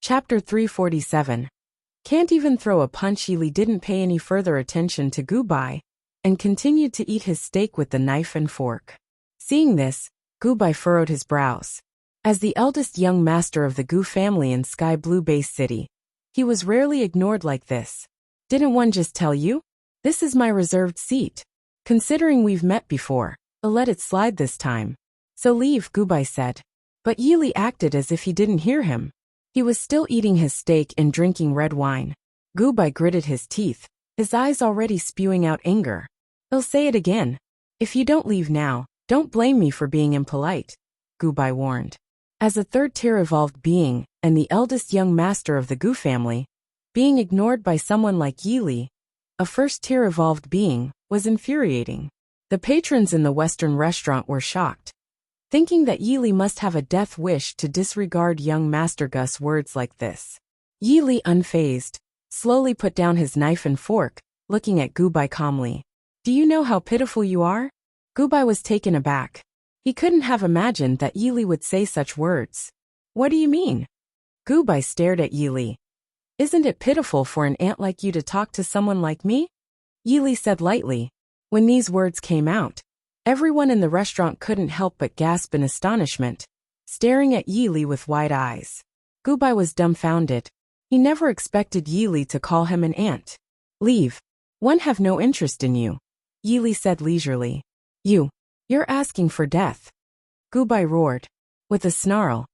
Chapter 347. Can't even throw a punch. Yili didn't pay any further attention to Gubai and continued to eat his steak with the knife and fork. Seeing this, Gubai furrowed his brows. As the eldest young master of the Gu family in Sky Blue Base City, he was rarely ignored like this. Didn't one just tell you? This is my reserved seat. Considering we've met before, I'll let it slide this time. So leave, Gubai said. But Yili acted as if he didn't hear him. He was still eating his steak and drinking red wine. Gubai gritted his teeth, his eyes already spewing out anger. I'll say it again. If you don't leave now, don't blame me for being impolite, Gubai warned. As a third-tier evolved being, and the eldest young master of the Gu family, being ignored by someone like Yili, a first-tier evolved being, was infuriating. The patrons in the Western restaurant were shocked, thinking that Yili must have a death wish to disregard young Master Gus' words like this. Yili, unfazed, slowly put down his knife and fork, looking at Gubai calmly. Do you know how pitiful you are? Gubai was taken aback. He couldn't have imagined that Yili would say such words. What do you mean? Gubai stared at Yili. Isn't it pitiful for an ant like you to talk to someone like me? Yili said lightly. When these words came out, everyone in the restaurant couldn't help but gasp in astonishment, staring at Yili with wide eyes. Gubai was dumbfounded. He never expected Yili to call him an ant. Leave. One have no interest in you, Yili said leisurely. You're asking for death. Gubai roared. With a snarl,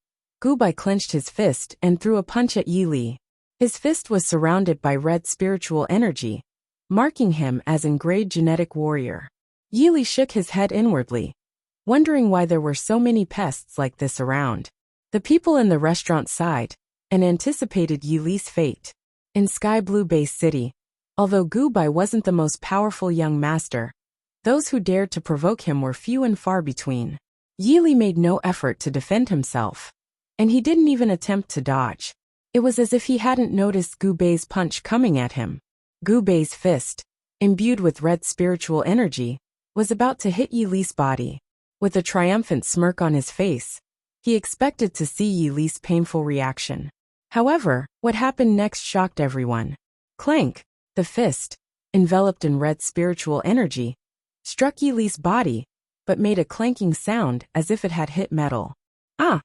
Gubai clenched his fist and threw a punch at Yili. His fist was surrounded by red spiritual energy, marking him as an engraved genetic warrior. Yili shook his head inwardly, wondering why there were so many pests like this around. The people in the restaurant sighed and anticipated Yili's fate. In Sky Blue Base City, although Gubai wasn't the most powerful young master, those who dared to provoke him were few and far between. Yili made no effort to defend himself, and he didn't even attempt to dodge. It was as if he hadn't noticed Gubai's punch coming at him. Gubai's fist, imbued with red spiritual energy, was about to hit Yili's body. With a triumphant smirk on his face, he expected to see Yili's painful reaction. However, what happened next shocked everyone. Clank! The fist, enveloped in red spiritual energy, struck Yili's body, but made a clanking sound as if it had hit metal. Ah!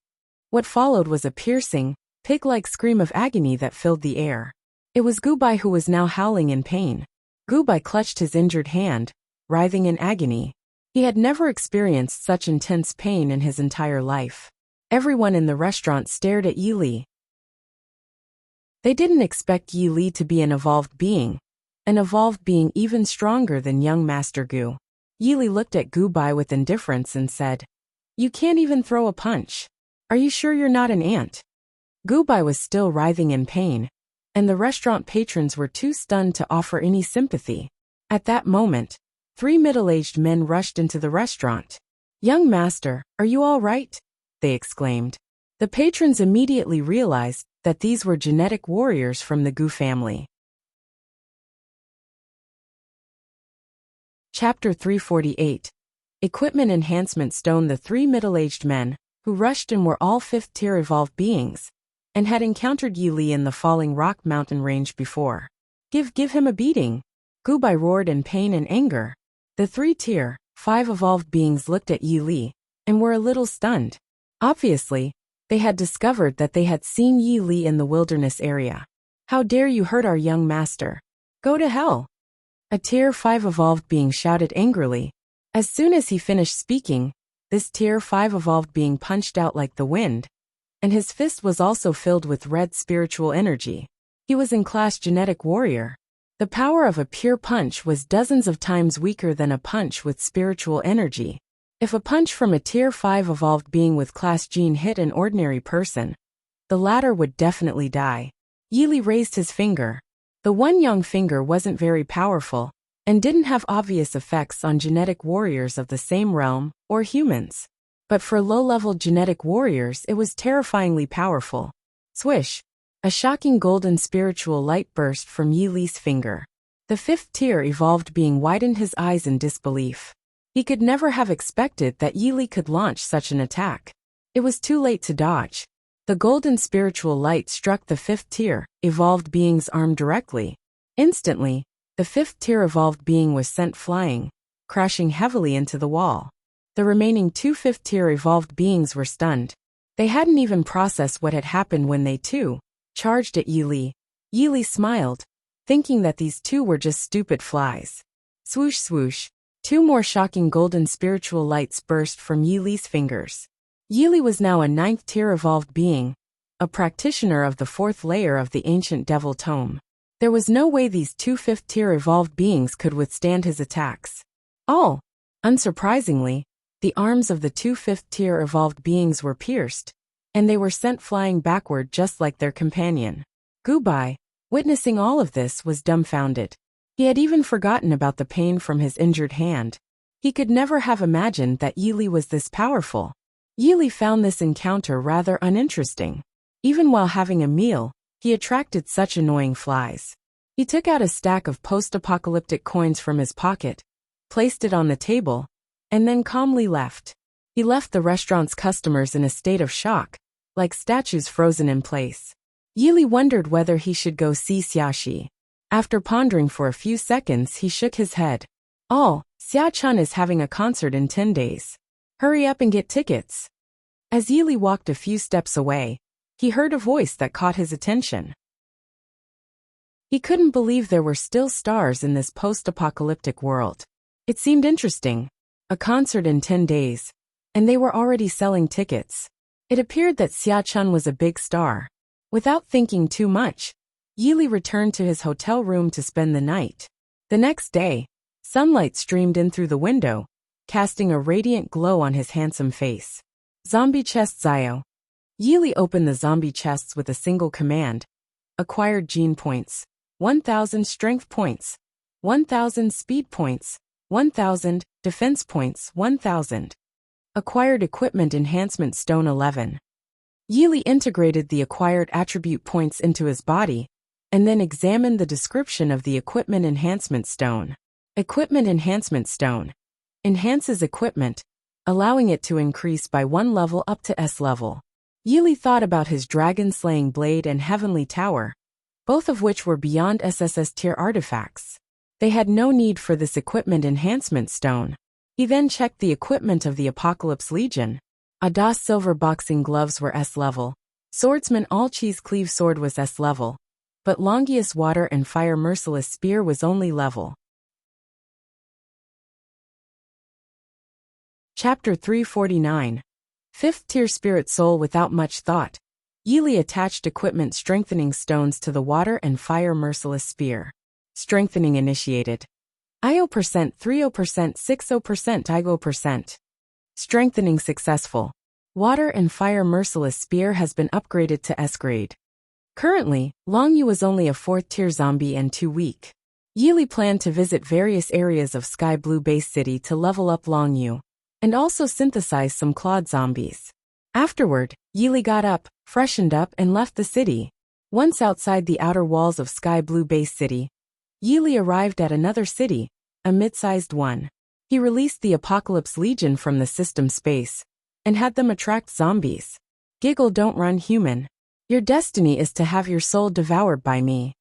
What followed was a piercing, pig-like scream of agony that filled the air. It was Gubai who was now howling in pain. Gubai clutched his injured hand, writhing in agony. He had never experienced such intense pain in his entire life. Everyone in the restaurant stared at Yili. They didn't expect Yili to be an evolved being even stronger than young Master Gu. Yili looked at Gubai with indifference and said, You can't even throw a punch. Are you sure you're not an ant? Gubai was still writhing in pain, and the restaurant patrons were too stunned to offer any sympathy. At that moment, 3 middle-aged men rushed into the restaurant. Young master, are you all right? They exclaimed. The patrons immediately realized that these were genetic warriors from the Gu family. Chapter 348. Equipment Enhancement Stone. The 3 middle-aged men, who rushed in, were all 5th-tier evolved beings, and had encountered Yili in the Falling Rock mountain range before. Give him a beating! Gubai roared in pain and anger. The 3-tier, 5 evolved beings looked at Yili, and were a little stunned. Obviously, they had discovered that they had seen Yili in the wilderness area. How dare you hurt our young master? Go to hell! A tier 5 evolved being shouted angrily. As soon as he finished speaking, this tier 5 evolved being punched out like the wind, and his fist was also filled with red spiritual energy. He was in class genetic warrior. The power of a pure punch was dozens of times weaker than a punch with spiritual energy. If a punch from a tier 5 evolved being with class gene hit an ordinary person, the latter would definitely die. Yili raised his finger. The one young finger wasn't very powerful, and didn't have obvious effects on genetic warriors of the same realm, or humans. But for low-level genetic warriors it was terrifyingly powerful. Swish! A shocking golden spiritual light burst from Yili's finger. The 5th-tier evolved being widened his eyes in disbelief. He could never have expected that Yili could launch such an attack. It was too late to dodge. The golden spiritual light struck the 5th tier, evolved being's arm directly. Instantly, the 5th tier evolved being was sent flying, crashing heavily into the wall. The remaining 2 5th tier evolved beings were stunned. They hadn't even processed what had happened when they too charged at Yi Li. Yi Li smiled, thinking that these two were just stupid flies. Swoosh swoosh, 2 more shocking golden spiritual lights burst from Yi Li's fingers. Yi Li was now a 9th tier evolved being, a practitioner of the 4th layer of the ancient devil tome. There was no way these 2 5th tier evolved beings could withstand his attacks. All, unsurprisingly, the arms of the 2 5th tier evolved beings were pierced, and they were sent flying backward just like their companion. Gubai, witnessing all of this, was dumbfounded. He had even forgotten about the pain from his injured hand. He could never have imagined that Yi Li was this powerful. Yi Li found this encounter rather uninteresting. Even while having a meal, he attracted such annoying flies. He took out a stack of post-apocalyptic coins from his pocket, placed it on the table, and then calmly left. He left the restaurant's customers in a state of shock, like statues frozen in place. Yi Li wondered whether he should go see Xiaxi. After pondering for a few seconds, he shook his head. Xia-chun is having a concert in 10 days. Hurry up and get tickets. As Yi Li walked a few steps away, he heard a voice that caught his attention. He couldn't believe there were still stars in this post-apocalyptic world. It seemed interesting. A concert in 10 days. And they were already selling tickets. It appeared that Xia-chun was a big star. Without thinking too much, Yi Li returned to his hotel room to spend the night. The next day, sunlight streamed in through the window, casting a radiant glow on his handsome face. Zombie chest Zio. Yi Li opened the zombie chests with a single command. Acquired gene points. 1,000 strength points. 1,000 speed points. 1,000 defense points. 1,000. Acquired equipment enhancement stone 11. Yi Li integrated the acquired attribute points into his body, and then examined the description of the equipment enhancement stone. Equipment enhancement stone enhances equipment, allowing it to increase by 1 level up to S level. Yi Li thought about his dragon-slaying blade and heavenly tower, both of which were beyond SSS tier artifacts. They had no need for this equipment enhancement stone. He then checked the equipment of the Apocalypse Legion. Adas silver boxing gloves were S level. Swordsman all-cheese cleave sword was S level. But Longius water and fire merciless spear was only level. Chapter 349. 5th tier spirit soul. Without much thought, Yi Li attached equipment strengthening stones to the water and fire merciless spear. Strengthening initiated. IO %, 30%, 60%, IGO %. Strengthening successful. Water and fire merciless spear has been upgraded to S grade. Currently, Long Yu is only a 4th tier zombie and too weak. Yi Li planned to visit various areas of Sky Blue Base City to level up Long Yu, and also synthesize some clawed zombies. Afterward, Yi Li got up, freshened up, and left the city. Once outside the outer walls of Sky Blue Base City, Yi Li arrived at another city, a mid-sized one. He released the Apocalypse Legion from the system space, and had them attract zombies. Giggle, don't run, human. Your destiny is to have your soul devoured by me.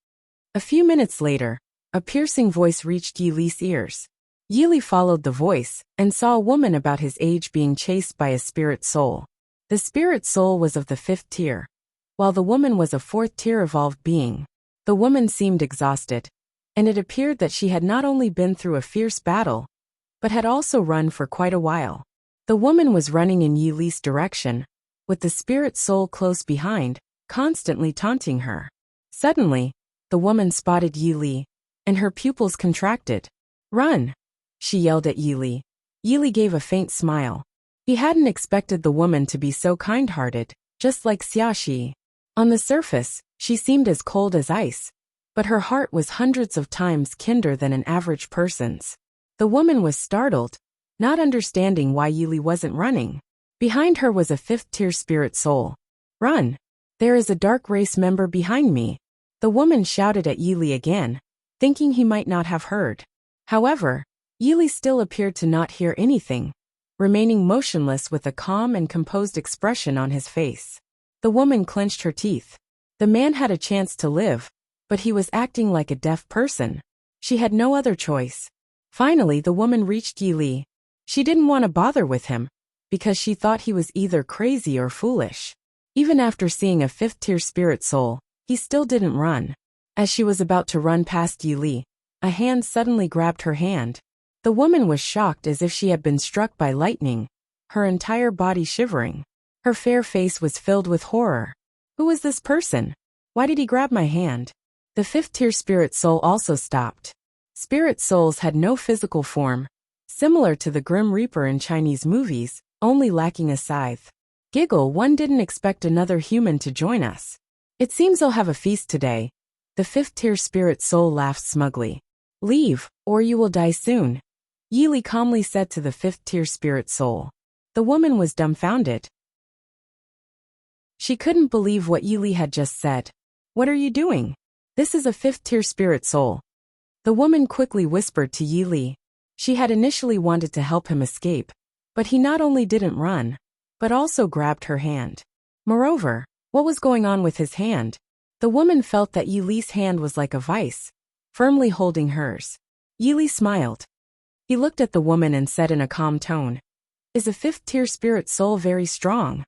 A few minutes later, a piercing voice reached Yi Li's ears. Yi Li followed the voice, and saw a woman about his age being chased by a spirit soul. The spirit soul was of the 5th tier, while the woman was a 4th tier evolved being. The woman seemed exhausted, and it appeared that she had not only been through a fierce battle, but had also run for quite a while. The woman was running in Yi Li's direction, with the spirit soul close behind, constantly taunting her. Suddenly, the woman spotted Yi Li, and her pupils contracted. Run! She yelled at Yi Li. Yi Li gave a faint smile. He hadn't expected the woman to be so kind-hearted, just like Xiaxi. On the surface, she seemed as cold as ice, but her heart was hundreds of times kinder than an average person's. The woman was startled, not understanding why Yi Li wasn't running. Behind her was a 5th tier spirit soul. Run! There is a dark race member behind me. The woman shouted at Yi Li again, thinking he might not have heard. However, Yi Li still appeared to not hear anything, remaining motionless with a calm and composed expression on his face. The woman clenched her teeth. The man had a chance to live, but he was acting like a deaf person. She had no other choice. Finally, the woman reached Yi Li. She didn't want to bother with him, because she thought he was either crazy or foolish. Even after seeing a fifth-tier spirit soul, he still didn't run. As she was about to run past Yi Li, a hand suddenly grabbed her hand. The woman was shocked as if she had been struck by lightning, her entire body shivering. Her fair face was filled with horror. Who was this person? Why did he grab my hand? The fifth-tier spirit soul also stopped. Spirit souls had no physical form, similar to the Grim Reaper in Chinese movies, only lacking a scythe. Giggle, one didn't expect another human to join us. It seems I'll have a feast today. The fifth-tier spirit soul laughed smugly. Leave, or you will die soon, Yi Li calmly said to the fifth-tier spirit soul. The woman was dumbfounded. She couldn't believe what Yi Li had just said. What are you doing? This is a fifth-tier spirit soul. The woman quickly whispered to Yi Li. She had initially wanted to help him escape, but he not only didn't run, but also grabbed her hand. Moreover, what was going on with his hand? The woman felt that Yi Li's hand was like a vice, firmly holding hers. Yi Li smiled. He looked at the woman and said in a calm tone, "Is a fifth-tier spirit soul very strong?"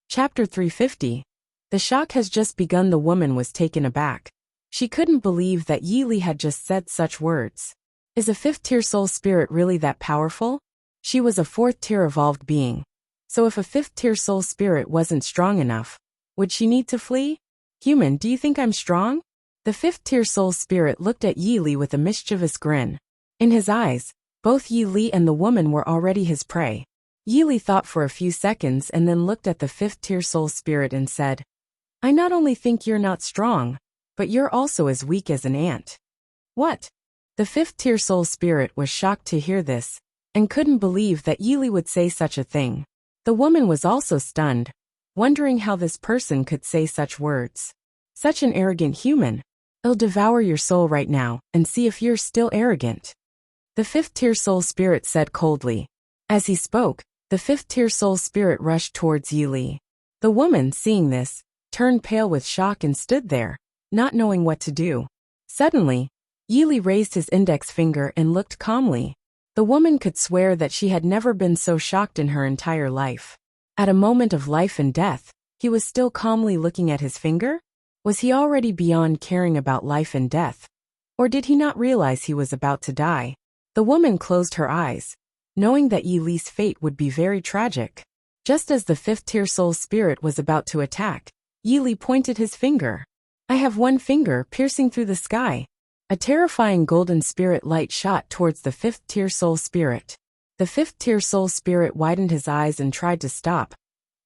Chapter 350. The shock has just begun. The woman was taken aback. She couldn't believe that Yi Li had just said such words. Is a fifth-tier soul spirit really that powerful? She was a fourth-tier evolved being. So if a fifth-tier soul spirit wasn't strong enough, would she need to flee? Human, do you think I'm strong? The fifth-tier soul spirit looked at Yi Li with a mischievous grin. In his eyes, both Yi Li and the woman were already his prey. Yi Li thought for a few seconds and then looked at the fifth-tier soul spirit and said, I not only think you're not strong, but you're also as weak as an ant. What? The fifth-tier soul spirit was shocked to hear this, and couldn't believe that Yi Li would say such a thing. The woman was also stunned, wondering how this person could say such words. Such an arrogant human. I'll devour your soul right now, and see if you're still arrogant. The fifth-tier soul spirit said coldly. As he spoke, the fifth-tier soul spirit rushed towards Yi Li. The woman, seeing this, turned pale with shock and stood there, not knowing what to do. Suddenly, Yi Li raised his index finger and looked calmly. The woman could swear that she had never been so shocked in her entire life. At a moment of life and death, he was still calmly looking at his finger? Was he already beyond caring about life and death? Or did he not realize he was about to die? The woman closed her eyes, knowing that Yi Li's fate would be very tragic. Just as the fifth-tier soul spirit was about to attack, Yi Li pointed his finger. I have one finger piercing through the sky. A terrifying golden spirit light shot towards the fifth-tier soul spirit. The fifth-tier soul spirit widened his eyes and tried to stop,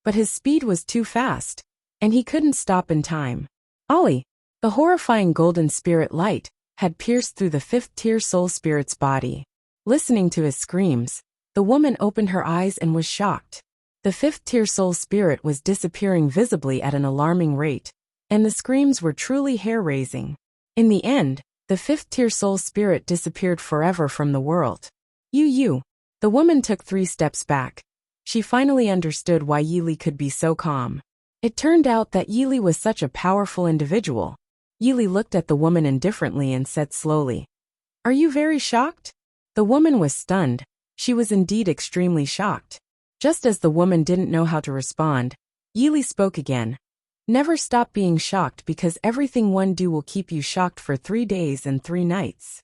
but his speed was too fast, and he couldn't stop in time. Ollie, the horrifying golden spirit light, had pierced through the fifth-tier soul spirit's body. Listening to his screams, the woman opened her eyes and was shocked. The fifth-tier soul spirit was disappearing visibly at an alarming rate, and the screams were truly hair-raising. In the end, the fifth-tier soul spirit disappeared forever from the world. You. The woman took 3 steps back. She finally understood why Yi Li could be so calm. It turned out that Yi Li was such a powerful individual. Yi Li looked at the woman indifferently and said slowly, Are you very shocked? The woman was stunned. She was indeed extremely shocked. Just as the woman didn't know how to respond, Yi Li spoke again. Never stop being shocked, because everything one do will keep you shocked for 3 days and 3 nights.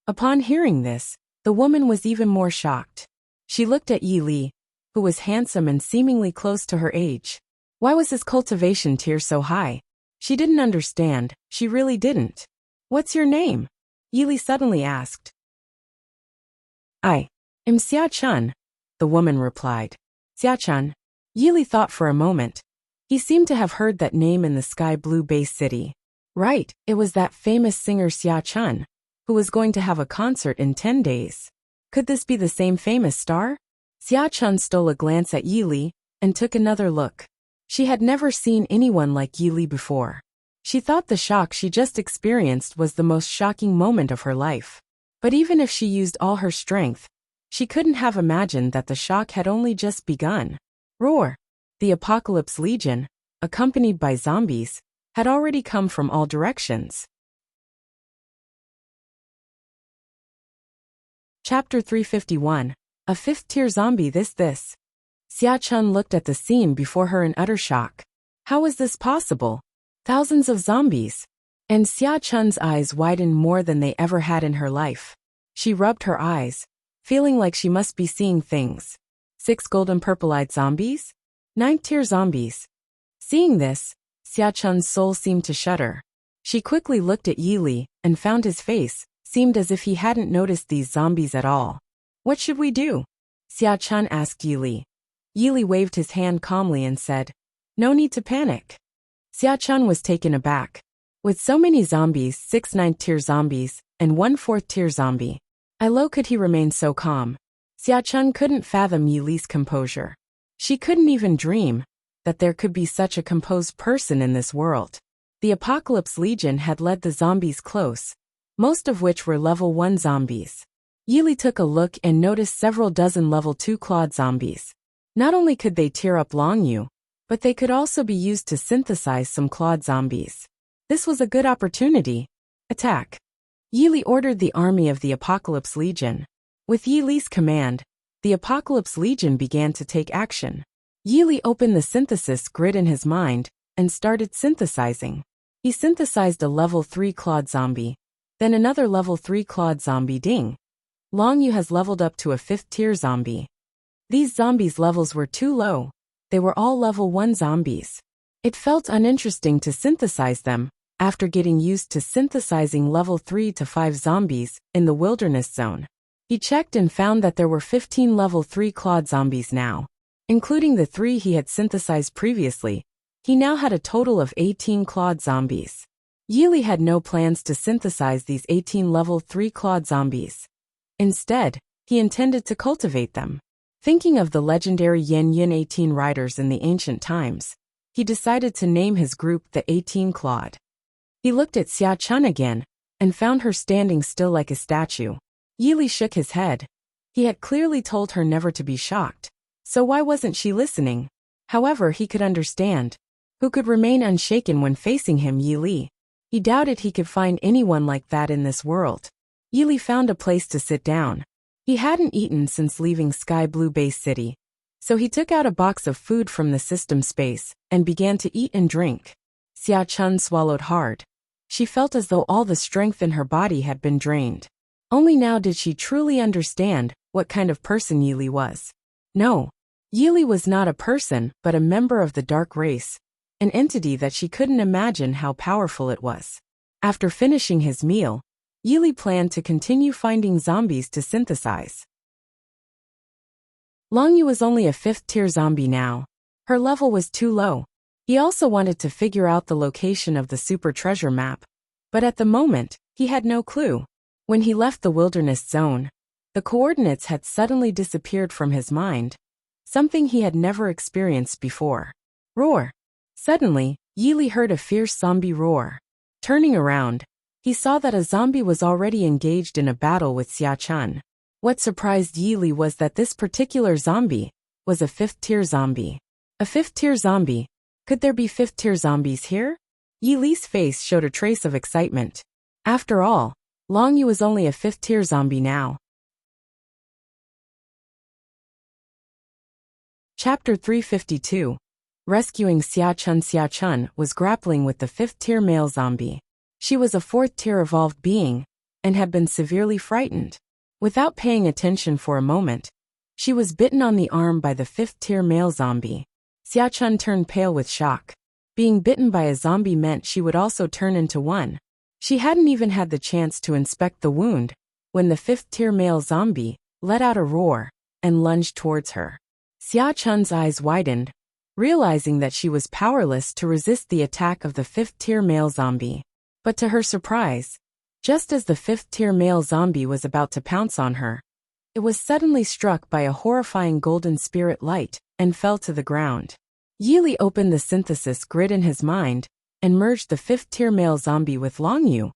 Upon hearing this, the woman was even more shocked. She looked at Yi Li, who was handsome and seemingly close to her age. Why was his cultivation tier so high? She didn't understand, she really didn't. What's your name? Yi Li suddenly asked. I am Xia Chun, the woman replied. Xia Chun? Yi Li thought for a moment. He seemed to have heard that name in the sky blue base city. Right, it was that famous singer Xia Chun, who was going to have a concert in 10 days. Could this be the same famous star? Xia Chun stole a glance at Yi Li, and took another look. She had never seen anyone like Yi Li before. She thought the shock she just experienced was the most shocking moment of her life. But even if she used all her strength, She couldn't have imagined that the shock had only just begun. Roar! The Apocalypse Legion, accompanied by zombies, had already come from all directions. Chapter 351. A fifth-tier zombie this. Xia Chun looked at the scene before her in utter shock. How was this possible? Thousands of zombies. And Xia Chun's eyes widened more than they ever had in her life. She rubbed her eyes, feeling like she must be seeing things. 6 golden purple-eyed zombies? 9th-tier zombies. Seeing this, Xia Chun's soul seemed to shudder. She quickly looked at Yi Li and found his face seemed as if he hadn't noticed these zombies at all. What should we do? Xia Chun asked Yi Li. Yi Li waved his hand calmly and said, No need to panic. Xia Chun was taken aback. With so many zombies, 6 9th-tier zombies, and 1 4th-tier zombie, how could he remain so calm? Xia Chun couldn't fathom Yi Li's composure. She couldn't even dream that there could be such a composed person in this world. The Apocalypse Legion had led the zombies close, most of which were level 1 zombies. Yi Li took a look and noticed several dozen level 2 clawed zombies. Not only could they tear up Long Yu, but they could also be used to synthesize some clawed zombies. This was a good opportunity. Attack! Yi Li ordered the army of the Apocalypse Legion. With Yi Li's command, the Apocalypse Legion began to take action. Yi Li opened the synthesis grid in his mind and started synthesizing. He synthesized a level 3 clawed zombie, then another level 3 clawed zombie. Ding! Long Yu has leveled up to a 5th-tier zombie. These zombies' levels were too low. They were all level 1 zombies. It felt uninteresting to synthesize them after getting used to synthesizing level 3 to 5 zombies in the wilderness zone. He checked and found that there were 15 level 3 clawed zombies now. Including the 3 he had synthesized previously, he now had a total of 18 clawed zombies. Yi Li had no plans to synthesize these 18 level 3 clawed zombies. Instead, he intended to cultivate them. Thinking of the legendary Yan Yin 18 riders in the ancient times, he decided to name his group the 18 Clawed. He looked at Xia Chun again and found her standing still like a statue. Yi Li shook his head. He had clearly told her never to be shocked, so why wasn't she listening? However, he could understand. Who could remain unshaken when facing him? Yi Li. He doubted he could find anyone like that in this world. Yi Li found a place to sit down. He hadn't eaten since leaving Sky Blue Base City, so he took out a box of food from the system space and began to eat and drink. Xia Chun swallowed hard. She felt as though all the strength in her body had been drained. Only now did she truly understand what kind of person Yi Li was. No, Yi Li was not a person but a member of the dark race, an entity that she couldn't imagine how powerful it was. After finishing his meal, Yi Li planned to continue finding zombies to synthesize. Long Yu was only a 5th-tier zombie now. Her level was too low. He also wanted to figure out the location of the super treasure map, but at the moment, he had no clue. When he left the wilderness zone, the coordinates had suddenly disappeared from his mind, something he had never experienced before. Roar! Suddenly, Yi Li heard a fierce zombie roar. Turning around, he saw that a zombie was already engaged in a battle with Xia Chun. What surprised Yi Li was that this particular zombie was a 5th-tier zombie. A 5th-tier zombie? Could there be 5th-tier zombies here? Yi Li's face showed a trace of excitement. After all, Long Yu was only a 5th-tier zombie now. Chapter 352. Rescuing Xia Chun. Xia Chun was grappling with the 5th-tier male zombie. She was a 4th-tier evolved being and had been severely frightened. Without paying attention for a moment, she was bitten on the arm by the 5th-tier male zombie. Xia Chun turned pale with shock. Being bitten by a zombie meant she would also turn into one. She hadn't even had the chance to inspect the wound when the 5th-tier male zombie let out a roar and lunged towards her. Xia Chun's eyes widened, realizing that she was powerless to resist the attack of the 5th-tier male zombie. But to her surprise, just as the 5th-tier male zombie was about to pounce on her, it was suddenly struck by a horrifying golden spirit light and fell to the ground. Yi Li opened the synthesis grid in his mind and merged the 5th-tier male zombie with Long Yu,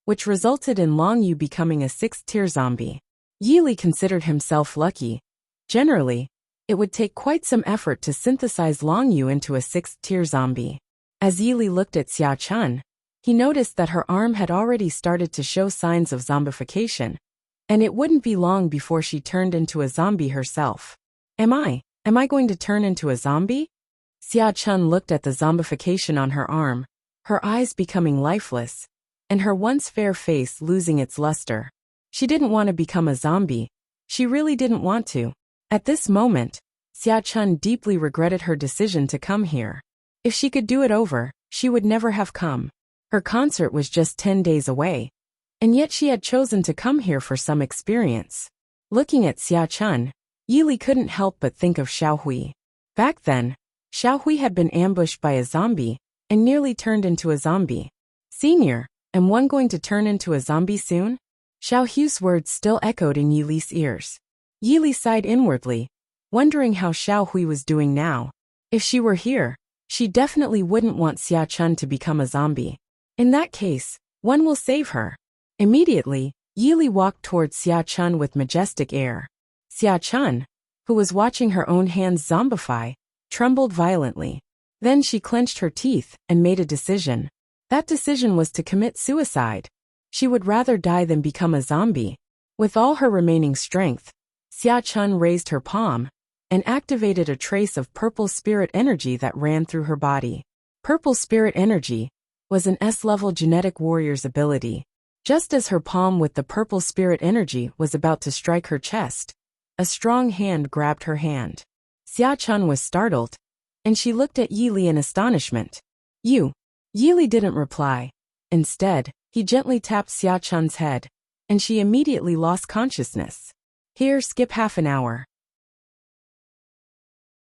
which resulted in Long Yu becoming a 6th-tier zombie. Yili considered himself lucky. Generally, it would take quite some effort to synthesize Long Yu into a 6th-tier zombie. As Yili looked at Xia Chun, he noticed that her arm had already started to show signs of zombification, and it wouldn't be long before she turned into a zombie herself. Am I going to turn into a zombie? Xia Chun looked at the zombification on her arm, her eyes becoming lifeless, and her once fair face losing its luster. She didn't want to become a zombie. She really didn't want to. At this moment, Xia Chun deeply regretted her decision to come here. If she could do it over, she would never have come. Her concert was just 10 days away, and yet she had chosen to come here for some experience. Looking at Xia Chun, Yili couldn't help but think of Xiao Hui. Back then, Xiao Hui had been ambushed by a zombie and nearly turned into a zombie. Senior, am one going to turn into a zombie soon? Xiao Hui's words still echoed in Yili's ears. Yili sighed inwardly, wondering how Xiao Hui was doing now. If she were here, she definitely wouldn't want Xia Chun to become a zombie. In that case, one will save her. Immediately, Yili walked towards Xia Chun with majestic air. Xia Chun, who was watching her own hands zombify, trembled violently. Then she clenched her teeth and made a decision. That decision was to commit suicide. She would rather die than become a zombie. With all her remaining strength, Xia Chun raised her palm and activated a trace of purple spirit energy that ran through her body. Purple spirit energy was an S-level genetic warrior's ability. Just as her palm with the purple spirit energy was about to strike her chest, a strong hand grabbed her hand. Xia Chun was startled, and she looked at Yili in astonishment. You. Yili didn't reply. Instead, he gently tapped Xia Chun's head, and she immediately lost consciousness. Here, skip half an hour.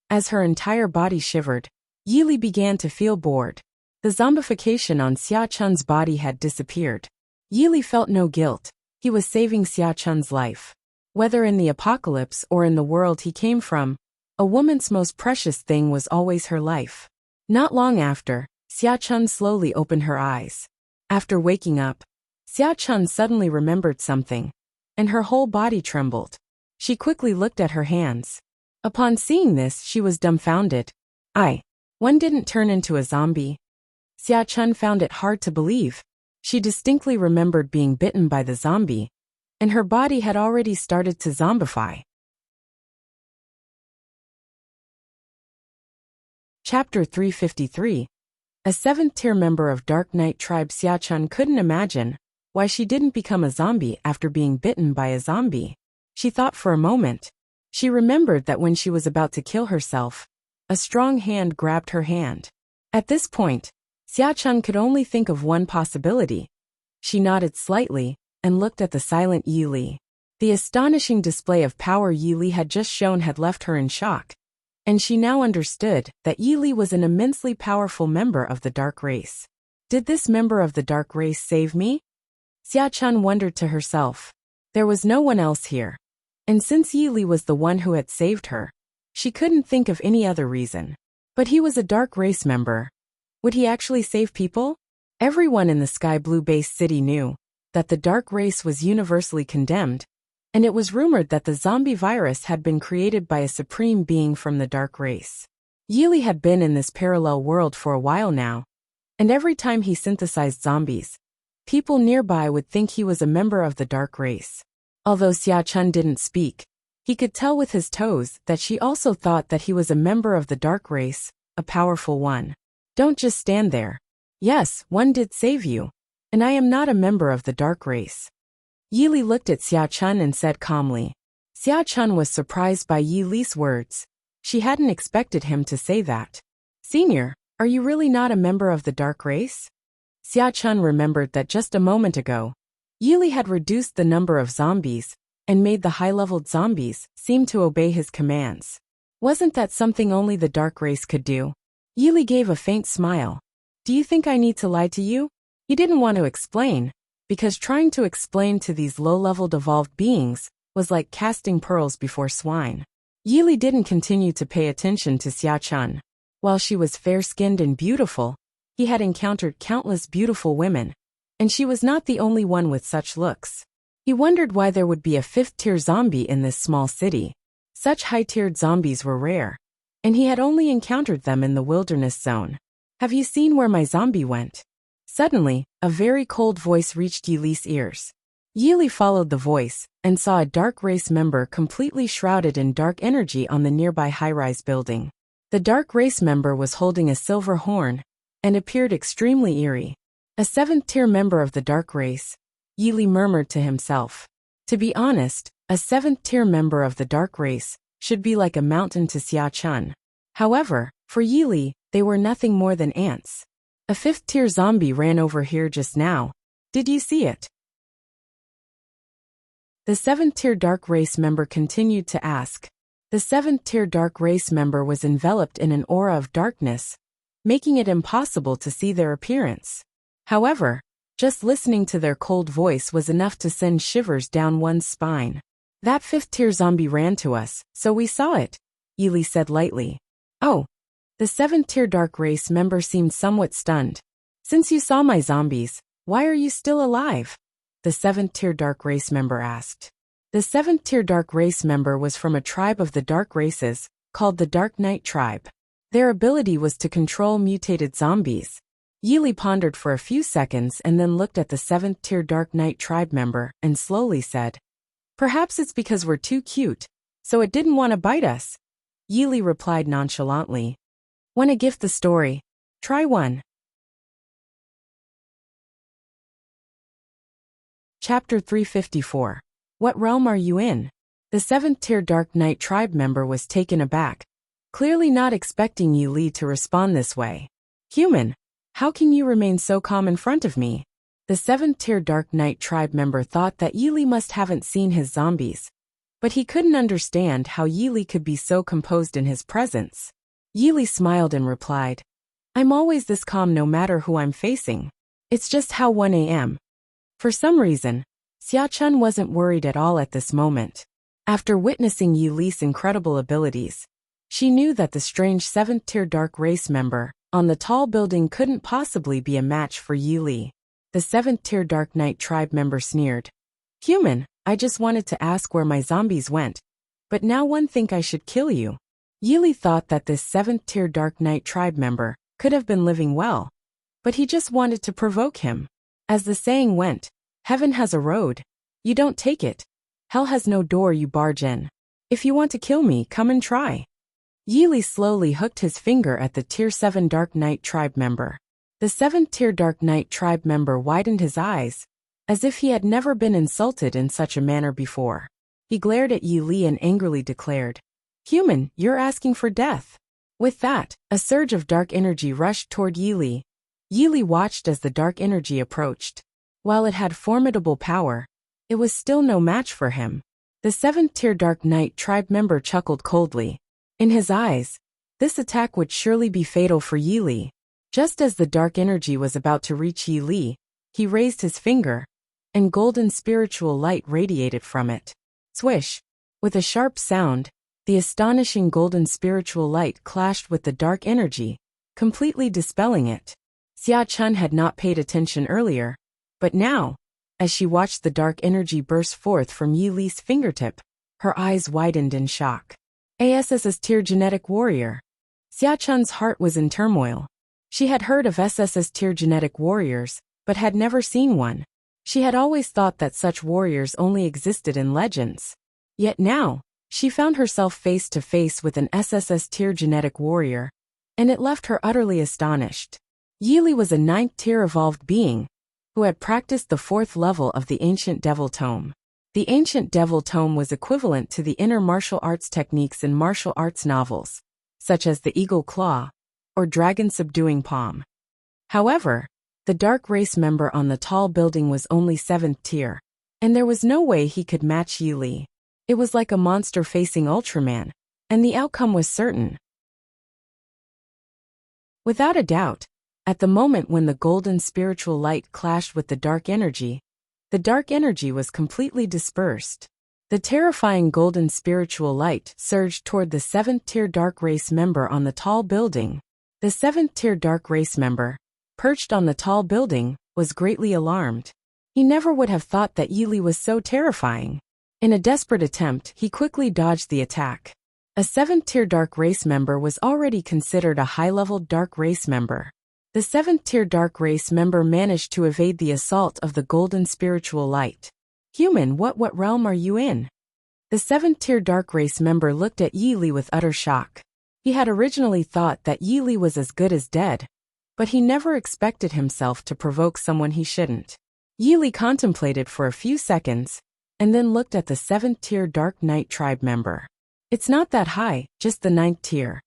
As her entire body shivered, Yili began to feel bored. The zombification on Xia Chun's body had disappeared. Yili felt no guilt. He was saving Xia Chun's life. Whether in the apocalypse or in the world he came from, a woman's most precious thing was always her life. Not long after, Xia Chun slowly opened her eyes. After waking up, Xia Chun suddenly remembered something, and her whole body trembled. She quickly looked at her hands. Upon seeing this, she was dumbfounded. One didn't turn into a zombie. Xia Chun found it hard to believe. She distinctly remembered being bitten by the zombie, and her body had already started to zombify. Chapter 353. A 7th-tier member of Dark Knight tribe, Xia Chun couldn't imagine why she didn't become a zombie after being bitten by a zombie. She thought for a moment. She remembered that when she was about to kill herself, a strong hand grabbed her hand. At this point, Xia Chun could only think of one possibility. She nodded slightly and looked at the silent Yili. The astonishing display of power Yili had just shown had left her in shock, and she now understood that Yili was an immensely powerful member of the dark race. Did this member of the dark race save me? Xia Chun wondered to herself. There was no one else here. And since Yili was the one who had saved her, she couldn't think of any other reason. But he was a dark race member. Would he actually save people? Everyone in the Sky Blue-based city knew that the dark race was universally condemned, and it was rumored that the zombie virus had been created by a supreme being from the dark race. Yili had been in this parallel world for a while now, and every time he synthesized zombies, people nearby would think he was a member of the dark race. Although Xia Chun didn't speak, he could tell with his toes that she also thought that he was a member of the dark race, a powerful one. Don't just stand there. Yes, one did save you, and I am not a member of the dark race. Yili looked at Xia Chun and said calmly. Xia Chun was surprised by Yili's words. She hadn't expected him to say that. Senior, are you really not a member of the dark race? Xia Chun remembered that just a moment ago, Yili had reduced the number of zombies and made the high-leveled zombies seem to obey his commands. Wasn't that something only the dark race could do? Yili gave a faint smile. Do you think I need to lie to you? He didn't want to explain, because trying to explain to these low-level devolved beings was like casting pearls before swine. Yili didn't continue to pay attention to Xia Chun. While she was fair-skinned and beautiful, he had encountered countless beautiful women, and she was not the only one with such looks. He wondered why there would be a 5th-tier zombie in this small city. Such high-tiered zombies were rare, and he had only encountered them in the wilderness zone. Have you seen where my zombie went? Suddenly, a very cold voice reached Yili's ears. Yili followed the voice, and saw a dark race member completely shrouded in dark energy on the nearby high-rise building. The dark race member was holding a silver horn, and appeared extremely eerie. A 7th-tier member of the dark race, Yili murmured to himself. To be honest, a 7th-tier member of the dark race should be like a mountain to Xia Chun. However, for Yili, they were nothing more than ants. A 5th-tier zombie ran over here just now. Did you see it? The 7th-tier dark race member continued to ask. The 7th-tier dark race member was enveloped in an aura of darkness, making it impossible to see their appearance. However, just listening to their cold voice was enough to send shivers down one's spine. That 5th-tier zombie ran to us, so we saw it, Yili said lightly. Oh. The 7th-tier dark race member seemed somewhat stunned. Since you saw my zombies, why are you still alive? The 7th-tier dark race member asked. The 7th-tier dark race member was from a tribe of the dark races, called the Dark Knight tribe. Their ability was to control mutated zombies. Yili pondered for a few seconds and then looked at the 7th-tier Dark Knight tribe member and slowly said, "Perhaps it's because we're too cute, so it didn't want to bite us." Yili replied nonchalantly. "Wanna gift the story? Try one." Chapter 354. What realm are you in? The 7th-tier Dark Knight tribe member was taken aback, clearly not expecting Yili to respond this way. "Human, how can you remain so calm in front of me?" The 7th-tier Dark Knight tribe member thought that Yili must haven't seen his zombies, but he couldn't understand how Yili could be so composed in his presence. Yili smiled and replied, "I'm always this calm no matter who I'm facing. It's just how 1 a.m. For some reason, Xia Chun wasn't worried at all at this moment. After witnessing Yili's incredible abilities, she knew that the strange 7th-tier dark race member on the tall building couldn't possibly be a match for Yili. The 7th-tier Dark Knight tribe member sneered. "Human, I just wanted to ask where my zombies went, but now one think I should kill you." Yili thought that this 7th-tier Dark Knight tribe member could have been living well, but he just wanted to provoke him. As the saying went, heaven has a road. You don't take it. Hell has no door you barge in. If you want to kill me, come and try. Yili slowly hooked his finger at the Tier 7 Dark Knight tribe member. The 7th-tier Dark Knight tribe member widened his eyes, as if he had never been insulted in such a manner before. He glared at Yili and angrily declared, "Human, you're asking for death." With that, a surge of dark energy rushed toward Yili. Yili watched as the dark energy approached. While it had formidable power, it was still no match for him. The 7th-tier Dark Knight tribe member chuckled coldly. In his eyes, this attack would surely be fatal for Yili. Just as the dark energy was about to reach Yili, he raised his finger, and golden spiritual light radiated from it. Swish! With a sharp sound, the astonishing golden spiritual light clashed with the dark energy, completely dispelling it. Xia Chun had not paid attention earlier, but now, as she watched the dark energy burst forth from Yili's fingertip, her eyes widened in shock. ASS's tier genetic warrior. Xia Chun's heart was in turmoil. She had heard of SS's tier genetic warriors, but had never seen one. She had always thought that such warriors only existed in legends. Yet now, she found herself face to face with an SSS tier genetic warrior, and it left her utterly astonished. Yili was a 9th-tier evolved being, who had practiced the 4th level of the Ancient Devil Tome. The Ancient Devil Tome was equivalent to the inner martial arts techniques in martial arts novels, such as the Eagle Claw, or Dragon Subduing Palm. However, the dark race member on the tall building was only 7th tier, and there was no way he could match Yili. It was like a monster facing Ultraman, and the outcome was certain. Without a doubt, at the moment when the golden spiritual light clashed with the dark energy was completely dispersed. The terrifying golden spiritual light surged toward the 7th-tier dark race member on the tall building. The 7th-tier dark race member, perched on the tall building, was greatly alarmed. He never would have thought that Yili was so terrifying. In a desperate attempt, he quickly dodged the attack. A 7th-tier Dark Race member was already considered a high-level Dark Race member. The 7th-tier Dark Race member managed to evade the assault of the Golden Spiritual Light. Human, what realm are you in? The 7th-tier Dark Race member looked at Yili with utter shock. He had originally thought that Yili was as good as dead, but he never expected himself to provoke someone he shouldn't. Yili contemplated for a few seconds, and then looked at the 7th-tier Dark Knight tribe member. It's not that high, just the 9th tier.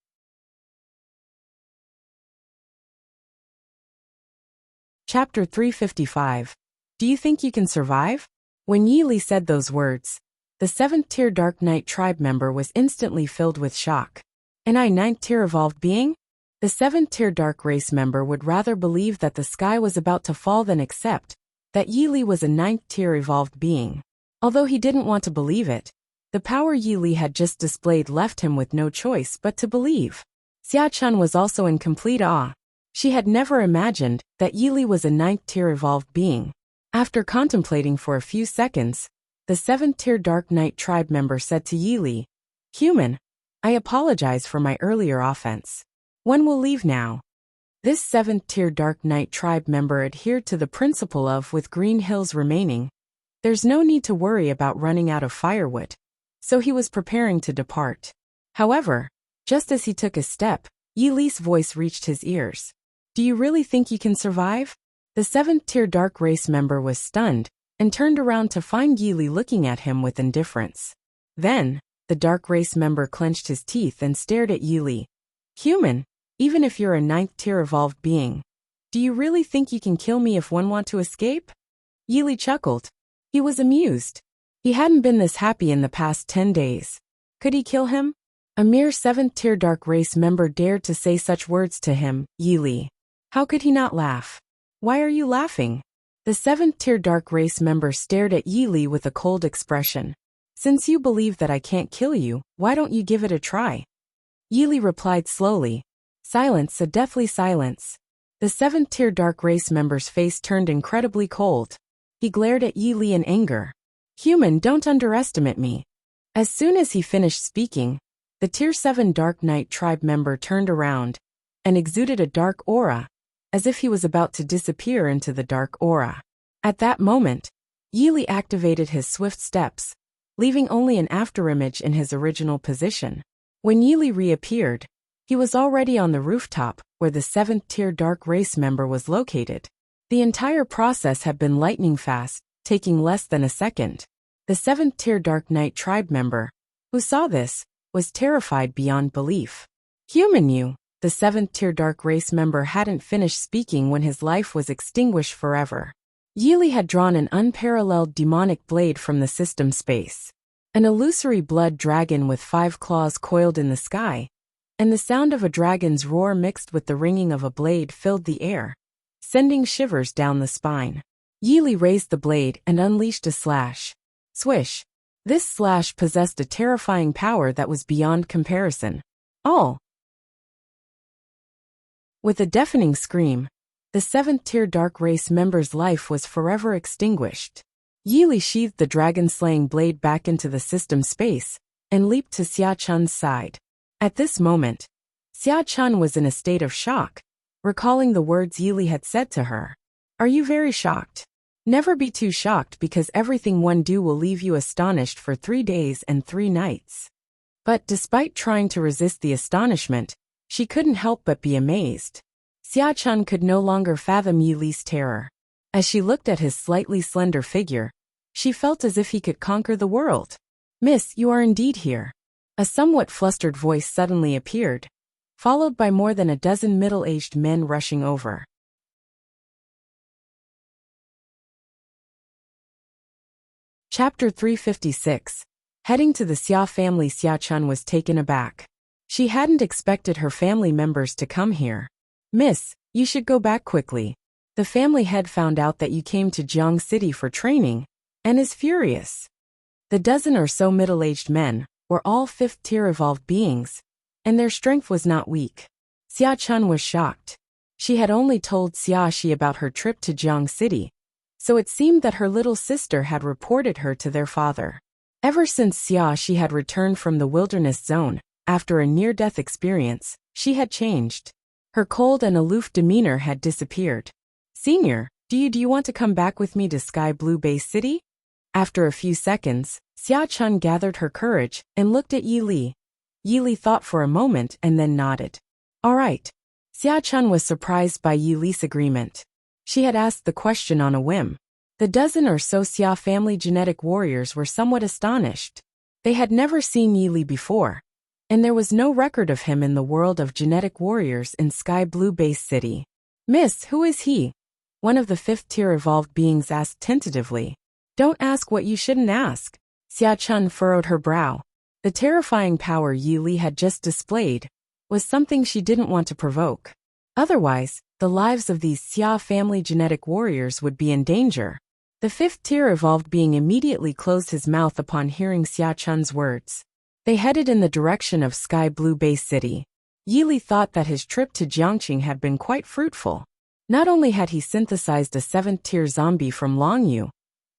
Chapter 355. Do you think you can survive? When Yili said those words, the 7th-tier Dark Knight tribe member was instantly filled with shock. An 9th-tier evolved being? The 7th-tier Dark Race member would rather believe that the sky was about to fall than accept that Yili was a 9th-tier evolved being. Although he didn't want to believe it, the power Yili had just displayed left him with no choice but to believe. Xia-chun was also in complete awe. She had never imagined that Yili was a 9th-tier evolved being. After contemplating for a few seconds, the 7th-tier Dark Knight tribe member said to Yili, "Human, I apologize for my earlier offense. When will leave now?" This 7th-tier Dark Knight tribe member adhered to the principle of with green hills remaining, there's no need to worry about running out of firewood. So he was preparing to depart. However, just as he took a step, Yili's voice reached his ears. "Do you really think you can survive?" The 7th-tier Dark Race member was stunned and turned around to find Yili looking at him with indifference. Then, the Dark Race member clenched his teeth and stared at Yili. "Human, even if you're a 9th-tier evolved being, do you really think you can kill me if one want to escape?" Yili chuckled. He was amused. He hadn't been this happy in the past 10 days. Could he kill him? A mere 7th-tier Dark Race member dared to say such words to him, Yili. How could he not laugh? "Why are you laughing?" The 7th-tier Dark Race member stared at Yili with a cold expression. "Since you believe that I can't kill you, why don't you give it a try?" Yili replied slowly. Silence, a deathly silence. The 7th-tier Dark Race member's face turned incredibly cold. He glared at Yili in anger. "Human, don't underestimate me." As soon as he finished speaking, the Tier 7 Dark Knight tribe member turned around and exuded a dark aura, as if he was about to disappear into the dark aura. At that moment, Yili activated his swift steps, leaving only an afterimage in his original position. When Yili reappeared, he was already on the rooftop where the 7th-tier Dark Race member was located. The entire process had been lightning fast, taking less than a second. The 7th-tier Dark Knight tribe member, who saw this, was terrified beyond belief. "Human you!" The 7th-tier Dark Race member hadn't finished speaking when his life was extinguished forever. Yili had drawn an unparalleled demonic blade from the system space. An illusory blood dragon with 5 claws coiled in the sky, and the sound of a dragon's roar mixed with the ringing of a blade filled the air, sending shivers down the spine. Yili raised the blade and unleashed a slash. Swish! This slash possessed a terrifying power that was beyond comparison. All! With a deafening scream, the 7th-tier Dark Race member's life was forever extinguished. Yili sheathed the dragon-slaying blade back into the system space and leaped to Xia-chun's side. At this moment, Xia-chun was in a state of shock, recalling the words Yili had said to her. "Are you very shocked? Never be too shocked because everything one do will leave you astonished for 3 days and 3 nights." But despite trying to resist the astonishment, she couldn't help but be amazed. Xia-chun could no longer fathom Yili's terror. As she looked at his slightly slender figure, she felt as if he could conquer the world. "Miss, you are indeed here." A somewhat flustered voice suddenly appeared, followed by more than a dozen middle-aged men rushing over. Chapter 356. Heading to the Xia family. Xia-chun was taken aback. She hadn't expected her family members to come here. "Miss, you should go back quickly. The family head found out that you came to Jiang City for training, and is furious." The dozen or so middle-aged men were all 5th-tier evolved beings, and their strength was not weak. Xia-chun was shocked. She had only told Xia Shi about her trip to Jiang City, So it seemed that her little sister had reported her to their father. Ever since Xia had returned from the wilderness zone, after a near-death experience, she had changed. Her cold and aloof demeanor had disappeared. Senior, do you want to come back with me to Sky Blue Bay City? After a few seconds, Xia Chun gathered her courage and looked at Yi Li. Yi Li thought for a moment and then nodded. All right. Xia Chun was surprised by Yi Li's agreement. She had asked the question on a whim. The dozen or so Xia family genetic warriors were somewhat astonished. They had never seen Yi Li before, and there was no record of him in the world of genetic warriors in Sky Blue Base City. Miss, who is he? One of the fifth-tier evolved beings asked tentatively. Don't ask what you shouldn't ask. Xia Chun furrowed her brow. The terrifying power Yi Li had just displayed was something she didn't want to provoke. Otherwise, the lives of these Xia family genetic warriors would be in danger. The fifth-tier evolved being immediately closed his mouth upon hearing Xia Chun's words. They headed in the direction of Sky Blue Base City. Yi Li thought that his trip to Jiangqing had been quite fruitful. Not only had he synthesized a 7th-tier zombie from Longyu,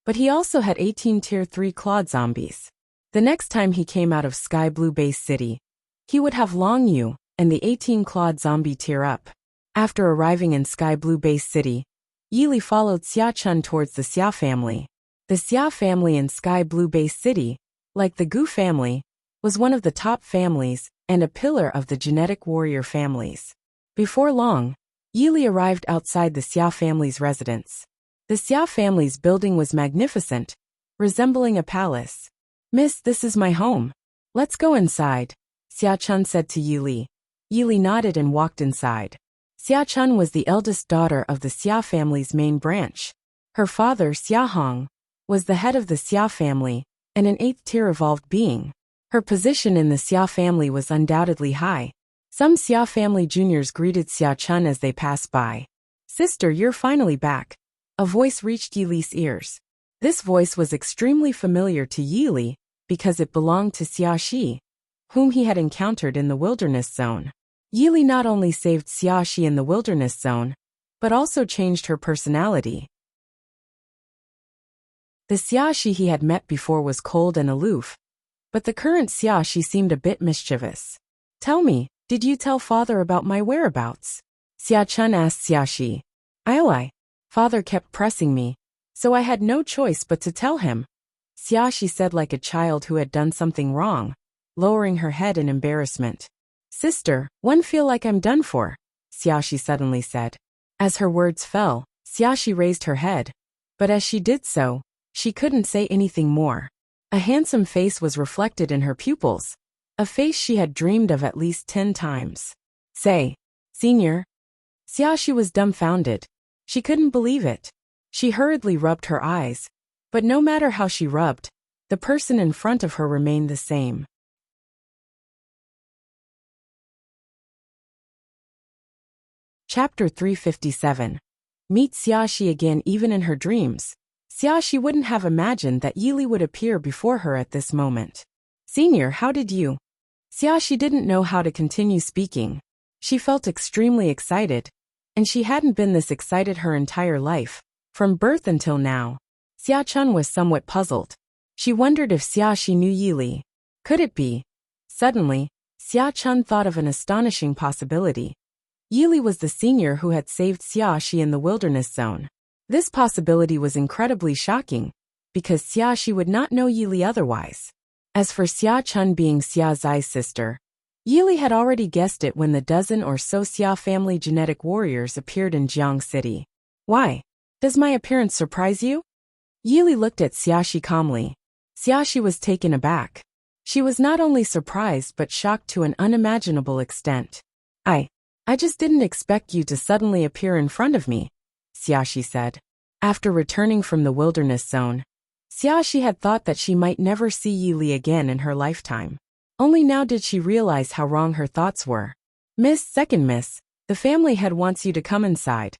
but he also had 18 Tier 3 clawed zombies. The next time he came out of Sky Blue Base City, he would have Longyu and the 18 clawed zombie tier up. After arriving in Sky Blue Base City, Yi Li followed Xia Chun towards the Xia family. The Xia family in Sky Blue Base City, like the Gu family, was one of the top families and a pillar of the genetic warrior families. Before long, Yi Li arrived outside the Xia family's residence. The Xia family's building was magnificent, resembling a palace. Miss, this is my home. Let's go inside, Xia Chun said to Yi Li. Yi Li nodded and walked inside. Xia Chun was the eldest daughter of the Xia family's main branch. Her father, Xia Hong, was the head of the Xia family and an 8th-tier evolved being. Her position in the Xia family was undoubtedly high. Some Xia family juniors greeted Xia Chun as they passed by. Sister, you're finally back. A voice reached Yi Li's ears. This voice was extremely familiar to Yi Li because it belonged to Xia Shi, whom he had encountered in the wilderness zone. Yi Li not only saved Xia Shi in the wilderness zone, but also changed her personality. The Xia Shi he had met before was cold and aloof, but the current Xia Shi seemed a bit mischievous. Tell me, did you tell father about my whereabouts? Xia Chun asked Xia Shi. I. Father kept pressing me, so I had no choice but to tell him, Xia Shi said like a child who had done something wrong, lowering her head in embarrassment. Sister, one feel like I'm done for, Xia Shi suddenly said. As her words fell, Xia Shi raised her head, but as she did so, she couldn't say anything more. A handsome face was reflected in her pupils, a face she had dreamed of at least 10 times. Say, Senior. Xia Shi was dumbfounded. She couldn't believe it. She hurriedly rubbed her eyes, but no matter how she rubbed, the person in front of her remained the same. Chapter 357. Meet Xia Shi again. Even in her dreams, Xia Shi wouldn't have imagined that Yi Li would appear before her at this moment. Senior, how did you? Xia Shi didn't know how to continue speaking. She felt extremely excited, and she hadn't been this excited her entire life, from birth until now. Xia Chun was somewhat puzzled. She wondered if Xia Shi knew Yi Li. Could it be? Suddenly, Xia Chun thought of an astonishing possibility. Yi Li was the senior who had saved Xia Shi in the wilderness zone. This possibility was incredibly shocking, because Xia Shi would not know Yi Li otherwise. As for Xia Chun being Xia Zai's sister, Yi Li had already guessed it when the dozen or so Xia family genetic warriors appeared in Jiang City. Why? Does my appearance surprise you? Yi Li looked at Xia Shi calmly. Xia Shi was taken aback. She was not only surprised but shocked to an unimaginable extent. I just didn't expect you to suddenly appear in front of me, Xia Shi said. After returning from the wilderness zone, Xia Shi had thought that she might never see Yi Li again in her lifetime. Only now did she realize how wrong her thoughts were. Miss, the family head wants you to come inside.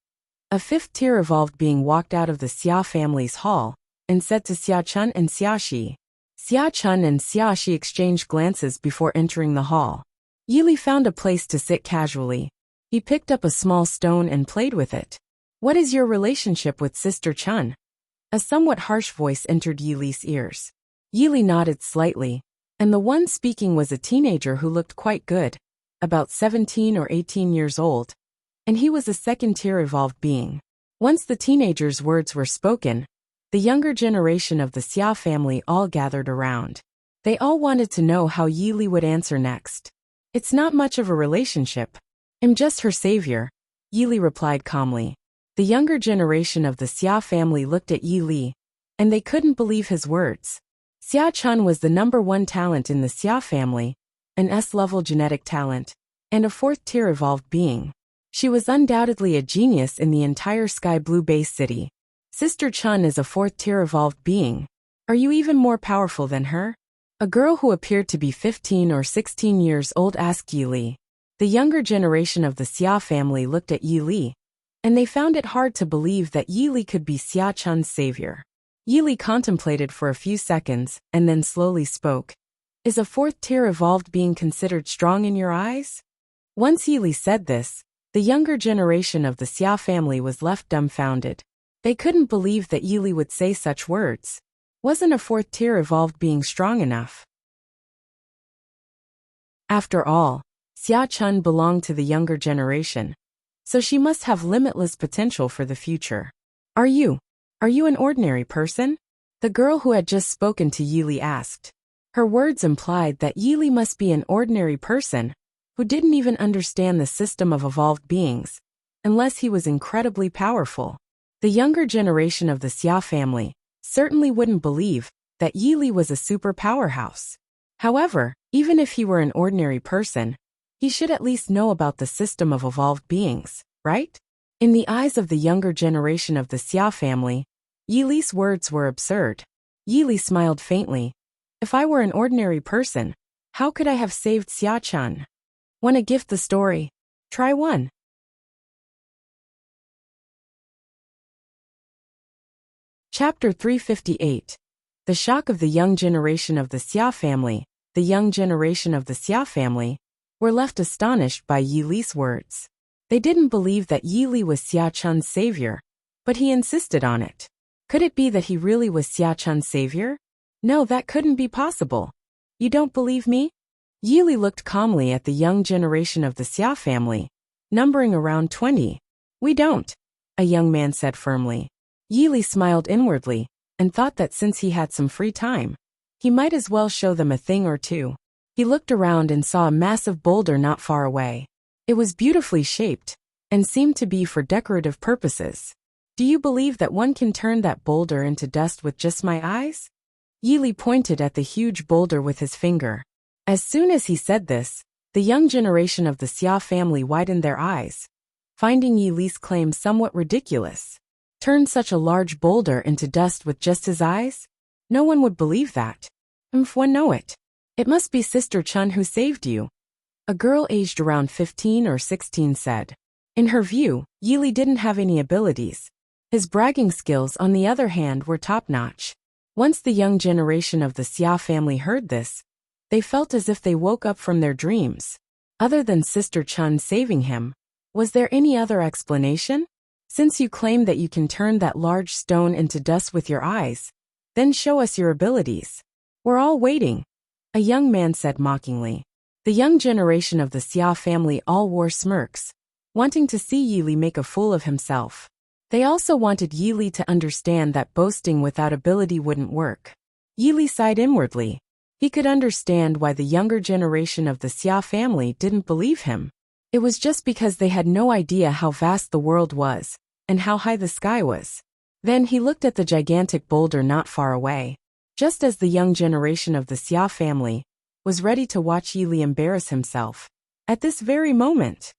A 5th-tier evolved being walked out of the Xia family's hall and said to Xia Chun and Xia Shi. Xia Chun and Xia Shi exchanged glances before entering the hall. Yi Li found a place to sit casually. He picked up a small stone and played with it. What is your relationship with Sister Chun? A somewhat harsh voice entered Yili's ears. Yili nodded slightly, and the one speaking was a teenager who looked quite good, about 17 or 18 years old, and he was a second-tier evolved being. Once the teenager's words were spoken, the younger generation of the Xia family all gathered around. They all wanted to know how Yili would answer next. It's not much of a relationship. I'm just her savior, Yili replied calmly. The younger generation of the Xia family looked at Yili, and they couldn't believe his words. Xia Chun was the #1 talent in the Xia family, an S-level genetic talent, and a 4th-tier evolved being. She was undoubtedly a genius in the entire Sky Blue Base City. Sister Chun is a 4th-tier evolved being. Are you even more powerful than her? A girl who appeared to be 15 or 16 years old asked Yili. The younger generation of the Xia family looked at Yili, and they found it hard to believe that Yili could be Xia Chun's savior. Yili contemplated for a few seconds and then slowly spoke. Is a 4th-tier evolved being considered strong in your eyes? Once Yili said this, the younger generation of the Xia family was left dumbfounded. They couldn't believe that Yili would say such words. Wasn't a 4th-tier evolved being strong enough? After all, Xia Chun belonged to the younger generation, so she must have limitless potential for the future. Are you an ordinary person? The girl who had just spoken to Yili asked. Her words implied that Yili must be an ordinary person who didn't even understand the system of evolved beings, unless he was incredibly powerful. The younger generation of the Xia family certainly wouldn't believe that Yili was a super powerhouse. However, even if he were an ordinary person, he should at least know about the system of evolved beings, right? In the eyes of the younger generation of the Xia family, Yili's words were absurd. Yili smiled faintly. If I were an ordinary person, how could I have saved Xia Chun? Want to gift the story? Try one. Chapter 358. The shock of the young generation of the Xia family. The young generation of the Xia family were left astonished by Yili's words. They didn't believe that Yili was Xia Chun's savior, but he insisted on it. Could it be that he really was Xia Chun's savior? No, that couldn't be possible. You don't believe me? Yili looked calmly at the young generation of the Xia family, numbering around 20. We don't, a young man said firmly. Yili smiled inwardly and thought that since he had some free time, he might as well show them a thing or two. He looked around and saw a massive boulder not far away. It was beautifully shaped and seemed to be for decorative purposes. Do you believe that one can turn that boulder into dust with just my eyes? Yili pointed at the huge boulder with his finger. As soon as he said this, the young generation of the Xia family widened their eyes, finding Yili's claim somewhat ridiculous. Turn such a large boulder into dust with just his eyes? No one would believe that. One know it. It must be Sister Chun who saved you. A girl aged around 15 or 16 said. In her view, Yili didn't have any abilities. His bragging skills, on the other hand, were top-notch. Once the young generation of the Xia family heard this, they felt as if they woke up from their dreams. Other than Sister Chun saving him, was there any other explanation? Since you claim that you can turn that large stone into dust with your eyes, then show us your abilities. We're all waiting, a young man said mockingly. The young generation of the Xia family all wore smirks, wanting to see Yili make a fool of himself. They also wanted Yili to understand that boasting without ability wouldn't work. Yili sighed inwardly. He could understand why the younger generation of the Xia family didn't believe him. It was just because they had no idea how vast the world was, and how high the sky was. Then he looked at the gigantic boulder not far away. Just as the young generation of the Xia family was ready to watch Yili embarrass himself. At this very moment,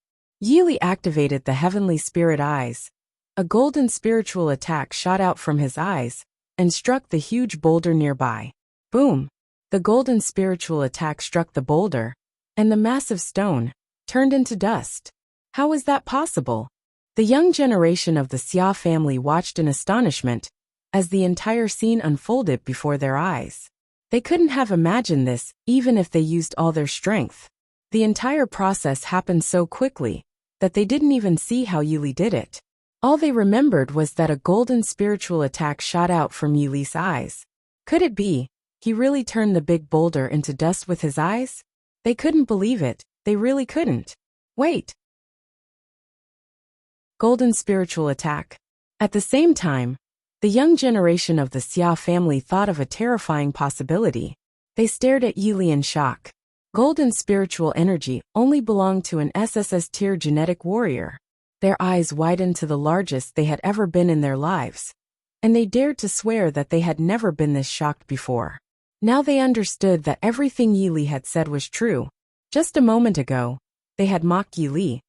Yili activated the heavenly spirit eyes. A golden spiritual attack shot out from his eyes and struck the huge boulder nearby. Boom! The golden spiritual attack struck the boulder, and the massive stone turned into dust. How was that possible? The young generation of the Xia family watched in astonishment as the entire scene unfolded before their eyes. They couldn't have imagined this even if they used all their strength. The entire process happened so quickly that they didn't even see how Yili did it. All they remembered was that a golden spiritual attack shot out from Yili's eyes. Could it be? He really turned the big boulder into dust with his eyes? They couldn't believe it, they really couldn't. Wait! Golden spiritual attack. At the same time, the young generation of the Xia family thought of a terrifying possibility. They stared at Yili in shock. Golden spiritual energy only belonged to an SSS tier genetic warrior. Their eyes widened to the largest they had ever been in their lives. And they dared to swear that they had never been this shocked before. Now they understood that everything Yili had said was true. Just a moment ago, they had mocked Yili,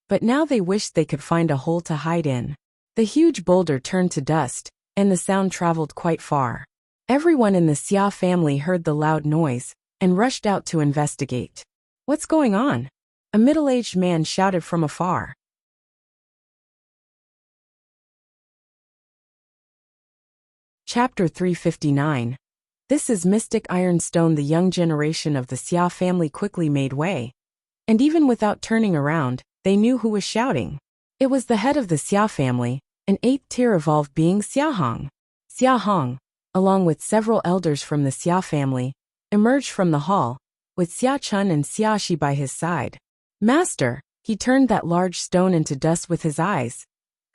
but now they wished they could find a hole to hide in. The huge boulder turned to dust, and the sound traveled quite far. Everyone in the Xia family heard the loud noise and rushed out to investigate. What's going on? A middle-aged man shouted from afar. Chapter 359. This is Mystic Ironstone. The young generation of the Xia family quickly made way. And even without turning around, they knew who was shouting. It was the head of the Xia family, an 8th-tier evolved being Xiahong. Xiahong, along with several elders from the Xia family, emerged from the hall, with Xia Chun and Xiaxi by his side. Master, he turned that large stone into dust with his eyes,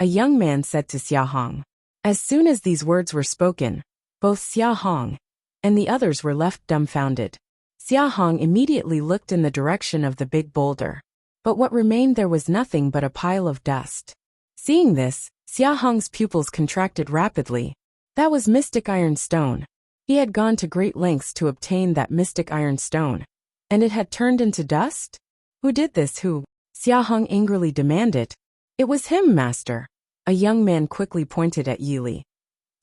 a young man said to Xiahong. As soon as these words were spoken, both Xiahong and the others were left dumbfounded. Xiahong immediately looked in the direction of the big boulder. But what remained there was nothing but a pile of dust. Seeing this, Xiahong's pupils contracted rapidly. That was Mystic Ironstone. He had gone to great lengths to obtain that Mystic Ironstone. And it had turned into dust? Who did this? Who? Xiahong angrily demanded. It was him, master. A young man quickly pointed at Yili.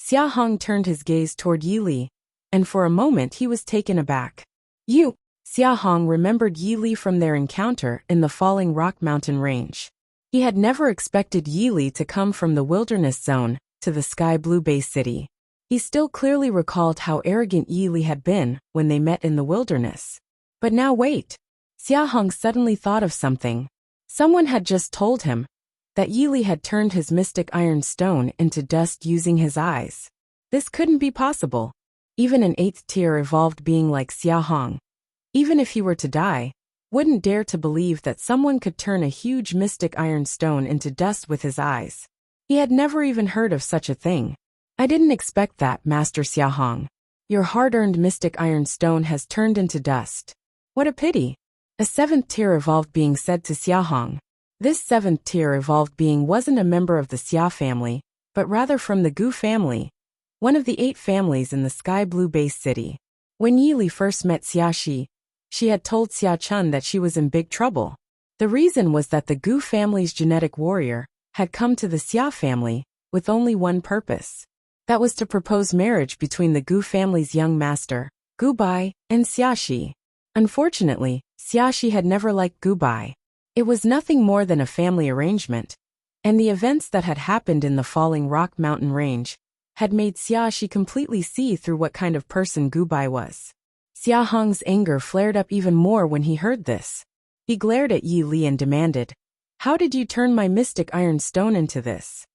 Xiahong turned his gaze toward Yili, and for a moment he was taken aback. You! Xiahong remembered Yili from their encounter in the falling rock mountain range. He had never expected Yili to come from the wilderness zone to the sky blue Bay City. He still clearly recalled how arrogant Yili had been when they met in the wilderness. But now wait! Xiahong suddenly thought of something. Someone had just told him that Yili had turned his Mystic Ironstone into dust using his eyes. This couldn't be possible. Even an 8th-tier evolved being like Xiahong, even if he were to die, wouldn't dare to believe that someone could turn a huge Mystic Ironstone into dust with his eyes. He had never even heard of such a thing. I didn't expect that, Master Xiahong. Your hard-earned Mystic Ironstone has turned into dust. What a pity. A 7th-tier evolved being said to Xiahong. This 7th-tier evolved being wasn't a member of the Xia family, but rather from the Gu family, one of the 8 families in the sky blue Bay City. When Yili first met Xiaxi, she had told Xia Chun that she was in big trouble. The reason was that the Gu family's genetic warrior had come to the Xia family with only one purpose. That was to propose marriage between the Gu family's young master, Gu Bai, and Xiaxi. Unfortunately, Xiaxi had never liked Gu Bai. It was nothing more than a family arrangement, and the events that had happened in the falling rock mountain range had made Xiaxi completely see through what kind of person Gu Bai was. Xiahong's anger flared up even more when he heard this. He glared at Yili and demanded, "How did you turn my Mystic Ironstone into this?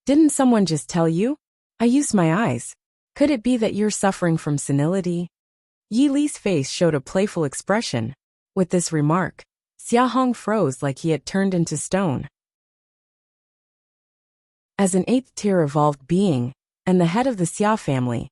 Didn't someone just tell you? I used my eyes. Could it be that you're suffering from senility?" Yili's face showed a playful expression. With this remark, Xiahong froze like he had turned into stone. As an 8th-tier evolved being, and the head of the Xia family,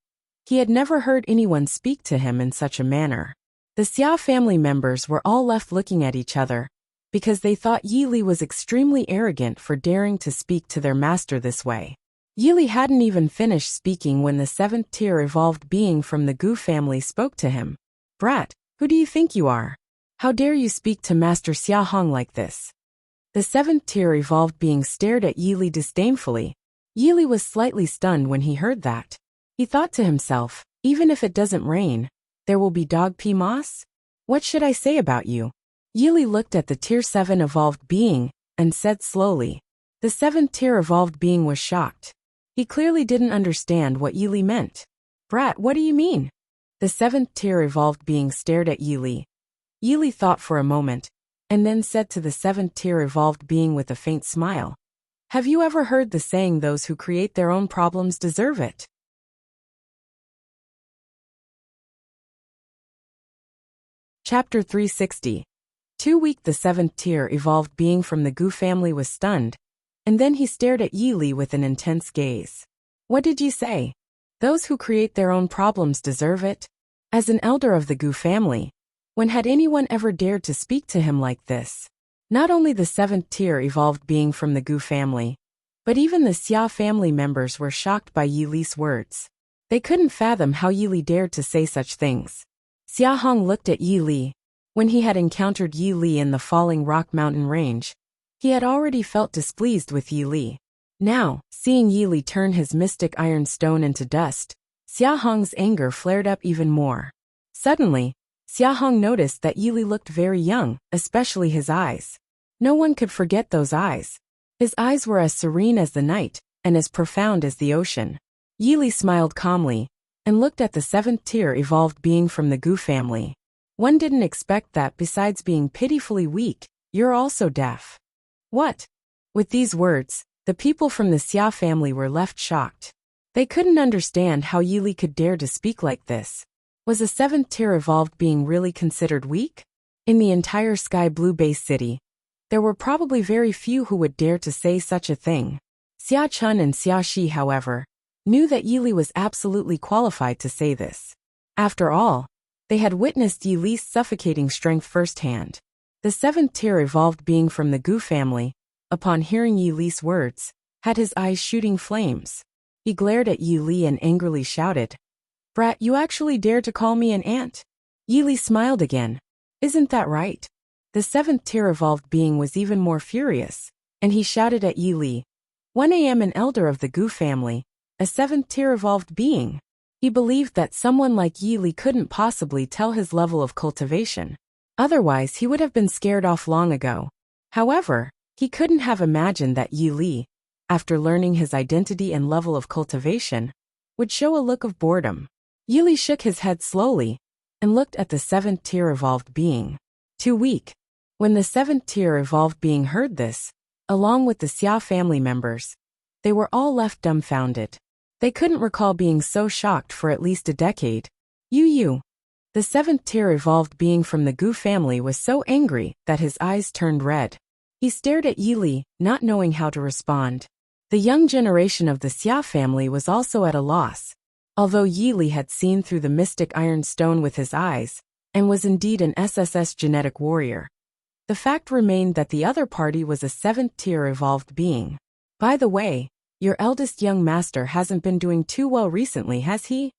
he had never heard anyone speak to him in such a manner. The Xia family members were all left looking at each other, because they thought Yili was extremely arrogant for daring to speak to their master this way. Yili hadn't even finished speaking when the 7th-tier evolved being from the Gu family spoke to him. "Brat, who do you think you are? How dare you speak to Master Xiahong like this?" The 7th-tier evolved being stared at Yili disdainfully. Yili was slightly stunned when he heard that. He thought to himself, even if it doesn't rain, there will be dog pea moss? What should I say about you? Yili looked at the Tier 7 evolved being and said slowly. The 7th-tier evolved being was shocked. He clearly didn't understand what Yili meant. "Brat, what do you mean?" The 7th-tier evolved being stared at Yili. Yili thought for a moment, and then said to the 7th-tier evolved being with a faint smile, Have you ever heard the saying, those who create their own problems deserve it? Chapter 360. Too weak. The seventh tier evolved being from the Gu family was stunned, and then he stared at Yi Li with an intense gaze. What did you say? Those who create their own problems deserve it? As an elder of the Gu family, when had anyone ever dared to speak to him like this? Not only the seventh tier evolved being from the Gu family, but even the Xia family members were shocked by Yi Li's words. They couldn't fathom how Yi Li dared to say such things. Xia Hong looked at Yi Li. When he had encountered Yi Li in the falling rock mountain range, he had already felt displeased with Yi Li. Now, seeing Yi Li turn his mystic iron stone into dust, Xia Hong's anger flared up even more. Suddenly, Xia Hong noticed that Yi Li looked very young, especially his eyes. No one could forget those eyes. His eyes were as serene as the night, and as profound as the ocean. Yi Li smiled calmly, and looked at the seventh tier evolved being from the Gu family. One didn't expect that. Besides being pitifully weak, you're also deaf. What? With these words, the people from the Xia family were left shocked. They couldn't understand how Yi Li could dare to speak like this. Was a seventh tier evolved being really considered weak? In the entire Sky Blue Base City, there were probably very few who would dare to say such a thing. Xia Chun and Xia Shi, however, knew that Yi Li was absolutely qualified to say this. After all, they had witnessed Yi Li's suffocating strength firsthand. The seventh tier evolved being from the Gu family, upon hearing Yi Li's words, had his eyes shooting flames. He glared at Yi Li and angrily shouted, "Brat, you actually dare to call me an ant?" Yi Li smiled again. Isn't that right? The seventh tier evolved being was even more furious, and he shouted at Yi Li, "I am an elder of the Gu family, a seventh tier evolved being." He believed that someone like Yi Li couldn't possibly tell his level of cultivation. Otherwise he would have been scared off long ago. However, he couldn't have imagined that Yi Li, after learning his identity and level of cultivation, would show a look of boredom. Yi Li shook his head slowly, and looked at the seventh tier evolved being. Too weak. When the seventh tier evolved being heard this, along with the Xia family members, they were all left dumbfounded. They couldn't recall being so shocked for at least a decade. You. The seventh tier evolved being from the Gu family was so angry that his eyes turned red. He stared at Yi Li, not knowing how to respond. The young generation of the Xia family was also at a loss. Although Yi Li had seen through the mystic iron stone with his eyes, and was indeed an SSS genetic warrior, the fact remained that the other party was a seventh tier evolved being. By the way, your eldest young master hasn't been doing too well recently, has he?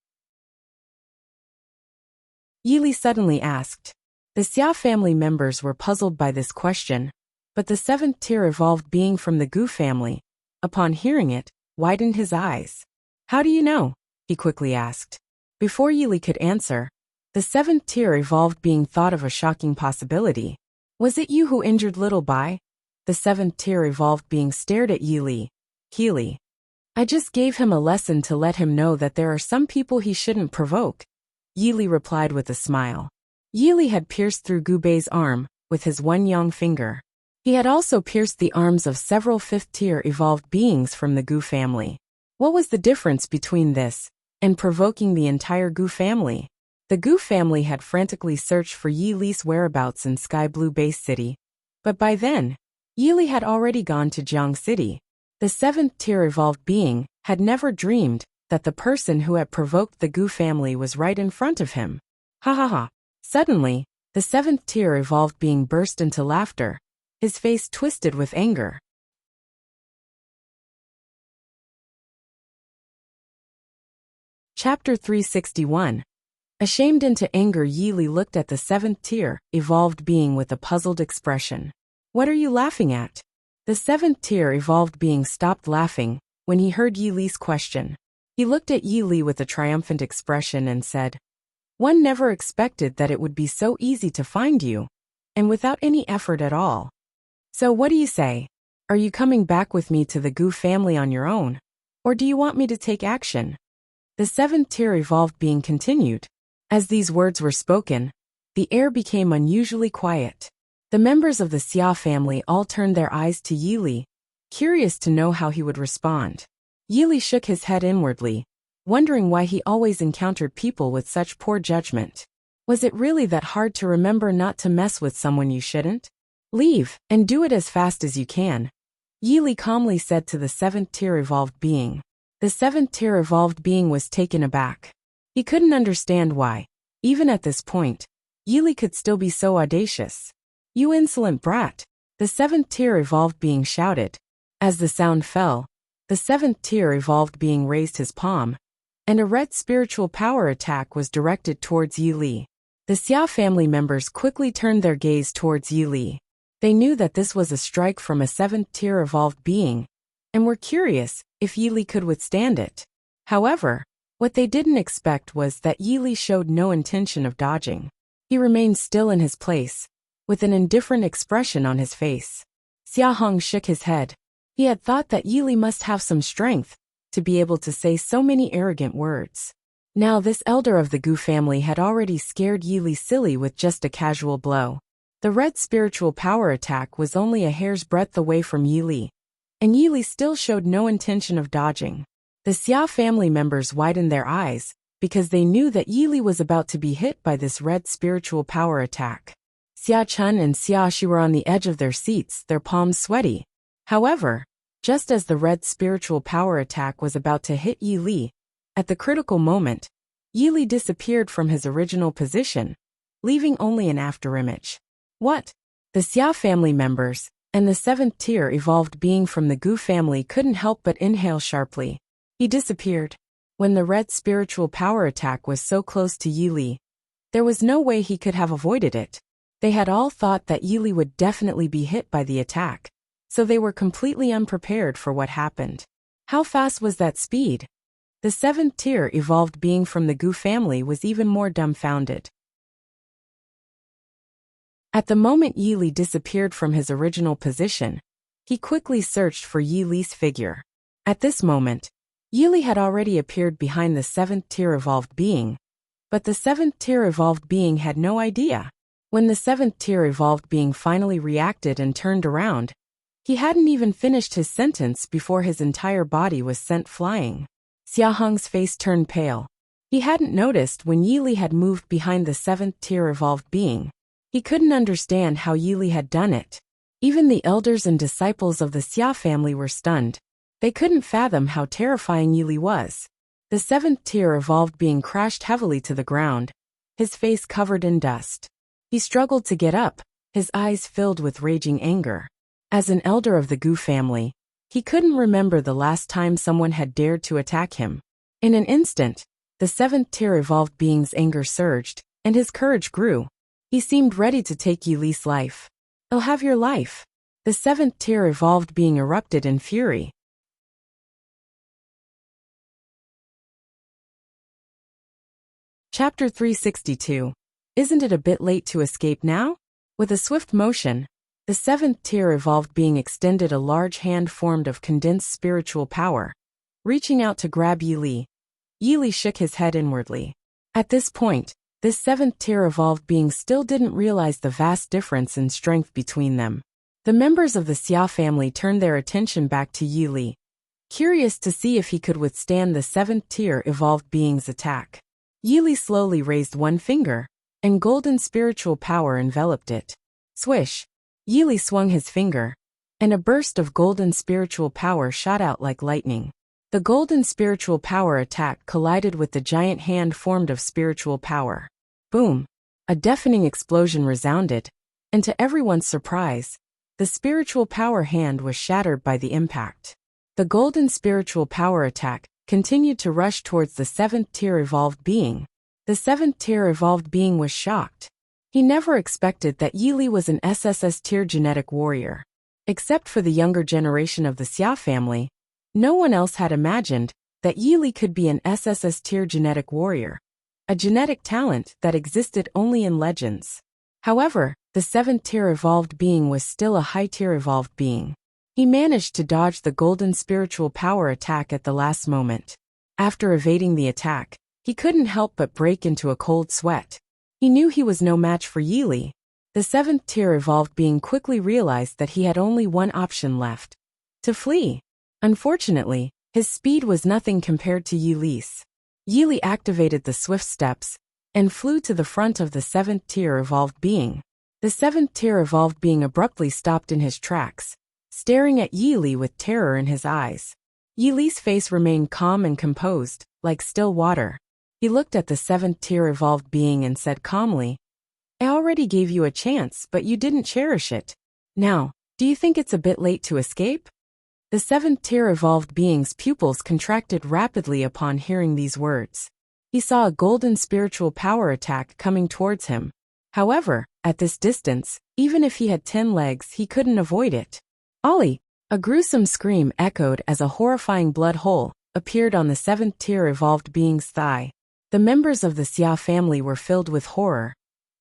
Yi Li suddenly asked. The Xia family members were puzzled by this question, but the seventh tier evolved being from the Gu family, upon hearing it, widened his eyes. How do you know? He quickly asked. Before Yi Li could answer, the seventh tier evolved being thought of a shocking possibility. Was it you who injured little Bai? The seventh tier evolved being stared at Yi Li. Li. I just gave him a lesson to let him know that there are some people he shouldn't provoke. Yi Li replied with a smile. Yi Li had pierced through Gu Bei's arm with his one yang finger. He had also pierced the arms of several fifth-tier evolved beings from the Gu family. What was the difference between this and provoking the entire Gu family? The Gu family had frantically searched for Yi Li's whereabouts in Sky Blue Base City, but by then, Yi Li had already gone to Jiang City. The seventh-tier evolved being had never dreamed that the person who had provoked the Gu family was right in front of him. Ha ha ha. Suddenly, the seventh-tier evolved being burst into laughter, his face twisted with anger. Chapter 361. Ashamed into anger, Yi Li looked at the seventh-tier evolved being with a puzzled expression. What are you laughing at? The seventh-tier evolved being stopped laughing when he heard Yi Li's question. He looked at Yi Li with a triumphant expression and said, One never expected that it would be so easy to find you, and without any effort at all. So what do you say? Are you coming back with me to the Gu family on your own? Or do you want me to take action? The seventh-tier evolved being continued. As these words were spoken, the air became unusually quiet. The members of the Xia family all turned their eyes to Yi Li. curious to know how he would respond. Yili shook his head inwardly, wondering why he always encountered people with such poor judgment. Was it really that hard to remember not to mess with someone you shouldn't? Leave, and do it as fast as you can, Yili calmly said to the 7th-tier evolved being. The 7th-tier evolved being was taken aback. He couldn't understand why, even at this point, Yili could still be so audacious. You insolent brat, the 7th-tier evolved being shouted. As the sound fell, the 7th-tier evolved being raised his palm, and a red spiritual power attack was directed towards Yili. The Xia family members quickly turned their gaze towards Yili. They knew that this was a strike from a 7th-tier evolved being, and were curious if Yili could withstand it. However, what they didn't expect was that Yili showed no intention of dodging. He remained still in his place, with an indifferent expression on his face. Xia Hong shook his head. He had thought that Yili must have some strength to be able to say so many arrogant words. Now this elder of the Gu family had already scared Yili silly with just a casual blow. The red spiritual power attack was only a hair's breadth away from Yili, and Yili still showed no intention of dodging. The Xia family members widened their eyes, because they knew that Yili was about to be hit by this red spiritual power attack. Xia Chun and Xia Shi were on the edge of their seats, their palms sweaty. However, just as the red spiritual power attack was about to hit Yili, at the critical moment, Yili disappeared from his original position, leaving only an afterimage. What? The Xia family members and the 7th-tier evolved being from the Gu family couldn't help but inhale sharply. He disappeared. When the red spiritual power attack was so close to Yili, there was no way he could have avoided it. They had all thought that Yili would definitely be hit by the attack, so they were completely unprepared for what happened. How fast was that speed? The 7th-tier evolved being from the Gu family was even more dumbfounded. At the moment Yili disappeared from his original position, he quickly searched for Yili's figure. At this moment, Yili had already appeared behind the 7th-tier evolved being, but the 7th-tier evolved being had no idea. When the 7th-tier evolved being finally reacted and turned around, he hadn't even finished his sentence before his entire body was sent flying. Xia Hong's face turned pale. He hadn't noticed when Yili had moved behind the 7th-tier evolved being. He couldn't understand how Yili had done it. Even the elders and disciples of the Xia family were stunned. They couldn't fathom how terrifying Yili was. The 7th-tier evolved being crashed heavily to the ground, his face covered in dust. He struggled to get up, his eyes filled with raging anger. As an elder of the Gu family, he couldn't remember the last time someone had dared to attack him. In an instant, the 7th-tier evolved being's anger surged, and his courage grew. He seemed ready to take Yili's life. I'll have your life. The 7th-tier evolved being erupted in fury. Chapter 362. Isn't it a bit late to escape now? With a swift motion, the 7th-tier evolved being extended a large hand formed of condensed spiritual power, reaching out to grab Yili. Yili shook his head inwardly. At this point, this 7th-tier evolved being still didn't realize the vast difference in strength between them. The members of the Xia family turned their attention back to Yili, curious to see if he could withstand the 7th-tier evolved being's attack. Yili slowly raised one finger, and golden spiritual power enveloped it. Swish! Yili swung his finger, and a burst of golden spiritual power shot out like lightning. The golden spiritual power attack collided with the giant hand formed of spiritual power. Boom! A deafening explosion resounded, and to everyone's surprise, the spiritual power hand was shattered by the impact. The golden spiritual power attack continued to rush towards the 7th-tier evolved being. The 7th-tier evolved being was shocked. He never expected that Yili was an SSS-tier genetic warrior. Except for the younger generation of the Xia family, no one else had imagined that Yili could be an SSS-tier genetic warrior, a genetic talent that existed only in legends. However, the 7th-tier evolved being was still a high-tier evolved being. He managed to dodge the golden spiritual power attack at the last moment. After evading the attack, he couldn't help but break into a cold sweat. He knew he was no match for Yili. The 7th-tier evolved being quickly realized that he had only one option left: to flee. Unfortunately, his speed was nothing compared to Yi's. Yi activated the swift steps and flew to the front of the 7th-tier evolved being. The 7th-tier evolved being abruptly stopped in his tracks, staring at Yi with terror in his eyes. Yi's face remained calm and composed, like still water. He looked at the 7th-tier evolved being and said calmly, "I already gave you a chance, but you didn't cherish it. Now, do you think it's a bit late to escape?" The 7th-tier evolved being's pupils contracted rapidly upon hearing these words. He saw a golden spiritual power attack coming towards him. However, at this distance, even if he had 10 legs, he couldn't avoid it. Ollie! A gruesome scream echoed as a horrifying blood hole appeared on the 7th-tier evolved being's thigh. The members of the Xia family were filled with horror,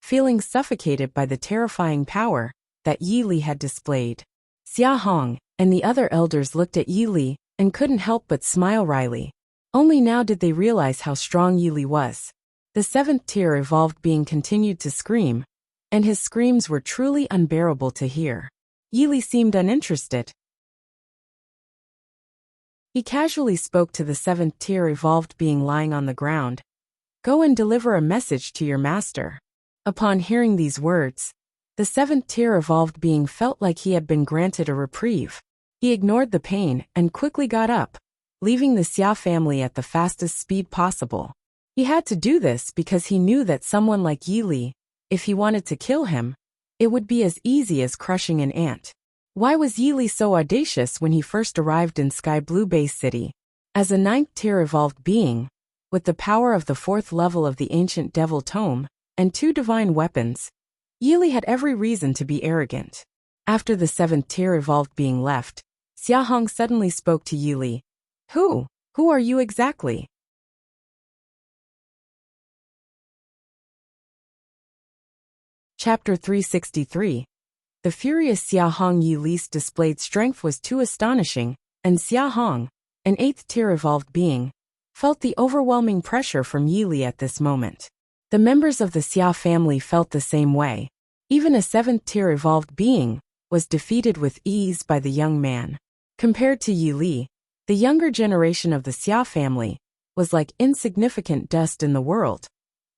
feeling suffocated by the terrifying power that Yi had displayed. Xia Hong and the other elders looked at Yi and couldn't help but smile wryly. Only now did they realize how strong Yi was. The 7th-tier evolved being continued to scream, and his screams were truly unbearable to hear. Yi seemed uninterested. He casually spoke to the 7th-tier evolved being lying on the ground. "Go and deliver a message to your master." Upon hearing these words, the 7th-tier evolved being felt like he had been granted a reprieve. He ignored the pain and quickly got up, leaving the Xia family at the fastest speed possible. He had to do this because he knew that someone like Yi, if he wanted to kill him, it would be as easy as crushing an ant. Why was Yi so audacious when he first arrived in Sky Blue Base City? As a 9th-tier evolved being, with the power of the 4th level of the ancient devil tome, and 2 divine weapons, Yi had every reason to be arrogant. After the 7th-tier evolved being left, Xia Hong suddenly spoke to Yi. Who are you exactly?" Chapter 363. The furious Xia Hong Yi's displayed strength was too astonishing, and Xia Hong, an 8th-tier evolved being, felt the overwhelming pressure from Yi at this moment. The members of the Xia family felt the same way. Even a 7th-tier evolved being was defeated with ease by the young man. Compared to Yi, the younger generation of the Xia family was like insignificant dust in the world.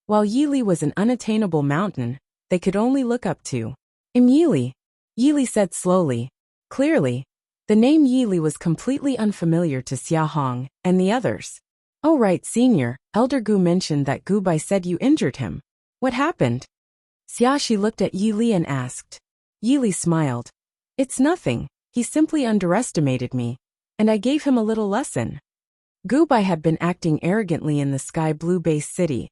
While Yi was an unattainable mountain they could only look up to. Yi said slowly. Clearly, the name Yi was completely unfamiliar to Xia Hong and the others. "Oh right, Senior, Elder Gu mentioned that Gu Bai said you injured him. What happened?" Xiaxi looked at Yi and asked. Yi smiled. "It's nothing, he simply underestimated me, and I gave him a little lesson." Gu Bai had been acting arrogantly in the Sky Blue Base City,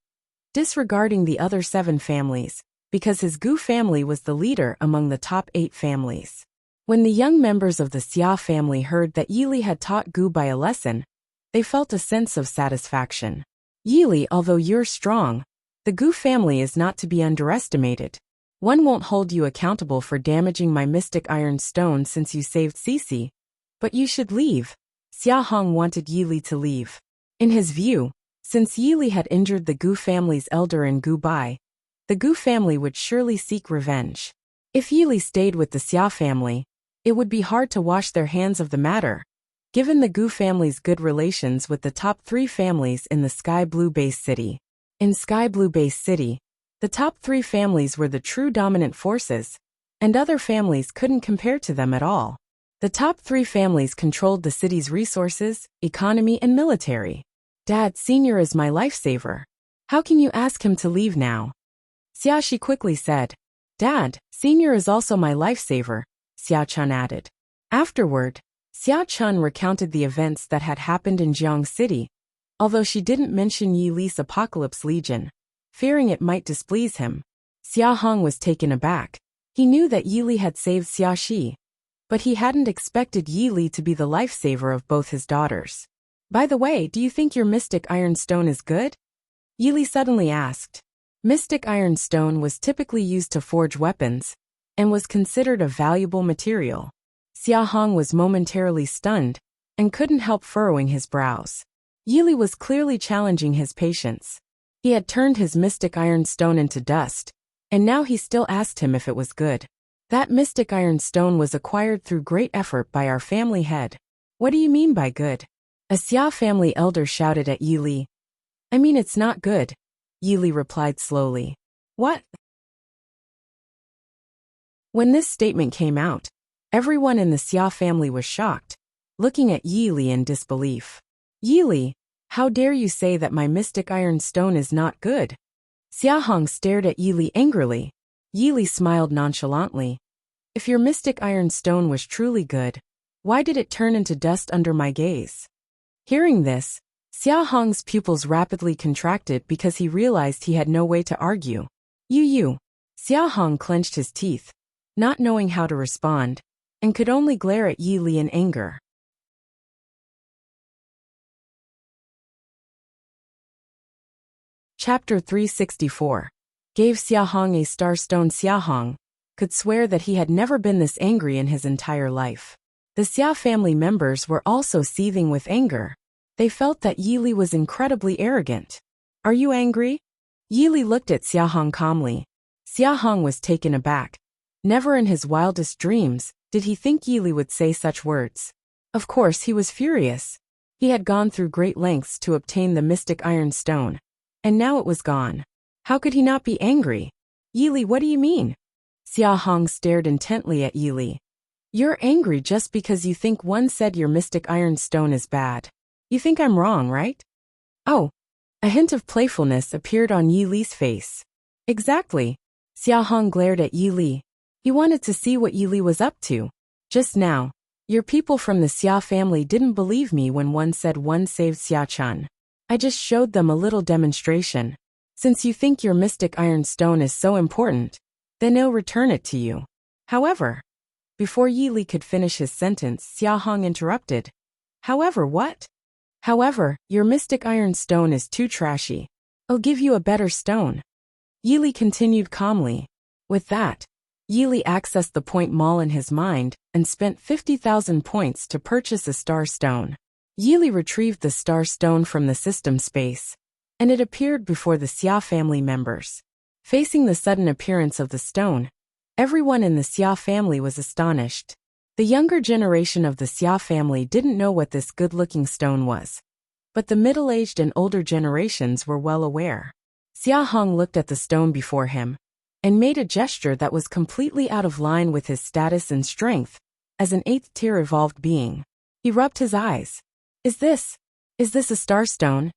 disregarding the other 7 families, because his Gu family was the leader among the top 8 families. When the young members of the Xia family heard that Yi had taught Gu Bai a lesson, they felt a sense of satisfaction. "Yi, although you're strong, the Gu family is not to be underestimated. One won't hold you accountable for damaging my mystic iron stone since you saved Cece, but you should leave." Xia Hong wanted Yi to leave. In his view, since Yi had injured the Gu family's elder and Gu Bai, the Gu family would surely seek revenge. If Yi stayed with the Xia family, it would be hard to wash their hands of the matter, given the Gu family's good relations with the top 3 families in the Sky Blue Base City. In Sky Blue Base City, the top 3 families were the true dominant forces, and other families couldn't compare to them at all. The top 3 families controlled the city's resources, economy, and military. "Dad, Senior is my lifesaver. How can you ask him to leave now?" Xiaxi quickly said. "Dad, Senior is also my lifesaver," Xia Chun added. Afterward, Xia Chun recounted the events that had happened in Jiang City, although she didn't mention Yi's Apocalypse Legion, fearing it might displease him. Xia Hong was taken aback. He knew that Yi had saved Xiaxi, but he hadn't expected Yi to be the lifesaver of both his daughters. "By the way, do you think your mystic iron stone is good?" Yi suddenly asked. Mystic iron stone was typically used to forge weapons, and was considered a valuable material. Xia Hong was momentarily stunned, and couldn't help furrowing his brows. Yi was clearly challenging his patience. He had turned his mystic iron stone into dust, and now he still asked him if it was good. That mystic iron stone was acquired through great effort by our family head. What do you mean by good? A Xia family elder shouted at Yi Li. I mean it's not good, Yi Li replied slowly. What? When this statement came out, everyone in the Xia family was shocked, looking at Yi Li in disbelief. Yi Li, how dare you say that my mystic iron stone is not good? Xia Hong stared at Yi Li angrily. Yi Li smiled nonchalantly. If your mystic iron stone was truly good, why did it turn into dust under my gaze? Hearing this, Xia Hong's pupils rapidly contracted because he realized he had no way to argue. You. Xia Hong clenched his teeth, not knowing how to respond, and could only glare at Yi Li in anger. Chapter 364. Gave Xia Hong a star stone. Xia Hong could swear that he had never been this angry in his entire life. The Xia family members were also seething with anger. They felt that Yi Li was incredibly arrogant. Are you angry? Yi Li looked at Xia Hong calmly. Xia Hong was taken aback. Never in his wildest dreams did he think Yi Li would say such words. Of course he was furious. He had gone through great lengths to obtain the mystic iron stone, and now it was gone. How could he not be angry? Yi Li, what do you mean? Xia Hong stared intently at Yi Li. You're angry just because you think one said your mystic iron stone is bad. You think I'm wrong, right? Oh. A hint of playfulness appeared on Yi Li's face. Exactly. Xia Hong glared at Yi Li. He wanted to see what Yi Li was up to. Just now, your people from the Xia family didn't believe me when one said one saved Xia Chun. I just showed them a little demonstration. Since you think your mystic iron stone is so important, then I'll return it to you. However, before Yi Li could finish his sentence, Xia Hong interrupted. However, what? However, your mystic iron stone is too trashy. I'll give you a better stone. Yi Li continued calmly. With that, Yi Li accessed the point mall in his mind and spent 50,000 points to purchase a star stone. Yi Li retrieved the star stone from the system space, and it appeared before the Xia family members. Facing the sudden appearance of the stone, everyone in the Xia family was astonished. The younger generation of the Xia family didn't know what this good-looking stone was, but the middle-aged and older generations were well aware. Xia Hong looked at the stone before him and made a gesture that was completely out of line with his status and strength as an 8th-tier evolved being. He rubbed his eyes. Is this a star stone?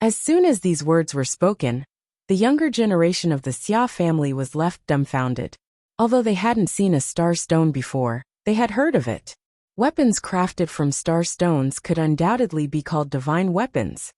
As soon as these words were spoken, the younger generation of the Xia family was left dumbfounded. Although they hadn't seen a star stone before, they had heard of it. Weapons crafted from star stones could undoubtedly be called divine weapons,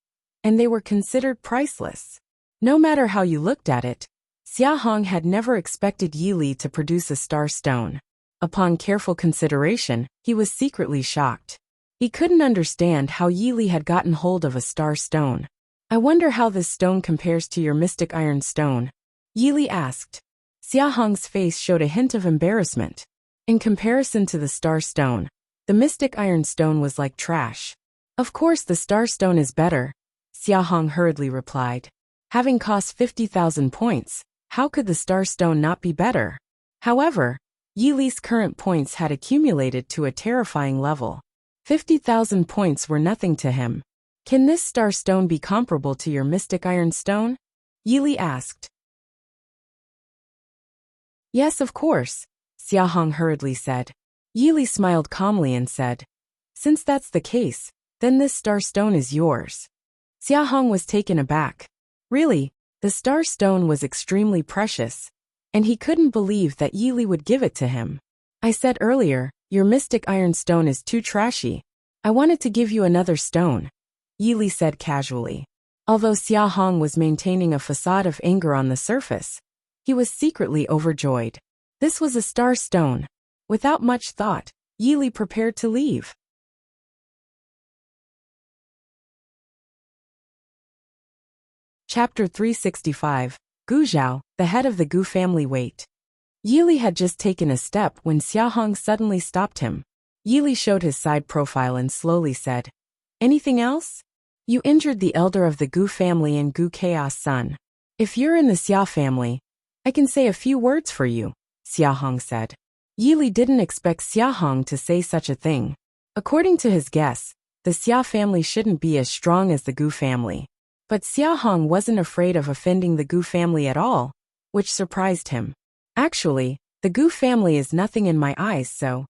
and they were considered priceless. No matter how you looked at it, Xia Hong had never expected Yi Li to produce a star stone. Upon careful consideration, he was secretly shocked. He couldn't understand how Yi Li had gotten hold of a star stone. I wonder how this stone compares to your mystic iron stone, Yi Li asked. Xia Hong's face showed a hint of embarrassment. In comparison to the star stone, the mystic iron stone was like trash. Of course the star stone is better, Xia Hong hurriedly replied. Having cost 50,000 points, how could the star stone not be better? However, Yi Li's current points had accumulated to a terrifying level. 50,000 points were nothing to him. Can this star stone be comparable to your mystic iron stone? Yi Li asked. Yes, of course, Xia Hong hurriedly said. Yi Li smiled calmly and said, since that's the case, then this star stone is yours. Xia Hong was taken aback. Really, the star stone was extremely precious, and he couldn't believe that Yi Li would give it to him. I said earlier, your mystic iron stone is too trashy. I wanted to give you another stone, Yi Li said casually. Although Xia Hong was maintaining a facade of anger on the surface, he was secretly overjoyed. This was a star stone. Without much thought, Yi Li prepared to leave. Chapter 365. Gu Zhao, the head of the Gu family, wait. Yi Li had just taken a step when Xia Hong suddenly stopped him. Yi Li showed his side profile and slowly said, anything else? You injured the elder of the Gu family and Gu Chaos son. If you're in the Xia family, I can say a few words for you, Xia Hong said. Yili didn't expect Xiahong to say such a thing. According to his guess, the Xia family shouldn't be as strong as the Gu family. But Xiahong wasn't afraid of offending the Gu family at all, which surprised him. Actually, the Gu family is nothing in my eyes, so.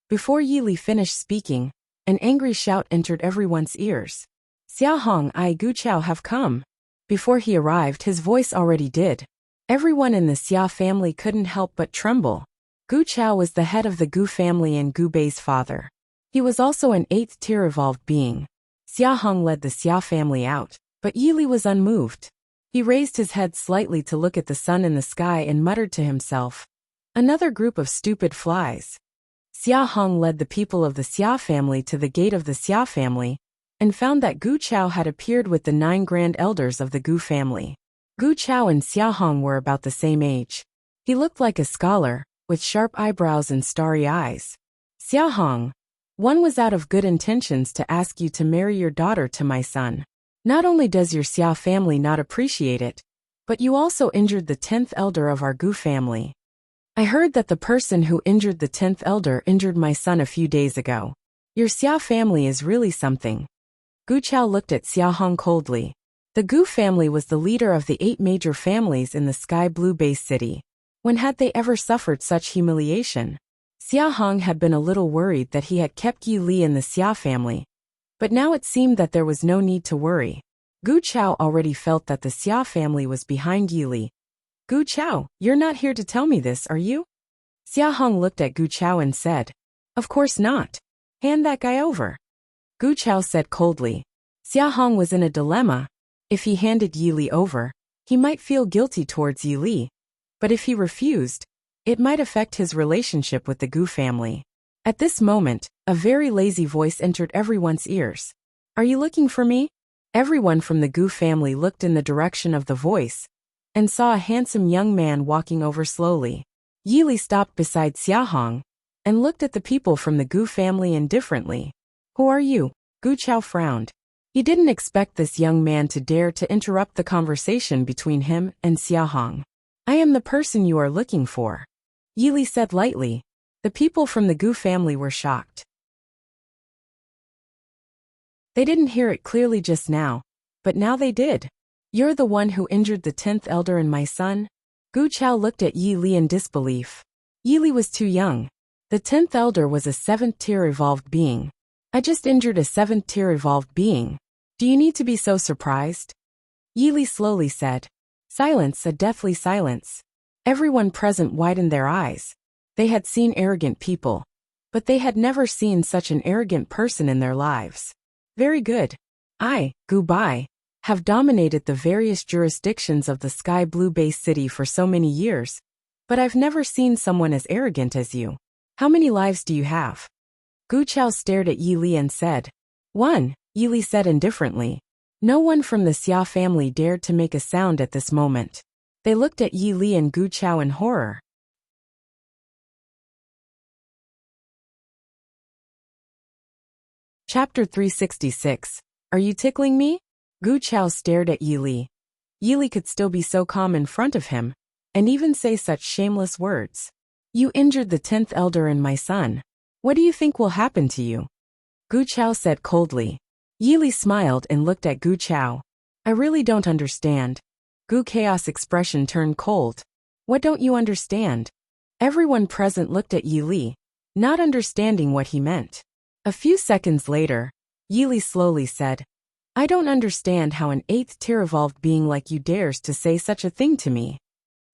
Before Yili finished speaking, an angry shout entered everyone's ears. Xiahong, I Gu Chao have come. Before he arrived, his voice already did. Everyone in the Xia family couldn't help but tremble. Gu Chao was the head of the Gu family and Gu Bei's father. He was also an 8th-tier evolved being. Xiahong led the Xia family out, but Yili was unmoved. He raised his head slightly to look at the sun in the sky and muttered to himself, "Another group of stupid flies." Xiahong led the people of the Xia family to the gate of the Xia family, and found that Gu Chao had appeared with the 9 grand elders of the Gu family. Gu Chao and Xiahong were about the same age. He looked like a scholar, with sharp eyebrows and starry eyes. "Xiahong, one was out of good intentions to ask you to marry your daughter to my son. Not only does your Xia family not appreciate it, but you also injured the 10th elder of our Gu family. I heard that the person who injured the 10th elder injured my son a few days ago. Your Xia family is really something." Gu Chao looked at Xiahong coldly. The Gu family was the leader of the 8 major families in the Sky Blue Base City. When had they ever suffered such humiliation? Xiahong had been a little worried that he had kept Yi Li in the Xia family, but now it seemed that there was no need to worry. Gu Chao already felt that the Xia family was behind Yi Li. "Gu Chao, you're not here to tell me this, are you?" Xiahong looked at Gu Chao and said, "Of course not. Hand that guy over." Gu Chao said coldly. Xiahong was in a dilemma. If he handed Yi Li over, he might feel guilty towards Yi Li, but if he refused, it might affect his relationship with the Gu family. At this moment, a very lazy voice entered everyone's ears. "Are you looking for me?" Everyone from the Gu family looked in the direction of the voice, and saw a handsome young man walking over slowly. Yi Li stopped beside Xiahong, and looked at the people from the Gu family indifferently. "Who are you?" Gu Chao frowned. He didn't expect this young man to dare to interrupt the conversation between him and Xiahong. "I am the person you are looking for," Yi Li said lightly. The people from the Gu family were shocked. They didn't hear it clearly just now, but now they did. "You're the one who injured the 10th elder and my son?" Gu Chao looked at Yi Li in disbelief. Yi Li was too young. The 10th elder was a 7th-tier evolved being. "I just injured a 7th-tier evolved being. Do you need to be so surprised?" Yi Li slowly said. Silence, a deathly silence. Everyone present widened their eyes. They had seen arrogant people, but they had never seen such an arrogant person in their lives. "Very good. I, Gu Bai, have dominated the various jurisdictions of the Sky Blue Base City for so many years, but I've never seen someone as arrogant as you. How many lives do you have?" Gu Chao stared at Yi Li and said. "1," Yi Li said indifferently. No one from the Xia family dared to make a sound at this moment. They looked at Yi Li and Gu Chao in horror. Chapter 366. Are you tickling me? Gu Chao stared at Yi Li. Yi Li could still be so calm in front of him, and even say such shameless words. "You injured the 10th elder and my son. What do you think will happen to you?" Gu Chao said coldly. Yi Li smiled and looked at Gu Chao. "I really don't understand." Gu Chaos' expression turned cold. "What don't you understand?" Everyone present looked at Yi Li, not understanding what he meant. A few seconds later, Yi Li slowly said, "I don't understand how an 8th-tier evolved being like you dares to say such a thing to me."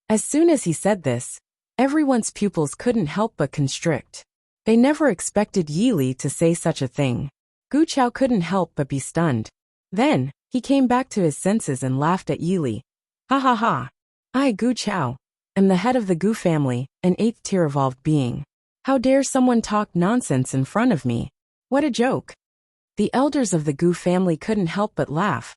As soon as he said this, everyone's pupils couldn't help but constrict. They never expected Yi Li to say such a thing. Gu Chao couldn't help but be stunned. Then, he came back to his senses and laughed at Yi Li. "Ha ha ha. I, Gu Chao, am the head of the Gu family, an 8th-tier evolved being. How dare someone talk nonsense in front of me? What a joke." The elders of the Gu family couldn't help but laugh,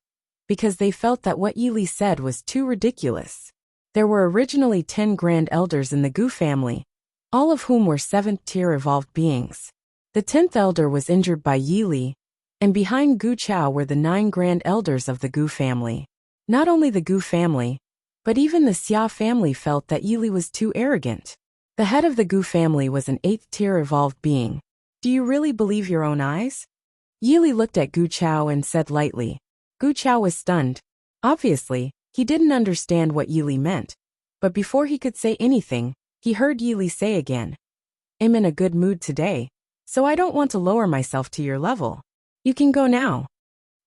because they felt that what Yi Li said was too ridiculous. There were originally 10 grand elders in the Gu family, all of whom were 7th-tier evolved beings. The 10th elder was injured by Yi Li, and behind Gu Chao were the 9 grand elders of the Gu family. Not only the Gu family, but even the Xia family felt that Yi Li was too arrogant. The head of the Gu family was an 8th-tier evolved being. Do you really believe your own eyes? Yili looked at Gu Chao and said lightly. Gu Chao was stunned. Obviously, he didn't understand what Yili meant. But before he could say anything, he heard Yili say again. I'm in a good mood today, so I don't want to lower myself to your level. You can go now.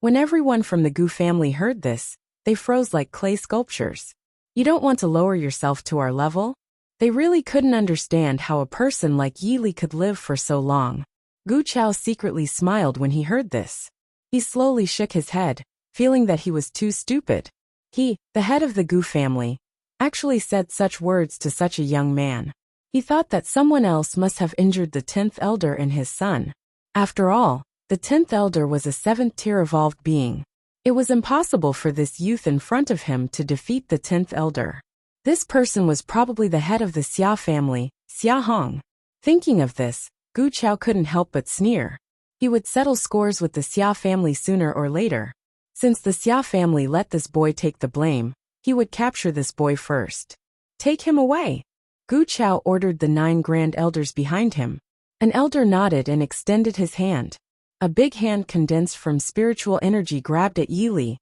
When everyone from the Gu family heard this, they froze like clay sculptures. You don't want to lower yourself to our level? They really couldn't understand how a person like Yili could live for so long. Gu Chao secretly smiled when he heard this. He slowly shook his head, feeling that he was too stupid. He, the head of the Gu family, actually said such words to such a young man. He thought that someone else must have injured the 10th elder and his son. After all, the 10th elder was a 7th-tier evolved being. It was impossible for this youth in front of him to defeat the 10th elder. This person was probably the head of the Xia family, Xia Hong. Thinking of this, Gu Chao couldn't help but sneer. He would settle scores with the Xia family sooner or later. Since the Xia family let this boy take the blame, he would capture this boy first. Take him away. Gu Chao ordered the 9 grand elders behind him. An elder nodded and extended his hand. A big hand condensed from spiritual energy grabbed at Yili.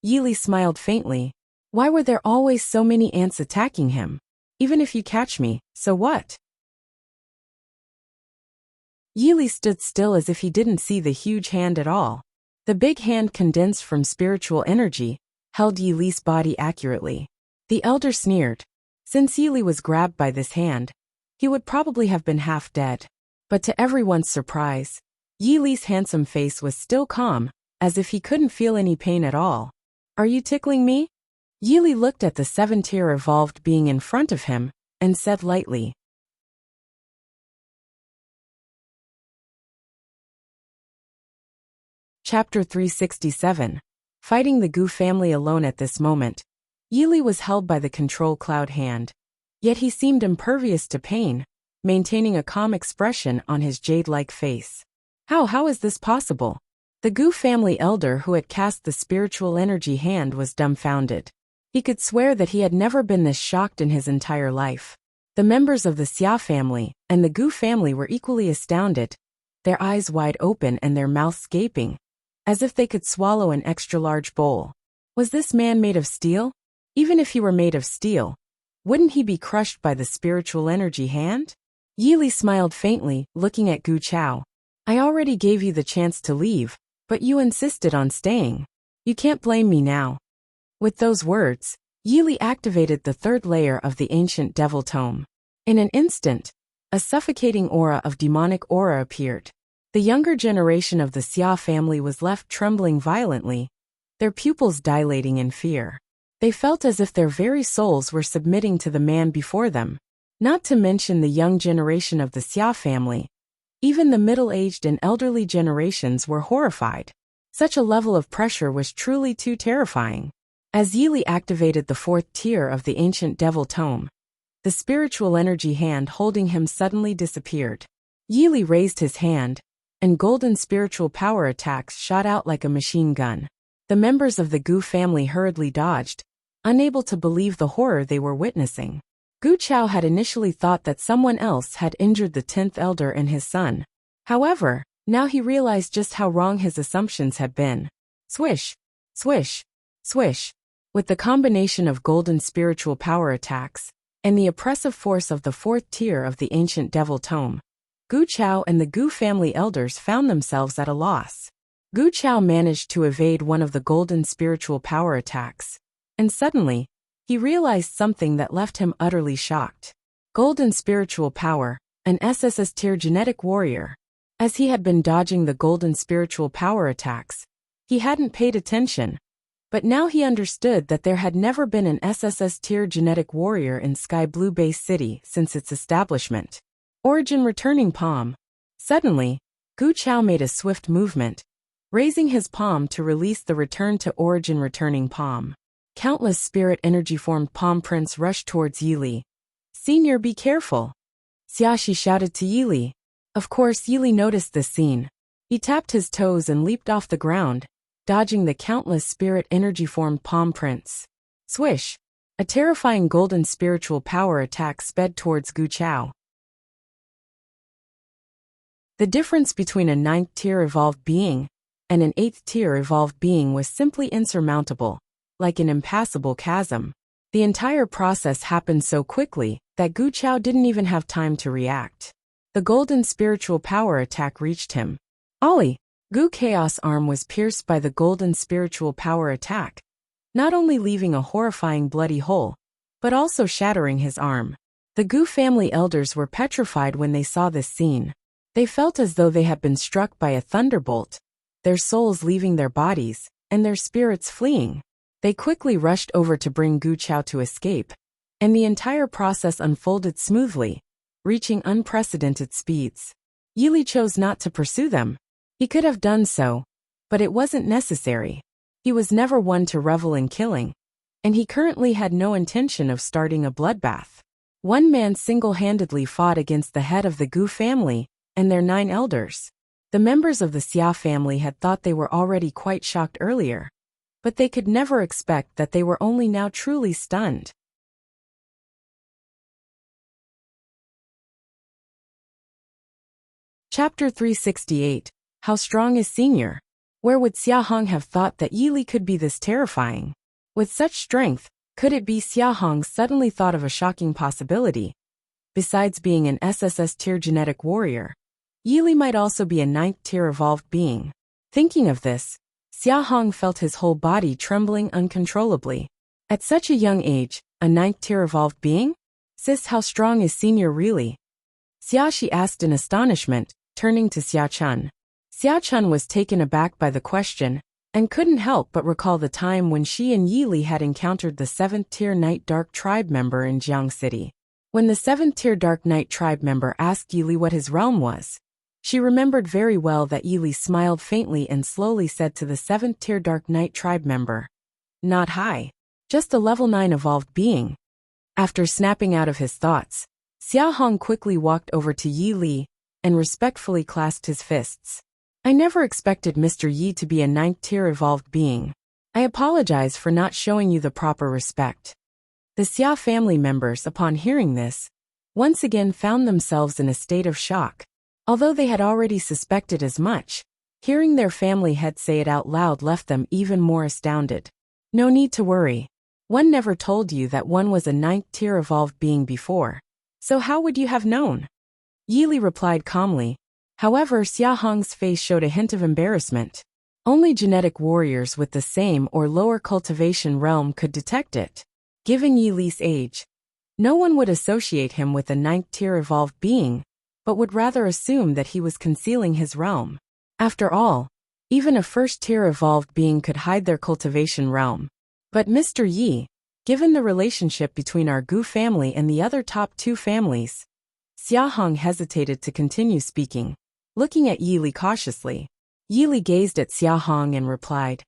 Yili smiled faintly. Why were there always so many ants attacking him? Even if you catch me, so what? Yili stood still as if he didn't see the huge hand at all. The big hand condensed from spiritual energy held Yili's body accurately. The elder sneered. Since Yili was grabbed by this hand, he would probably have been half dead. But to everyone's surprise, Yili's handsome face was still calm, as if he couldn't feel any pain at all. Are you tickling me? Yili looked at the 7th-tier evolved being in front of him, and said lightly. Chapter 367. Fighting the Gu family alone at this moment. Yili was held by the control cloud hand. Yet he seemed impervious to pain, maintaining a calm expression on his jade-like face. How is this possible? The Gu family elder who had cast the spiritual energy hand was dumbfounded. He could swear that he had never been this shocked in his entire life. The members of the Xia family and the Gu family were equally astounded, their eyes wide open and their mouths gaping, as if they could swallow an extra-large bowl. Was this man made of steel? Even if he were made of steel, wouldn't he be crushed by the spiritual energy hand? Yili smiled faintly, looking at Gu Chao. I already gave you the chance to leave, but you insisted on staying. You can't blame me now. With those words, Yili activated the 3rd layer of the ancient devil tome. In an instant, a suffocating aura of demonic aura appeared. The younger generation of the Xia family was left trembling violently, their pupils dilating in fear. They felt as if their very souls were submitting to the man before them. Not to mention the young generation of the Xia family. Even the middle-aged and elderly generations were horrified. Such a level of pressure was truly too terrifying. As Yili activated the 4th tier of the ancient devil tome, the spiritual energy hand holding him suddenly disappeared. Yili raised his hand, and golden spiritual power attacks shot out like a machine gun. The members of the Gu family hurriedly dodged, unable to believe the horror they were witnessing. Gu Chao had initially thought that someone else had injured the 10th elder and his son. However, now he realized just how wrong his assumptions had been. Swish, swish, swish. With the combination of golden spiritual power attacks and the oppressive force of the 4th tier of the ancient devil tome, Gu Chao and the Gu family elders found themselves at a loss. Gu Chao managed to evade one of the golden spiritual power attacks, and suddenly, he realized something that left him utterly shocked. Golden spiritual power, an SSS tier genetic warrior. As he had been dodging the golden spiritual power attacks, he hadn't paid attention. But now he understood that there had never been an SSS tier genetic warrior in Sky Blue Base City since its establishment. Origin returning palm. Suddenly, Gu Chao made a swift movement, raising his palm to release the return to origin returning palm. Countless spirit energy-formed palm prints rushed towards Yili. Senior, be careful! Xiaxi shouted to Yili. Of course, Yili noticed this scene. He tapped his toes and leaped off the ground, dodging the countless spirit energy-formed palm prints. Swish! A terrifying golden spiritual power attack sped towards Gu Chao. The difference between a 9th-tier evolved being and an 8th-tier evolved being was simply insurmountable, like an impassable chasm. The entire process happened so quickly that Gu Chao didn't even have time to react. The golden spiritual power attack reached him. Ollie! Gu Chaos' arm was pierced by the golden spiritual power attack, not only leaving a horrifying bloody hole, but also shattering his arm. The Gu family elders were petrified when they saw this scene. They felt as though they had been struck by a thunderbolt, their souls leaving their bodies, and their spirits fleeing. They quickly rushed over to bring Gu Chao to escape, and the entire process unfolded smoothly, reaching unprecedented speeds. Yili chose not to pursue them. He could have done so, but it wasn't necessary. He was never one to revel in killing, and he currently had no intention of starting a bloodbath. One man single-handedly fought against the head of the Gu family and their 9 elders. The members of the Xia family had thought they were already quite shocked earlier, but they could never expect that they were only now truly stunned. Chapter 368. How strong is Senior? Where would Xia Hong have thought that Yili could be this terrifying? With such strength, could it be Xia Hong suddenly thought of a shocking possibility? Besides being an SSS-tier genetic warrior, Yili might also be a 9th-tier evolved being. Thinking of this, Xia Hong felt his whole body trembling uncontrollably. At such a young age, a 9th-tier evolved being? Sis, how strong is Senior really? Xia, she asked in astonishment, turning to Xia Chun. Xia Chun was taken aback by the question, and couldn't help but recall the time when she and Yili had encountered the 7th-tier Night Dark Tribe member in Jiang City. When the 7th-tier Dark Knight Tribe member asked Yili what his realm was, she remembered very well that Yili smiled faintly and slowly said to the 7th-tier Dark Knight Tribe member, "Not high. Just a level 9 evolved being." After snapping out of his thoughts, Xia Hong quickly walked over to Yili and respectfully clasped his fists. "I never expected Mr. Yi to be a 9th-tier evolved being. I apologize for not showing you the proper respect." The Xia family members, upon hearing this, once again found themselves in a state of shock. Although they had already suspected as much, hearing their family head say it out loud left them even more astounded. "No need to worry. One never told you that one was a 9th-tier evolved being before. So how would you have known?" Yili replied calmly. However, Xia Hong's face showed a hint of embarrassment. Only genetic warriors with the same or lower cultivation realm could detect it. Given Yili's age, no one would associate him with a 9th-tier evolved being, but would rather assume that he was concealing his realm. After all, even a 1st-tier evolved being could hide their cultivation realm. But Mr. Yi, given the relationship between our Gu family and the other top 2 families, Xia Hong hesitated to continue speaking, looking at Yili cautiously. Yili gazed at Xia Hong and replied,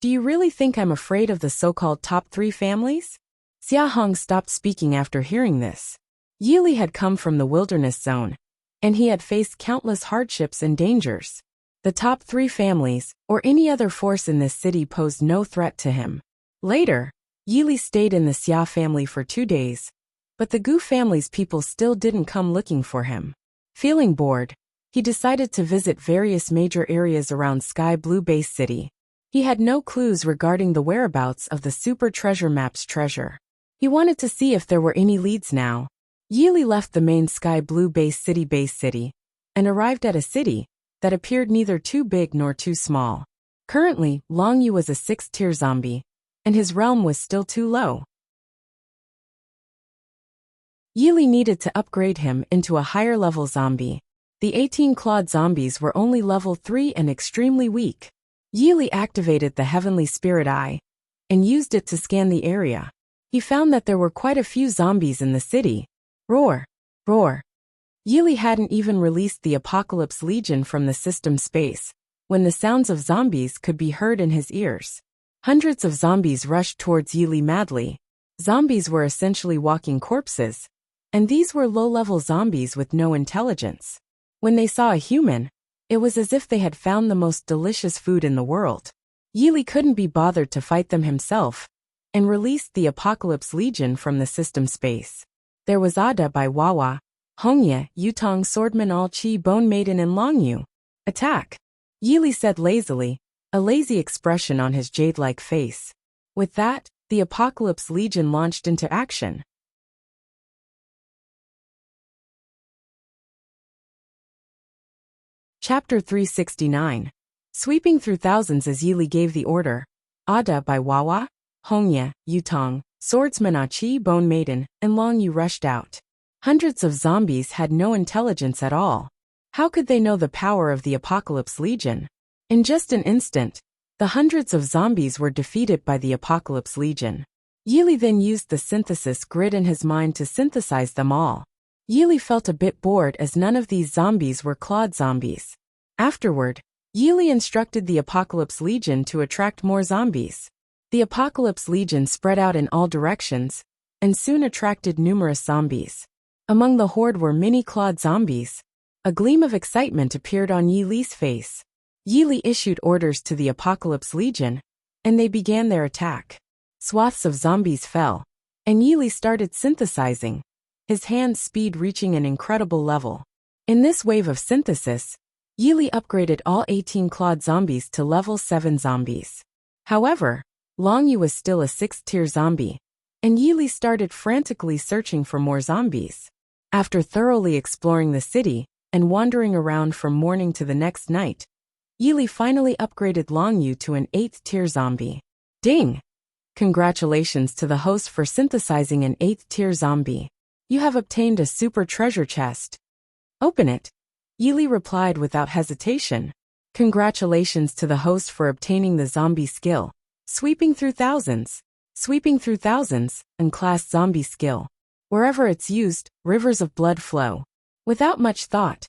"Do you really think I'm afraid of the so-called top 3 families?" Xia Hong stopped speaking after hearing this. Yili had come from the wilderness zone, and he had faced countless hardships and dangers. The top 3 families, or any other force in this city, posed no threat to him. Later, Yili stayed in the Xia family for 2 days, but the Gu family's people still didn't come looking for him. Feeling bored, he decided to visit various major areas around Sky Blue Base City. He had no clues regarding the whereabouts of the Super Treasure Map's treasure. He wanted to see if there were any leads now. Yili left the main Sky Blue Base City and arrived at a city that appeared neither too big nor too small. Currently, Long Yu was a 6th-tier zombie, and his realm was still too low. Yili needed to upgrade him into a higher-level zombie. The 18-clawed zombies were only level 3 and extremely weak. Yili activated the Heavenly Spirit Eye and used it to scan the area. He found that there were quite a few zombies in the city. Roar! Roar! Yili hadn't even released the Apocalypse Legion from the system space when the sounds of zombies could be heard in his ears. Hundreds of zombies rushed towards Yili madly. Zombies were essentially walking corpses, and these were low-level zombies with no intelligence. When they saw a human, it was as if they had found the most delicious food in the world. Yili couldn't be bothered to fight them himself, and released the Apocalypse Legion from the system space. There was Ada by Wawa, Hongye, Yutong Swordman All Chi Bone Maiden and Longyu. Attack! Yili said lazily, a lazy expression on his jade-like face. With that, the Apocalypse Legion launched into action. Chapter 369. Sweeping through thousands as Yili gave the order, Ada by Wawa, Hongye, Yutong, Swordsman Achi Bone Maiden, and Longyu rushed out. Hundreds of zombies had no intelligence at all. How could they know the power of the Apocalypse Legion? In just an instant, the hundreds of zombies were defeated by the Apocalypse Legion. Yili then used the synthesis grid in his mind to synthesize them all. Yili felt a bit bored as none of these zombies were clawed zombies. Afterward, Yili instructed the Apocalypse Legion to attract more zombies. The Apocalypse Legion spread out in all directions, and soon attracted numerous zombies. Among the horde were many clawed zombies. A gleam of excitement appeared on Yili's face. Yili issued orders to the Apocalypse Legion, and they began their attack. Swaths of zombies fell, and Yili started synthesizing, his hand speed reaching an incredible level. In this wave of synthesis, Yili upgraded all 18 clawed zombies to level 7 zombies. However, Longyu was still a 6th-tier zombie, and Yili started frantically searching for more zombies. After thoroughly exploring the city and wandering around from morning to the next night, Yili finally upgraded Longyu to an 8th-tier zombie. Ding! Congratulations to the host for synthesizing an 8th-tier zombie. You have obtained a super treasure chest. Open it. Yili replied without hesitation. Congratulations to the host for obtaining the zombie skill, Sweeping through thousands, and class zombie skill. Wherever it's used, rivers of blood flow. Without much thought,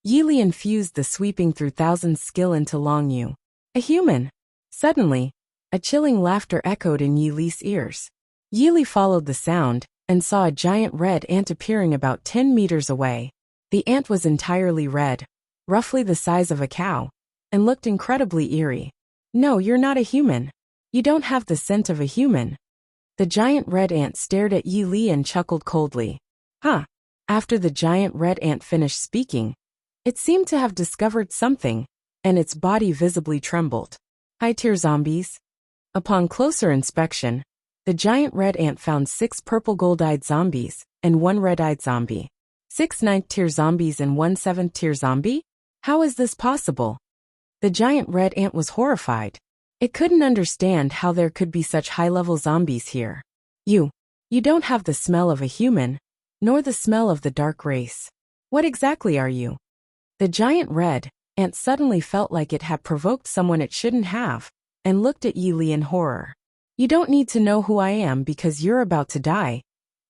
Yili infused the Sweeping through thousands skill into Longyu. A human. Suddenly, a chilling laughter echoed in Yili's ears. Yili followed the sound and saw a giant red ant appearing about 10 meters away. The ant was entirely red, roughly the size of a cow, and looked incredibly eerie. No, you're not a human. You don't have the scent of a human. The giant red ant stared at Yili and chuckled coldly. Huh. After the giant red ant finished speaking, it seemed to have discovered something, and its body visibly trembled. High-tier zombies. Upon closer inspection, the giant red ant found 6 purple gold-eyed zombies and 1 red-eyed zombie. 6 9th-tier zombies and 1 7th-tier zombie? How is this possible? The giant red ant was horrified. It couldn't understand how there could be such high-level zombies here. You don't have the smell of a human, nor the smell of the dark race. What exactly are you? The giant red ant suddenly felt like it had provoked someone it shouldn't have, and looked at Yili in horror. You don't need to know who I am because you're about to die,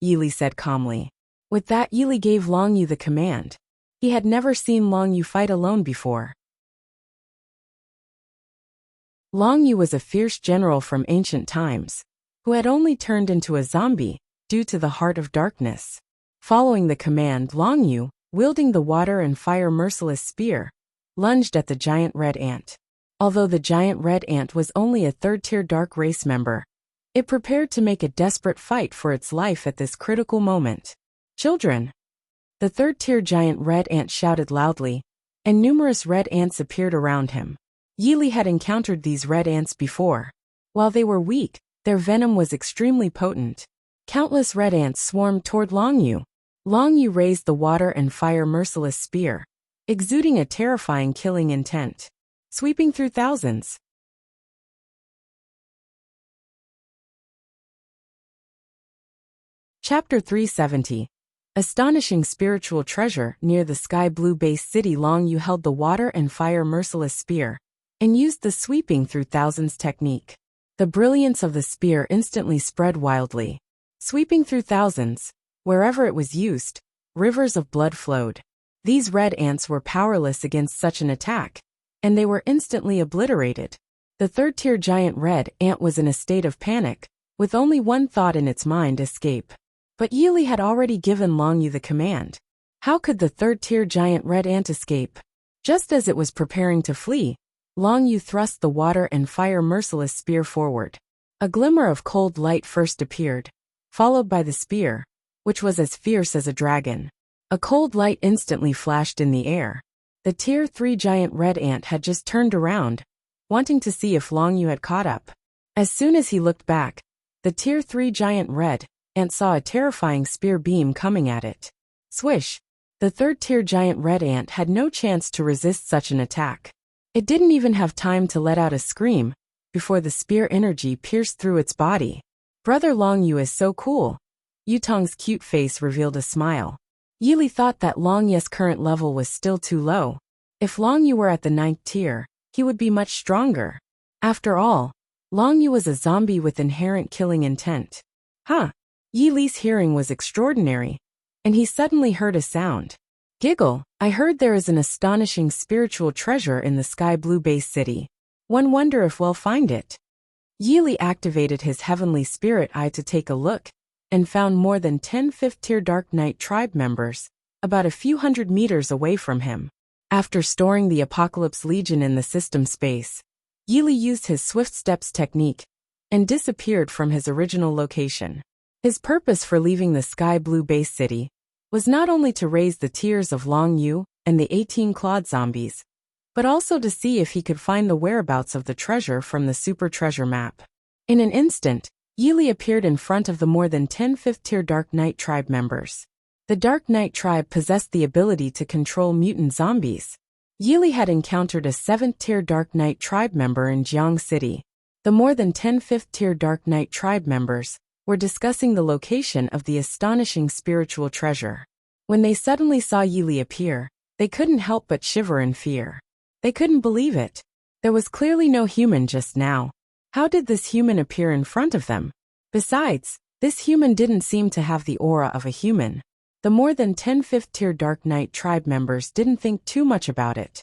Yili said calmly. With that, Yili gave Longyu the command. He had never seen Longyu fight alone before. Longyu was a fierce general from ancient times, who had only turned into a zombie due to the Heart of Darkness. Following the command, Longyu, wielding the water and fire merciless spear, lunged at the giant red ant. Although the giant red ant was only a 3rd-tier dark race member, it prepared to make a desperate fight for its life at this critical moment. Children! The 3rd-tier giant red ant shouted loudly, and numerous red ants appeared around him. Yili had encountered these red ants before. While they were weak, their venom was extremely potent. Countless red ants swarmed toward Longyu. Longyu raised the water and fire merciless spear, exuding a terrifying killing intent. Sweeping through thousands. Chapter 370. Astonishing spiritual treasure. Near the sky blue base city, Longyu held the water and fire merciless spear, and used the Sweeping through thousands technique. The brilliance of the spear instantly spread wildly. Sweeping through thousands, wherever it was used, rivers of blood flowed. These red ants were powerless against such an attack, and they were instantly obliterated. The 3rd-tier giant red ant was in a state of panic, with only one thought in its mind: escape. But Yili had already given Longyu the command. How could the 3rd-tier giant red ant escape? Just as it was preparing to flee, Longyu thrust the water and fire merciless spear forward. A glimmer of cold light first appeared, followed by the spear, which was as fierce as a dragon. A cold light instantly flashed in the air. The Tier 3 giant red ant had just turned around, wanting to see if Long Yu had caught up. As soon as he looked back, the Tier 3 giant red ant saw a terrifying spear beam coming at it. Swish! The third-tier giant red ant had no chance to resist such an attack. It didn't even have time to let out a scream before the spear energy pierced through its body. Brother Long Yu is so cool. Yutong's cute face revealed a smile. Yili thought that Long Yu's current level was still too low. If Long Yu were at the 9th tier, he would be much stronger. After all, Long Yu was a zombie with inherent killing intent. Huh! Yi Li's hearing was extraordinary, and he suddenly heard a sound. Giggle, I heard there is an astonishing spiritual treasure in the Sky Blue Base City. One wonder if we'll find it. Yi Li activated his heavenly spirit eye to take a look, and found more than 10 5th-tier Dark Knight tribe members, about a few hundred meters away from him. After storing the Apocalypse Legion in the system space, Yi Li used his Swift Steps technique, and disappeared from his original location. His purpose for leaving the Sky Blue Base City was not only to raise the tiers of Long Yu and the 18 clawed zombies, but also to see if he could find the whereabouts of the treasure from the Super Treasure map. In an instant, Yi Li appeared in front of the more than 10 5th-tier Dark Knight tribe members. The Dark Knight tribe possessed the ability to control mutant zombies. Yi Li had encountered a 7th-tier Dark Knight tribe member in Jiang City. The more than 10 5th-tier Dark Knight tribe members were discussing the location of the astonishing spiritual treasure. When they suddenly saw Yi Li appear, they couldn't help but shiver in fear. They couldn't believe it. There was clearly no human just now. How did this human appear in front of them? Besides, this human didn't seem to have the aura of a human. The more than 10 5th-tier Dark Knight tribe members didn't think too much about it.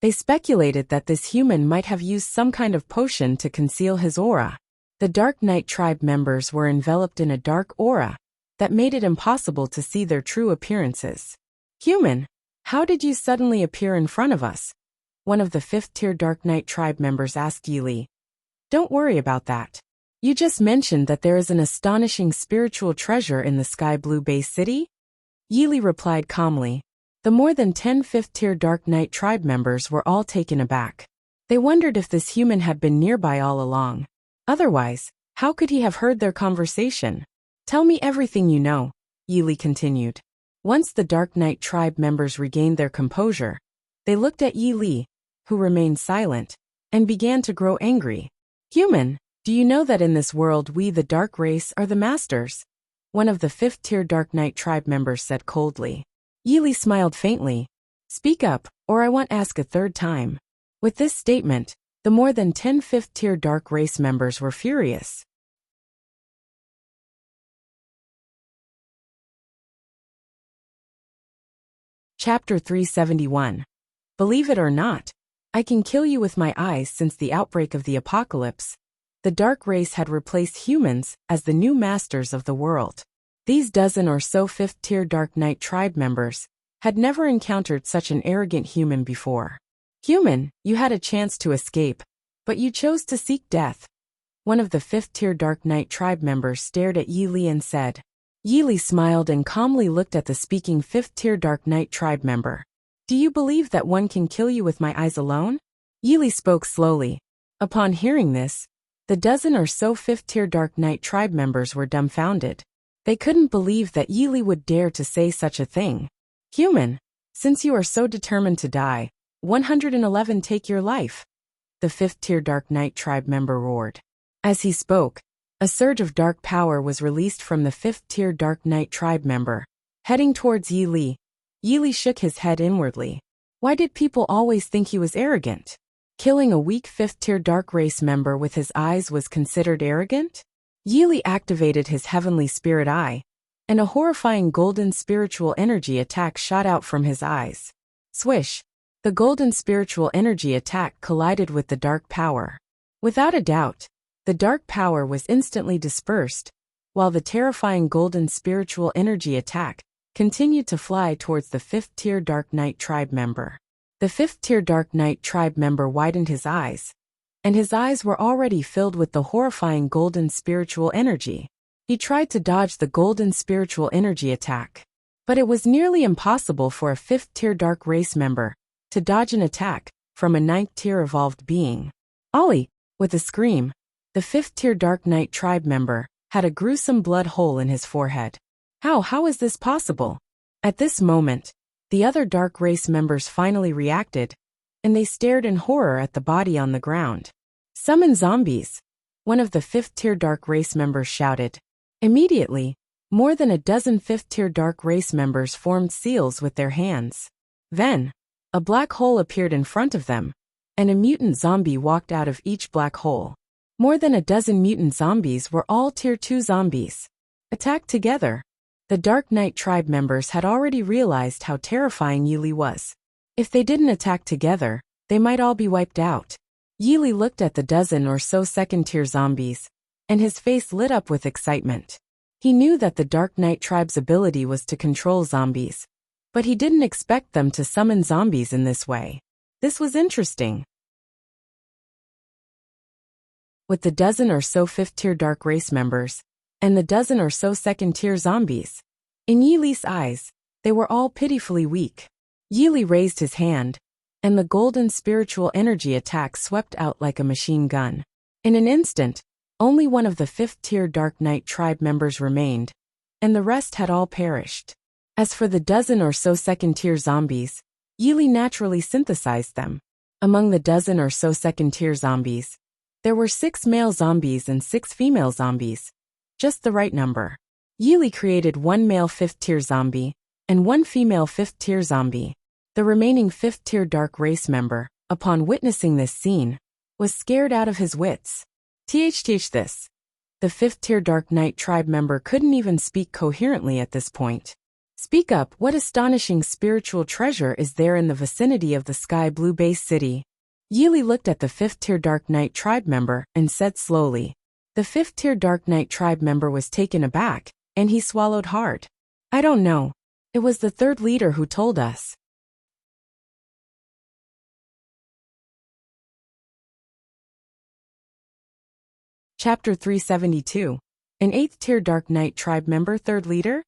They speculated that this human might have used some kind of potion to conceal his aura. The Dark Knight tribe members were enveloped in a dark aura that made it impossible to see their true appearances. Human, how did you suddenly appear in front of us? One of the 5th-tier Dark Knight tribe members asked Yi Li. Don't worry about that. You just mentioned that there is an astonishing spiritual treasure in the Sky Blue Base City? Yi Li replied calmly. The more than 10 5th-tier Dark Knight tribe members were all taken aback. They wondered if this human had been nearby all along. Otherwise, how could he have heard their conversation? Tell me everything you know, Yi Li continued. Once the Dark Knight tribe members regained their composure, they looked at Yi Li, who remained silent, and began to grow angry. Human, do you know that in this world we the Dark Race are the masters? One of the 5th-tier Dark Knight tribe members said coldly. Yi Li smiled faintly. Speak up, or I won't ask a third time. With this statement, the more than 10 5th-tier Dark Race members were furious. Chapter 371. Believe it or not, I can kill you with my eyes. Since the outbreak of the apocalypse, the Dark Race had replaced humans as the new masters of the world. These dozen or so 5th-tier Dark Knight tribe members had never encountered such an arrogant human before. Human, you had a chance to escape, but you chose to seek death. One of the 5th-tier Dark Knight tribe members stared at Yi Li and said. Yi Li smiled and calmly looked at the speaking 5th-tier Dark Knight tribe member. Do you believe that one can kill you with my eyes alone? Yi Li spoke slowly. Upon hearing this, the dozen or so 5th-tier Dark Knight tribe members were dumbfounded. They couldn't believe that Yi Li would dare to say such a thing. Human, since you are so determined to die, 111 take your life. The 5th-tier Dark Knight tribe member roared. As he spoke, a surge of dark power was released from the 5th-tier Dark Knight tribe member, heading towards Yi Li. Yi Li shook his head inwardly. Why did people always think he was arrogant? Killing a weak 5th-tier Dark Race member with his eyes was considered arrogant? Yi Li activated his heavenly spirit eye, and a horrifying golden spiritual energy attack shot out from his eyes. Swish! The golden spiritual energy attack collided with the dark power. Without a doubt, the dark power was instantly dispersed, while the terrifying golden spiritual energy attack continued to fly towards the 5th-tier Dark Knight tribe member. The 5th-tier Dark Knight tribe member widened his eyes, and his eyes were already filled with the horrifying golden spiritual energy. He tried to dodge the golden spiritual energy attack, but it was nearly impossible for a 5th-tier dark race member to dodge an attack from a 9th-tier evolved being. Ollie, with a scream, the 5th-tier Dark Knight tribe member had a gruesome blood hole in his forehead. How is this possible? At this moment, the other dark race members finally reacted, and they stared in horror at the body on the ground. Summon zombies, one of the 5th-tier dark race members shouted. Immediately, more than a dozen 5th-tier dark race members formed seals with their hands. Then, a black hole appeared in front of them, and a mutant zombie walked out of each black hole. More than a dozen mutant zombies were all Tier 2 zombies. Attacked together. The Dark Knight tribe members had already realized how terrifying Yili was. If they didn't attack together, they might all be wiped out. Yili looked at the dozen or so 2nd-tier zombies, and his face lit up with excitement. He knew that the Dark Knight tribe's ability was to control zombies, but he didn't expect them to summon zombies in this way. This was interesting. With the dozen or so 5th-tier dark race members, and the dozen or so 2nd-tier zombies, in Yili's eyes, they were all pitifully weak. Yili raised his hand, and the golden spiritual energy attack swept out like a machine gun. In an instant, only one of the 5th-tier Dark Knight tribe members remained, and the rest had all perished. As for the dozen or so 2nd-tier zombies, Yili naturally synthesized them. Among the dozen or so 2nd-tier zombies, there were 6 male zombies and 6 female zombies. Just the right number. Yili created 1 male 5th-tier zombie, and 1 female 5th-tier zombie. The remaining 5th-tier dark race member, upon witnessing this scene, was scared out of his wits. This. The 5th-tier Dark Knight tribe member couldn't even speak coherently at this point. Speak up, what astonishing spiritual treasure is there in the vicinity of the Sky Blue Base City? Yili looked at the 5th-tier Dark Knight tribe member and said slowly. The 5th-tier Dark Knight tribe member was taken aback, and he swallowed hard. I don't know. It was the 3rd leader who told us. Chapter 372. An 8th-tier Dark Knight tribe member 3rd leader?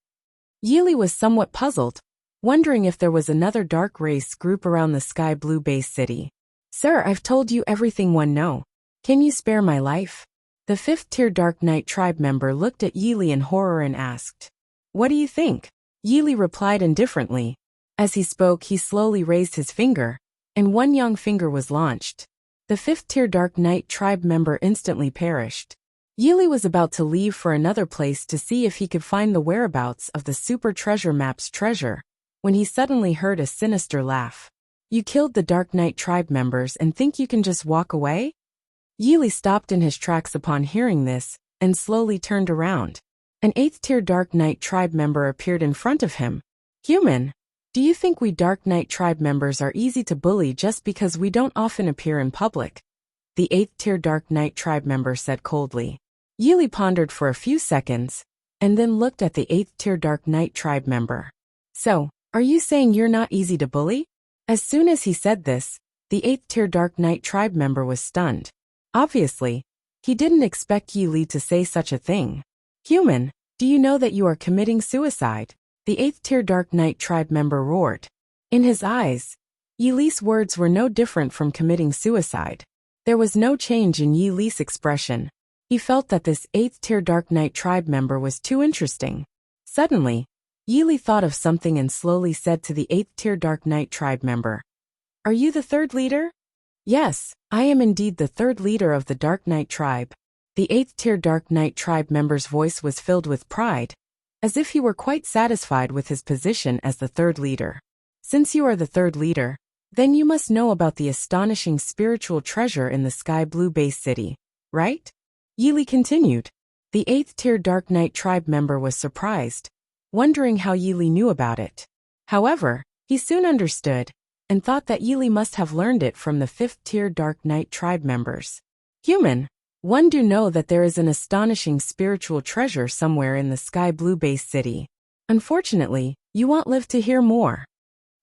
Yili was somewhat puzzled, wondering if there was another dark race group around the Sky Blue Base City. Sir, I've told you everything one know. Can you spare my life? The 5th-tier Dark Knight tribe member looked at Yili in horror and asked. What do you think? Yili replied indifferently. As he spoke, he slowly raised his finger, and one young finger was launched. The 5th-tier Dark Knight tribe member instantly perished. Yili was about to leave for another place to see if he could find the whereabouts of the Super Treasure Map's treasure, when he suddenly heard a sinister laugh. You killed the Dark Knight tribe members and think you can just walk away? Yili stopped in his tracks upon hearing this, and slowly turned around. An 8th-tier Dark Knight tribe member appeared in front of him. Human, do you think we Dark Knight tribe members are easy to bully just because we don't often appear in public? The 8th-tier Dark Knight tribe member said coldly. Yili pondered for a few seconds, and then looked at the 8th-tier Dark Knight tribe member. So, are you saying you're not easy to bully? As soon as he said this, the 8th-tier Dark Knight tribe member was stunned. Obviously, he didn't expect Yili to say such a thing. Human, do you know that you are committing suicide? The 8th-tier Dark Knight tribe member roared. In his eyes, Yili's words were no different from committing suicide. There was no change in Yili's expression. He felt that this 8th-tier Dark Knight tribe member was too interesting. Suddenly, Yili thought of something and slowly said to the 8th-tier Dark Knight tribe member. Are you the 3rd leader? Yes, I am indeed the 3rd leader of the Dark Knight tribe. The 8th-tier Dark Knight tribe member's voice was filled with pride, as if he were quite satisfied with his position as the 3rd leader. Since you are the 3rd leader, then you must know about the astonishing spiritual treasure in the Sky Blue Base City, right? Yili continued. The 8th-tier Dark Knight tribe member was surprised, wondering how Yili knew about it. However, he soon understood, and thought that Yili must have learned it from the 5th-tier Dark Knight tribe members. Human, one do know that there is an astonishing spiritual treasure somewhere in the Sky Blue Base City. Unfortunately, you won't live to hear more.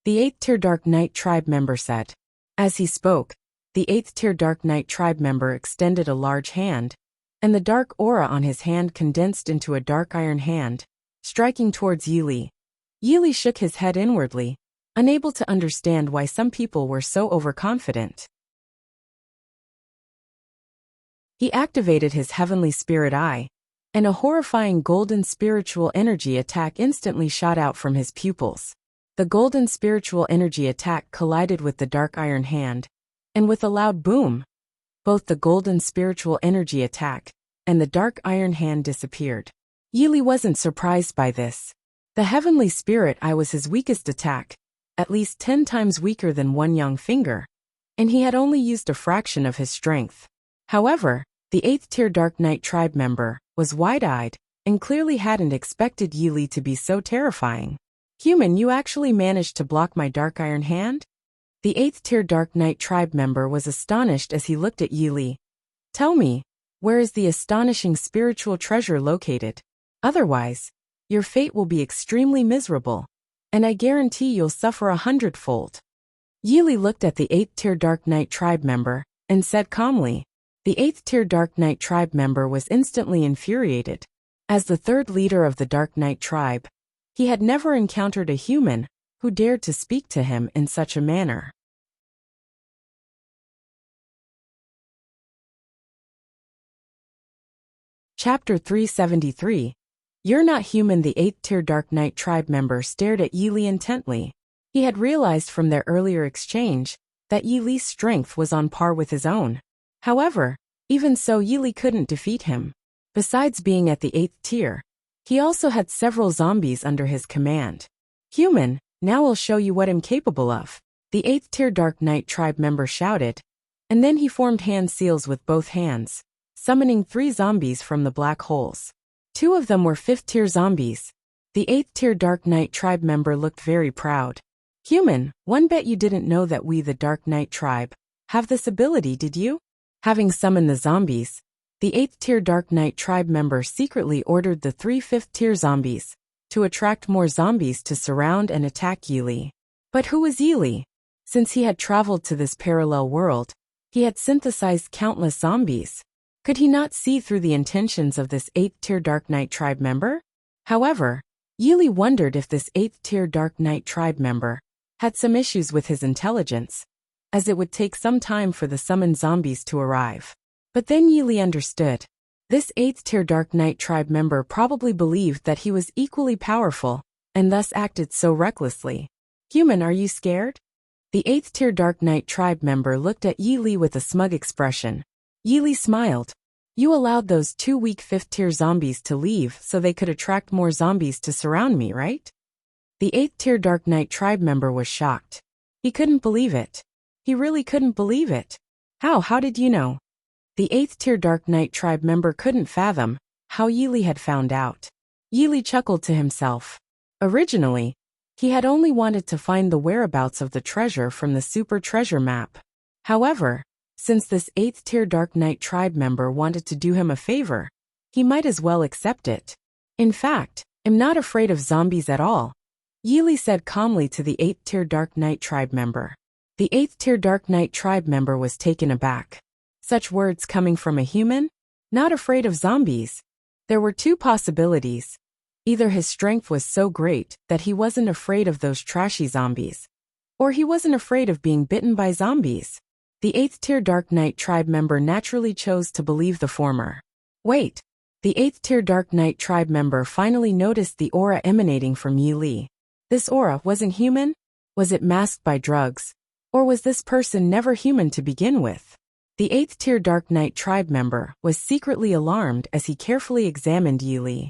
The 8th-tier Dark Knight tribe member said. As he spoke, The 8th tier Dark Knight tribe member extended a large hand, and the dark aura on his hand condensed into a dark iron hand, striking towards Yili. Yili shook his head inwardly, unable to understand why some people were so overconfident. He activated his heavenly spirit eye, and a horrifying golden spiritual energy attack instantly shot out from his pupils. The golden spiritual energy attack collided with the dark iron hand, and with a loud boom, both the golden spiritual energy attack and the dark iron hand disappeared. Yili wasn't surprised by this. The heavenly spirit eye was his weakest attack, at least 10 times weaker than one young finger, and he had only used a fraction of his strength. However, the 8th tier Dark Knight tribe member was wide-eyed and clearly hadn't expected Yili to be so terrifying. Human, you actually managed to block my dark iron hand? The 8th tier Dark Knight tribe member was astonished as he looked at Yili. Tell me, where is the astonishing spiritual treasure located? Otherwise, your fate will be extremely miserable, and I guarantee you'll suffer 100-fold. Yili looked at the 8th tier Dark Knight tribe member and said calmly. The 8th tier Dark Knight tribe member was instantly infuriated. As the third leader of the Dark Knight tribe, he had never encountered a human who dared to speak to him in such a manner. Chapter 373. You're not human. The 8th tier Dark Knight tribe member stared at Yili intently. He had realized from their earlier exchange that Yili's strength was on par with his own. However, even so, Yili couldn't defeat him. Besides being at the 8th tier, he also had several zombies under his command. Human, now I'll show you what I'm capable of, the 8th tier Dark Knight tribe member shouted, and then he formed hand seals with both hands, summoning 3 zombies from the black holes. 2 of them were 5th tier zombies. The 8th tier Dark Knight tribe member looked very proud. Human, one bet you didn't know that we, the Dark Knight tribe, have this ability, did you? Having summoned the zombies, the 8th tier Dark Knight tribe member secretly ordered the 3 5th tier zombies to attract more zombies to surround and attack Yili. But who was Yili? Since he had traveled to this parallel world, he had synthesized countless zombies. Could he not see through the intentions of this 8th tier Dark Knight tribe member? However, Yili wondered if this 8th tier Dark Knight tribe member had some issues with his intelligence, as it would take some time for the summoned zombies to arrive. But then Yili understood. This 8th tier Dark Knight tribe member probably believed that he was equally powerful, and thus acted so recklessly. Human, are you scared? The 8th tier Dark Knight tribe member looked at Yili with a smug expression. Yili smiled. You allowed those 2 weak 5th tier zombies to leave so they could attract more zombies to surround me, right? The 8th tier Dark Knight tribe member was shocked. He couldn't believe it. He really couldn't believe it. How did you know? The 8th tier Dark Knight tribe member couldn't fathom how Yili had found out. Yili chuckled to himself. Originally, he had only wanted to find the whereabouts of the treasure from the super treasure map. However, since this 8th tier Dark Knight tribe member wanted to do him a favor, he might as well accept it. In fact, I'm not afraid of zombies at all, Yili said calmly to the 8th tier Dark Knight tribe member. The 8th tier Dark Knight tribe member was taken aback. Such words coming from a human? Not afraid of zombies? There were 2 possibilities. Either his strength was so great that he wasn't afraid of those trashy zombies, or he wasn't afraid of being bitten by zombies. The 8th tier Dark Knight tribe member naturally chose to believe the former. Wait. The 8th tier Dark Knight tribe member finally noticed the aura emanating from Yili. This aura wasn't human? Was it masked by drugs? Or was this person never human to begin with? The 8th tier Dark Knight tribe member was secretly alarmed as he carefully examined Yili.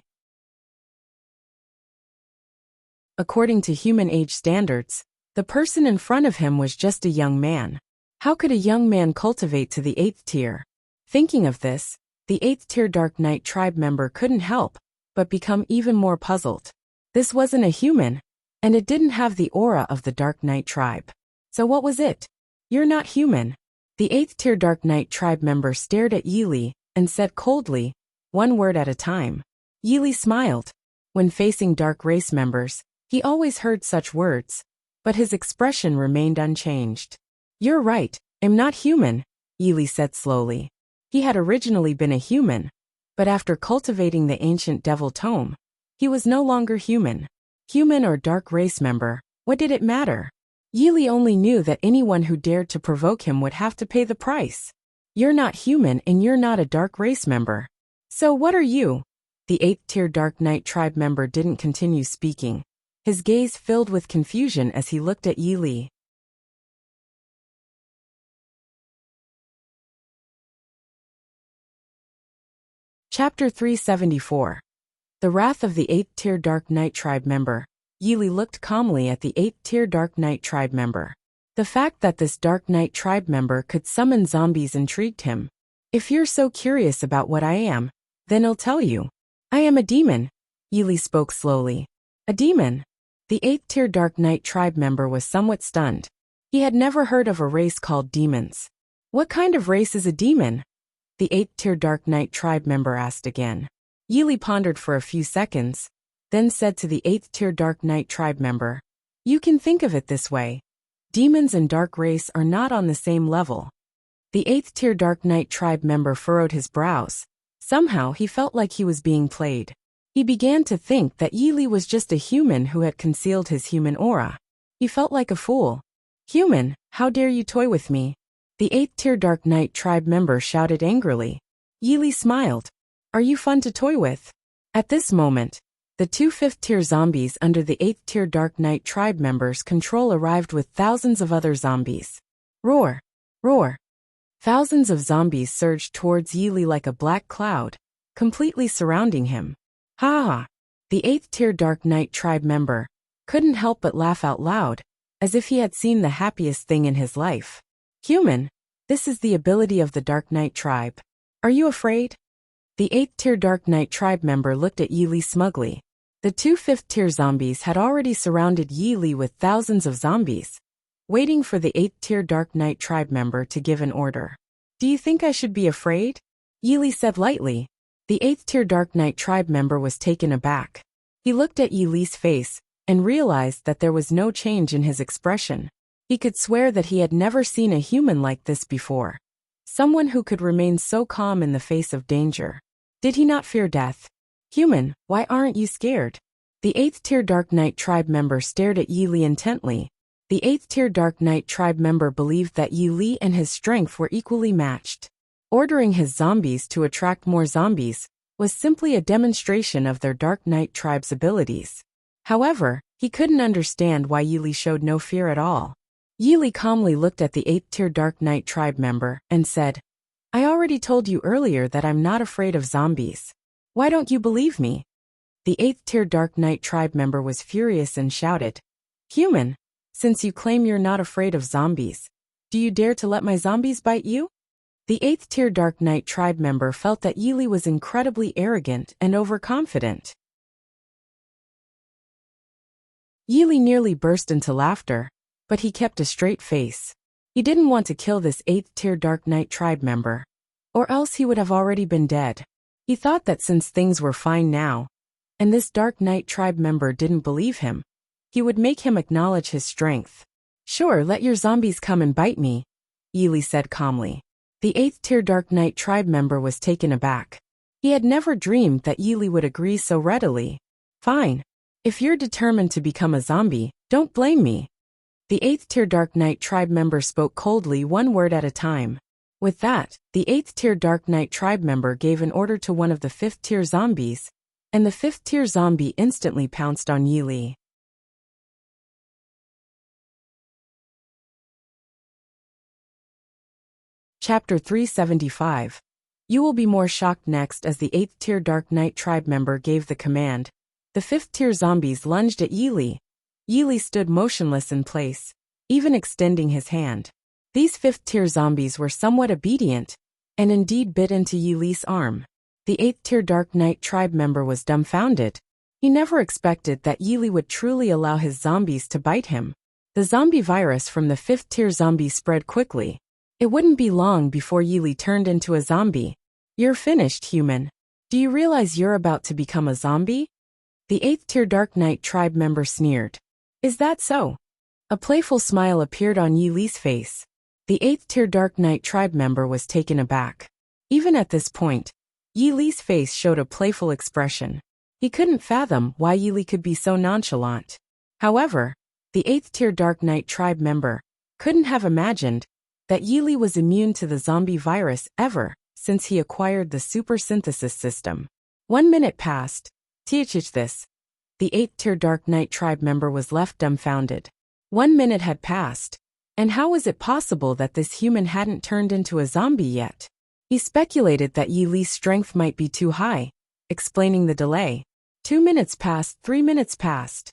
According to human age standards, the person in front of him was just a young man. How could a young man cultivate to the 8th tier? Thinking of this, the 8th tier Dark Knight tribe member couldn't help but become even more puzzled. This wasn't a human, and it didn't have the aura of the Dark Knight tribe. So what was it? You're not human. The 8th tier Dark Knight tribe member stared at Yili and said coldly, one word at a time. Yili smiled. When facing dark race members, he always heard such words, but his expression remained unchanged. You're right, I'm not human, Yili said slowly. He had originally been a human, but after cultivating the ancient devil tome, he was no longer human. Human or dark race member, what did it matter? Yili only knew that anyone who dared to provoke him would have to pay the price. You're not human and you're not a dark race member. So what are you? The 8th tier Dark Knight tribe member didn't continue speaking. His gaze filled with confusion as he looked at Yili. Chapter 374. The Wrath of the 8th tier Dark Knight tribe member. Yili looked calmly at the 8th tier Dark Knight tribe member. The fact that this Dark Knight tribe member could summon zombies intrigued him. If you're so curious about what I am, then I'll tell you. I am a demon. Yili spoke slowly. A demon? The 8th tier Dark Knight tribe member was somewhat stunned. He had never heard of a race called demons. What kind of race is a demon? The 8th tier Dark Knight tribe member asked again. Yili pondered for a few seconds, then said to the 8th tier Dark Knight tribe member, you can think of it this way. Demons and dark race are not on the same level. The 8th tier Dark Knight tribe member furrowed his brows. Somehow he felt like he was being played. He began to think that Yili was just a human who had concealed his human aura. He felt like a fool. Human, how dare you toy with me? The 8th tier Dark Knight tribe member shouted angrily. Yili smiled. Are you fun to toy with? At this moment, the two 5th tier zombies under the 8th tier Dark Knight tribe members' control arrived with thousands of other zombies. Roar! Roar! Thousands of zombies surged towards Yili like a black cloud, completely surrounding him. Ha ha! The 8th tier Dark Knight tribe member couldn't help but laugh out loud, as if he had seen the happiest thing in his life. Human, this is the ability of the Dark Knight tribe. Are you afraid? The 8th tier Dark Knight tribe member looked at Yili smugly. The two 5th tier zombies had already surrounded Yili with thousands of zombies, waiting for the 8th tier Dark Knight tribe member to give an order. Do you think I should be afraid? Yili said lightly. The 8th tier Dark Knight tribe member was taken aback. He looked at Yili's face and realized that there was no change in his expression. He could swear that he had never seen a human like this before. Someone who could remain so calm in the face of danger. Did he not fear death? Human, why aren't you scared? The 8th tier Dark Knight tribe member stared at Yili intently. The 8th tier Dark Knight tribe member believed that Yili and his strength were equally matched. Ordering his zombies to attract more zombies was simply a demonstration of their Dark Knight tribe's abilities. However, he couldn't understand why Yili showed no fear at all. Yili calmly looked at the 8th tier Dark Knight tribe member and said, I already told you earlier that I'm not afraid of zombies. Why don't you believe me? The 8th tier Dark Knight tribe member was furious and shouted, Human, since you claim you're not afraid of zombies, do you dare to let my zombies bite you? The 8th tier Dark Knight tribe member felt that Yili was incredibly arrogant and overconfident. Yili nearly burst into laughter, but he kept a straight face. He didn't want to kill this 8th tier Dark Knight tribe member, or else he would have already been dead. He thought that since things were fine now, and this Dark Knight tribe member didn't believe him, he would make him acknowledge his strength. Sure, let your zombies come and bite me, Yili said calmly. The 8th tier Dark Knight tribe member was taken aback. He had never dreamed that Yili would agree so readily. Fine. If you're determined to become a zombie, don't blame me. The 8th tier Dark Knight tribe member spoke coldly, one word at a time. With that, the 8th tier Dark Knight tribe member gave an order to one of the 5th tier zombies, and the 5th tier zombie instantly pounced on Yili. Chapter 375. You will be more shocked next. As the 8th tier Dark Knight tribe member gave the command, the 5th tier zombies lunged at Yili. Yili stood motionless in place, even extending his hand. These 5th tier zombies were somewhat obedient, and indeed bit into Yili's arm. The 8th tier Dark Knight tribe member was dumbfounded. He never expected that Yili would truly allow his zombies to bite him. The zombie virus from the 5th tier zombie spread quickly. It wouldn't be long before Yili turned into a zombie. You're finished, human. Do you realize you're about to become a zombie? The 8th tier Dark Knight tribe member sneered. Is that so? A playful smile appeared on Yili's face. The 8th tier Dark Knight tribe member was taken aback. Even at this point, Yi Li's face showed a playful expression. He couldn't fathom why Yi Li could be so nonchalant. However, the 8th tier Dark Knight tribe member couldn't have imagined that Yi Li was immune to the zombie virus ever since he acquired the super synthesis system. 1 minute passed. This. The 8th tier Dark Knight tribe member was left dumbfounded. 1 minute had passed. And how was it possible that this human hadn't turned into a zombie yet? He speculated that Yi Li's strength might be too high, explaining the delay. 2 minutes passed, 3 minutes passed.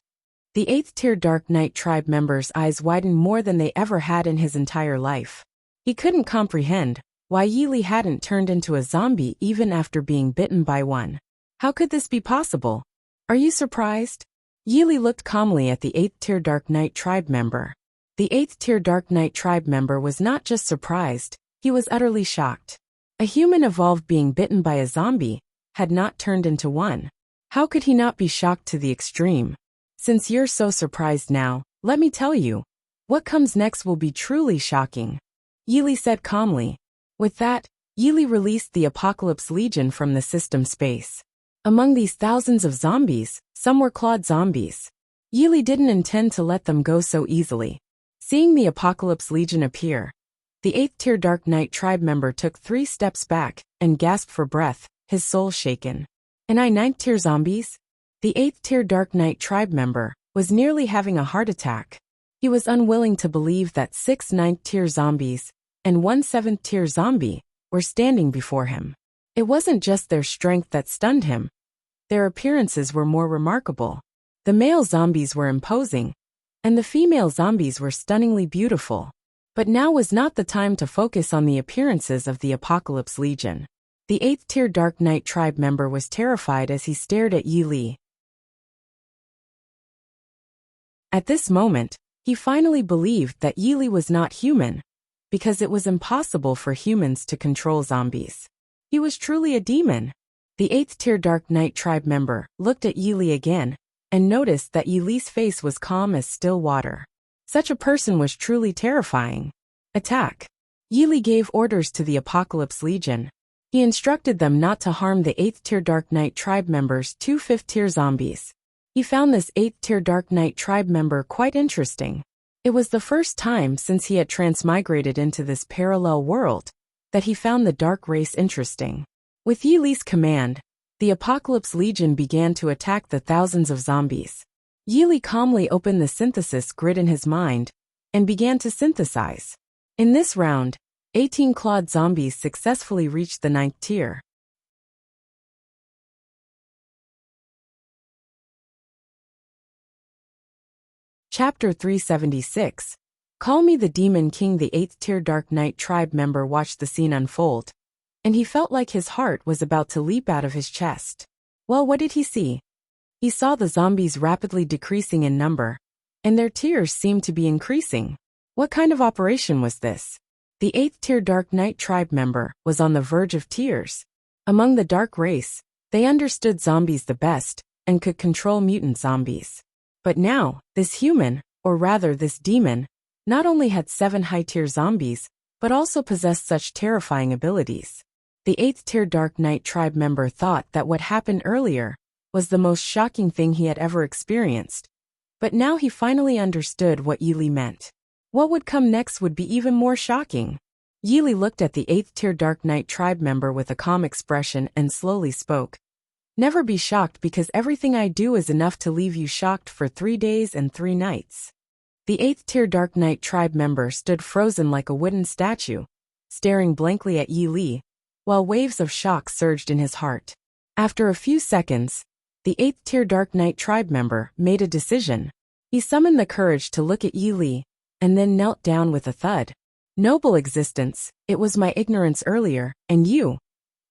The 8th tier Dark Knight tribe member's eyes widened more than they ever had in his entire life. He couldn't comprehend why Yi Li hadn't turned into a zombie even after being bitten by one. How could this be possible? Are you surprised? Yi Li looked calmly at the 8th tier Dark Knight tribe member. The 8th tier Dark Knight tribe member was not just surprised, he was utterly shocked. A human evolved being bitten by a zombie had not turned into one. How could he not be shocked to the extreme? Since you're so surprised now, let me tell you, what comes next will be truly shocking. Yi Li said calmly. With that, Yi Li released the Apocalypse Legion from the system space. Among these thousands of zombies, some were clawed zombies. Yi Li didn't intend to let them go so easily. Seeing the Apocalypse Legion appear, the 8th tier Dark Knight tribe member took 3 steps back and gasped for breath, his soul shaken. And 9th tier zombies? The 8th tier Dark Knight tribe member was nearly having a heart attack. He was unwilling to believe that 6 9th tier zombies and 1 7th tier zombie were standing before him. It wasn't just their strength that stunned him. Their appearances were more remarkable. The male zombies were imposing, and the female zombies were stunningly beautiful. But now was not the time to focus on the appearances of the Apocalypse Legion. The 8th tier Dark Knight tribe member was terrified as he stared at Yi Li. At this moment, he finally believed that Yi Li was not human, because it was impossible for humans to control zombies. He was truly a demon. The 8th tier Dark Knight tribe member looked at Yi Li again, and noticed that Yi Li's face was calm as still water. Such a person was truly terrifying. Attack! Yi Li gave orders to the Apocalypse Legion. He instructed them not to harm the 8th tier Dark Knight tribe members' 2 5th tier zombies. He found this 8th tier Dark Knight tribe member quite interesting. It was the first time since he had transmigrated into this parallel world that he found the dark race interesting. With Yi Li's command, the Apocalypse Legion began to attack the thousands of zombies. Yi Li calmly opened the synthesis grid in his mind and began to synthesize. In this round, 18 clawed zombies successfully reached the 9th tier. Chapter 376. Call Me the Demon King. The 8th tier Dark Knight tribe member watched the scene unfold, and he felt like his heart was about to leap out of his chest. Well, what did he see? He saw the zombies rapidly decreasing in number, and their tiers seemed to be increasing. What kind of operation was this? The 8th tier Dark Knight tribe member was on the verge of tears. Among the dark race, they understood zombies the best and could control mutant zombies. But now, this human, or rather this demon, not only had 7 high-tier zombies, but also possessed such terrifying abilities. The 8th tier Dark Knight tribe member thought that what happened earlier was the most shocking thing he had ever experienced. But now he finally understood what Yi Li meant. What would come next would be even more shocking. Yi Li looked at the 8th tier Dark Knight tribe member with a calm expression and slowly spoke. Never be shocked, because everything I do is enough to leave you shocked for 3 days and 3 nights. The 8th tier Dark Knight tribe member stood frozen like a wooden statue, staring blankly at Yi Li, while waves of shock surged in his heart. After a few seconds, the 8th tier Dark Knight tribe member made a decision. He summoned the courage to look at Yi Li, and then knelt down with a thud. Noble existence, it was my ignorance earlier, and you.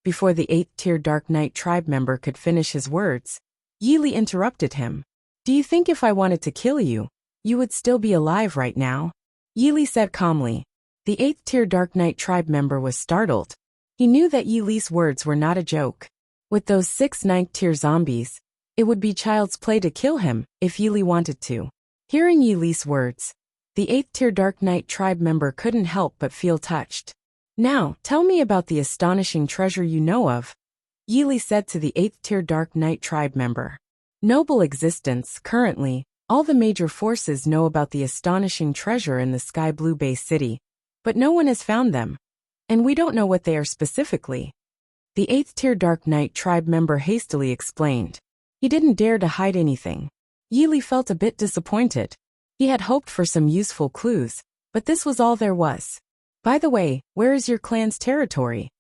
Before the 8th tier Dark Knight tribe member could finish his words, Yi Li interrupted him. Do you think if I wanted to kill you, you would still be alive right now? Yi Li said calmly. The 8th tier Dark Knight tribe member was startled. He knew that Yi Li's words were not a joke. With those 6 9th tier zombies, it would be child's play to kill him if Yi Li wanted to. Hearing Yi Li's words, The 8th tier Dark Knight tribe member couldn't help but feel touched. Now, tell me about the astonishing treasure you know of, Yili said to the 8th tier Dark Knight tribe member. Noble existence, currently, all the major forces know about the astonishing treasure in the Sky Blue Base City, but no one has found them. And we don't know what they are specifically. The 8th tier Dark Knight tribe member hastily explained. He didn't dare to hide anything. Yili felt a bit disappointed. He had hoped for some useful clues, but this was all there was. By the way, where is your clan's territory?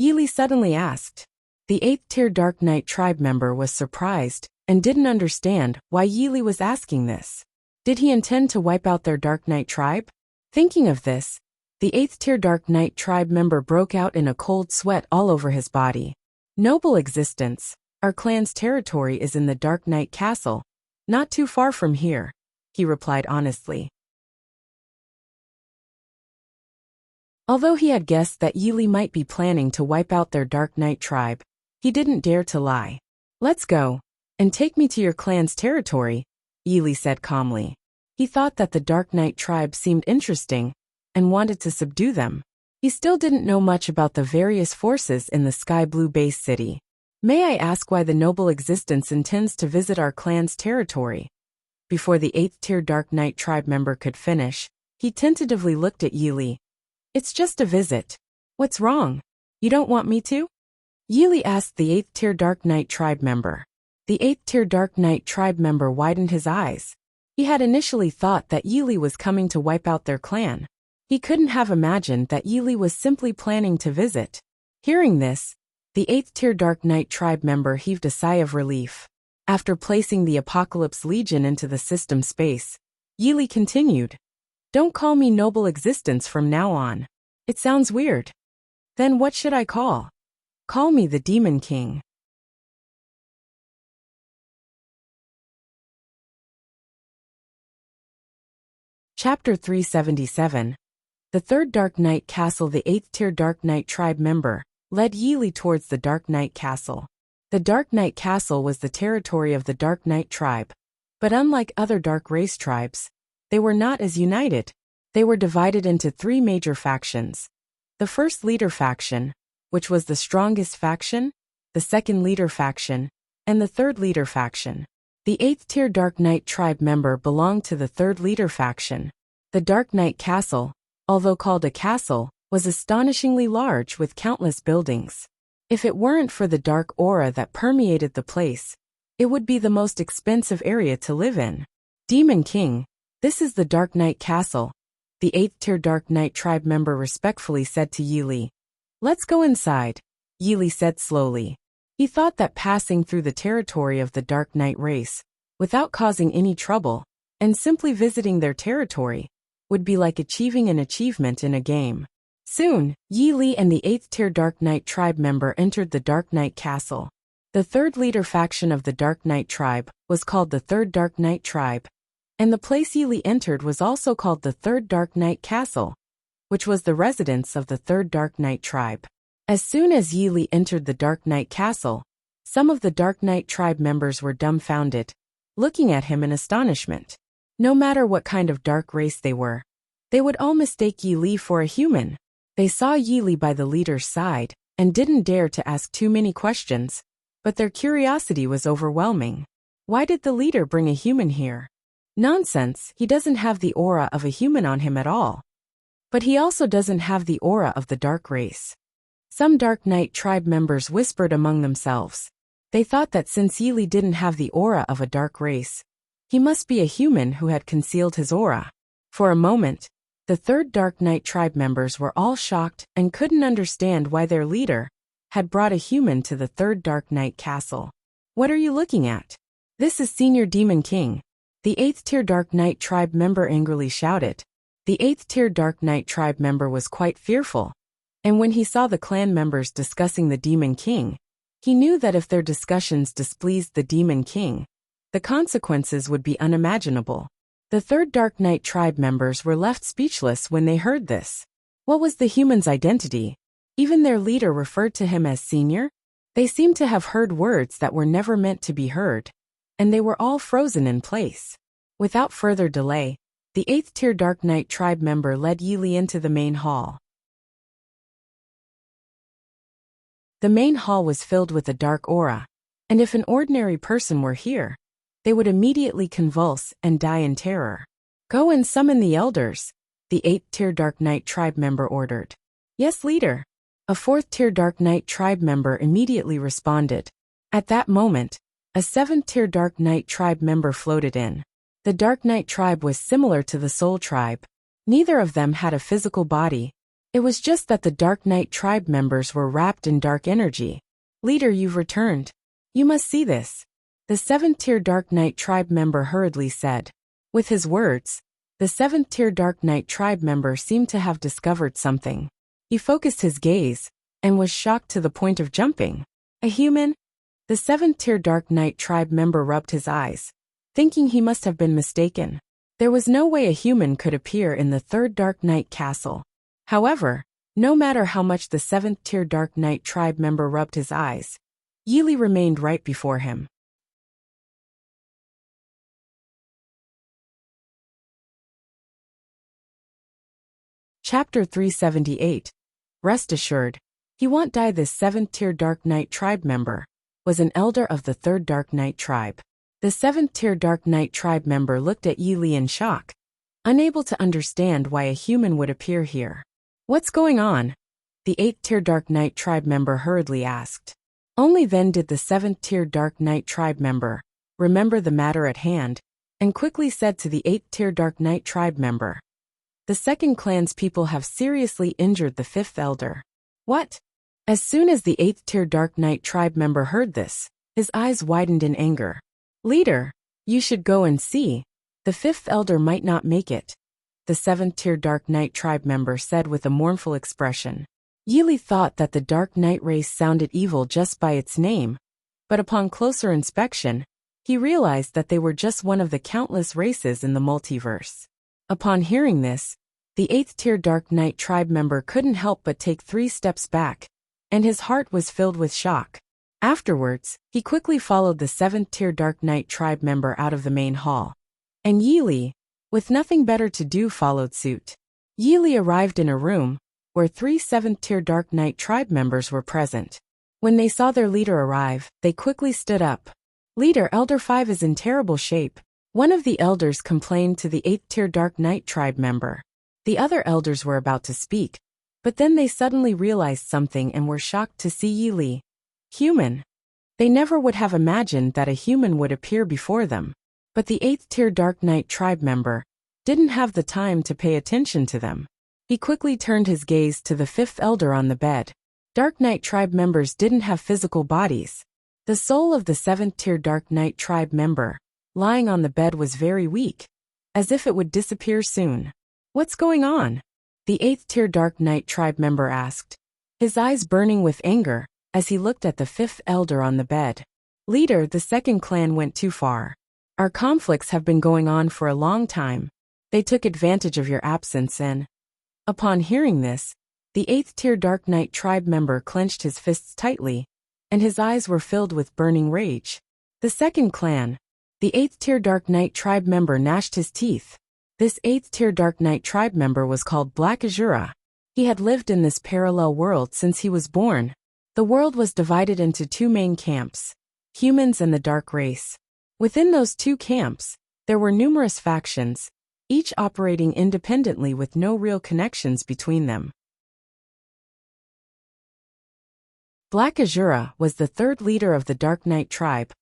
Yili suddenly asked. The 8th tier Dark Knight tribe member was surprised and didn't understand why Yili was asking this. Did he intend to wipe out their Dark Knight tribe? Thinking of this, the 8th tier Dark Knight tribe member broke out in a cold sweat all over his body. Noble existence, our clan's territory is in the Dark Knight Castle, not too far from here, he replied honestly. Although he had guessed that Yili might be planning to wipe out their Dark Knight tribe, he didn't dare to lie. Let's go, and take me to your clan's territory, Yili said calmly. He thought that the Dark Knight tribe seemed interesting, and wanted to subdue them. He still didn't know much about the various forces in the Sky Blue Base City. May I ask why the noble existence intends to visit our clan's territory? Before the 8th tier Dark Knight tribe member could finish, he tentatively looked at Yili. It's just a visit. What's wrong? You don't want me to? Yili asked the 8th tier Dark Knight tribe member. The 8th tier Dark Knight tribe member widened his eyes. He had initially thought that Yili was coming to wipe out their clan. He couldn't have imagined that Yili was simply planning to visit. Hearing this, the 8th tier Dark Knight tribe member heaved a sigh of relief. After placing the Apocalypse Legion into the system space, Yili continued. Don't call me noble existence from now on. It sounds weird. Then what should I call? Call me the Demon King. Chapter 377. The third Dark Knight Castle. The 8th tier Dark Knight tribe member led Yili towards the Dark Knight Castle. The Dark Knight Castle was the territory of the Dark Knight tribe, but unlike other Dark Race tribes, they were not as united. They were divided into 3 major factions. The first leader faction, which was the strongest faction, the second leader faction, and the third leader faction. The 8th tier Dark Knight tribe member belonged to the third leader faction. The Dark Knight Castle, although called a castle, was astonishingly large with countless buildings. If it weren't for the dark aura that permeated the place, it would be the most expensive area to live in. Demon King, this is the Dark Knight Castle, the 8th tier Dark Knight tribe member respectfully said to Yili. Let's go inside, Yili said slowly. He thought that passing through the territory of the Dark Knight race, without causing any trouble, and simply visiting their territory, would be like achieving an achievement in a game. Soon, Yili and the 8th tier Dark Knight tribe member entered the Dark Knight Castle. The third leader faction of the Dark Knight tribe was called the Third Dark Knight tribe, and the place Yili entered was also called the Third Dark Knight Castle, which was the residence of the Third Dark Knight tribe. As soon as Yili entered the Dark Knight Castle, some of the Dark Knight tribe members were dumbfounded, looking at him in astonishment. No matter what kind of dark race they were, they would all mistake Yili for a human. They saw Yili by the leader's side and didn't dare to ask too many questions, but their curiosity was overwhelming. Why did the leader bring a human here? Nonsense, he doesn't have the aura of a human on him at all. But he also doesn't have the aura of the dark race. Some Dark Knight tribe members whispered among themselves. They thought that since Yili didn't have the aura of a dark race, he must be a human who had concealed his aura. For a moment, the third Dark Knight tribe members were all shocked and couldn't understand why their leader had brought a human to the third Dark Knight Castle. What are you looking at? This is Senior Demon King, the 8th tier Dark Knight tribe member angrily shouted. The 8th tier Dark Knight tribe member was quite fearful, and when he saw the clan members discussing the Demon King, he knew that if their discussions displeased the Demon King, the consequences would be unimaginable. The third Dark Knight tribe members were left speechless when they heard this. What was the human's identity? Even their leader referred to him as Senior? They seemed to have heard words that were never meant to be heard, and they were all frozen in place. Without further delay, The 8th Tier Dark Knight tribe member led Yili into the main hall. The main hall was filled with a dark aura, and if an ordinary person were here, they would immediately convulse and die in terror. "Go and summon the elders," the 8th Tier Dark Knight tribe member ordered. "Yes, leader." A 4th Tier Dark Knight tribe member immediately responded. At that moment, a 7th Tier Dark Knight tribe member floated in. The Dark Knight tribe was similar to the Soul tribe. Neither of them had a physical body. It was just that the Dark Knight tribe members were wrapped in dark energy. "Leader, you've returned. You must see this," the 7th Tier Dark Knight tribe member hurriedly said. With his words, the 7th Tier Dark Knight tribe member seemed to have discovered something. He focused his gaze and was shocked to the point of jumping. "A human?" The 7th Tier Dark Knight tribe member rubbed his eyes, thinking he must have been mistaken. There was no way a human could appear in the 3rd Dark Knight castle. However, no matter how much the 7th Tier Dark Knight tribe member rubbed his eyes, Yili remained right before him. Chapter 378. Rest assured, he won't die. This 7th Tier Dark Knight tribe member was an elder of the 3rd Dark Knight tribe. The 7th Tier Dark Knight tribe member looked at Yili in shock, unable to understand why a human would appear here. "What's going on?" the 8th Tier Dark Knight tribe member hurriedly asked. Only then did the 7th Tier Dark Knight tribe member remember the matter at hand, and quickly said to the 8th Tier Dark Knight tribe member, "The second clan's people have seriously injured the 5th elder." "What?" As soon as the 8th Tier Dark Knight tribe member heard this, his eyes widened in anger. "Leader, you should go and see. The 5th elder might not make it," the 7th Tier Dark Knight tribe member said with a mournful expression. Yili thought that the Dark Knight race sounded evil just by its name, but upon closer inspection, he realized that they were just one of the countless races in the multiverse. Upon hearing this, the 8th Tier Dark Knight tribe member couldn't help but take 3 steps back, and his heart was filled with shock. Afterwards, he quickly followed the 7th Tier Dark Knight tribe member out of the main hall. And Yili, with nothing better to do, followed suit. Yili arrived in a room where 3 7th Tier Dark Knight tribe members were present. When they saw their leader arrive, they quickly stood up. "Leader, Elder 5 is in terrible shape," one of the elders complained to the 8th Tier Dark Knight tribe member. The other elders were about to speak, but then they suddenly realized something and were shocked to see Yili. Human. They never would have imagined that a human would appear before them. But the 8th Tier Dark Knight tribe member didn't have the time to pay attention to them. He quickly turned his gaze to the 5th elder on the bed. Dark Knight tribe members didn't have physical bodies. The soul of the 7th Tier Dark Knight tribe member, lying on the bed, was very weak, as if it would disappear soon. "What's going on?" the 8th Tier Dark Knight tribe member asked, his eyes burning with anger as he looked at the 5th elder on the bed. "Leader, the second clan went too far. Our conflicts have been going on for a long time. They took advantage of your absence and..." Upon hearing this, the 8th Tier Dark Knight tribe member clenched his fists tightly, and his eyes were filled with burning rage. "The second clan..." The 8th Tier Dark Knight tribe member gnashed his teeth. This 8th Tier Dark Knight tribe member was called Black Azura. He had lived in this parallel world since he was born. The world was divided into 2 main camps, humans and the dark race. Within those 2 camps, there were numerous factions, each operating independently with no real connections between them. Black Azura was the 3rd leader of the Dark Knight tribe,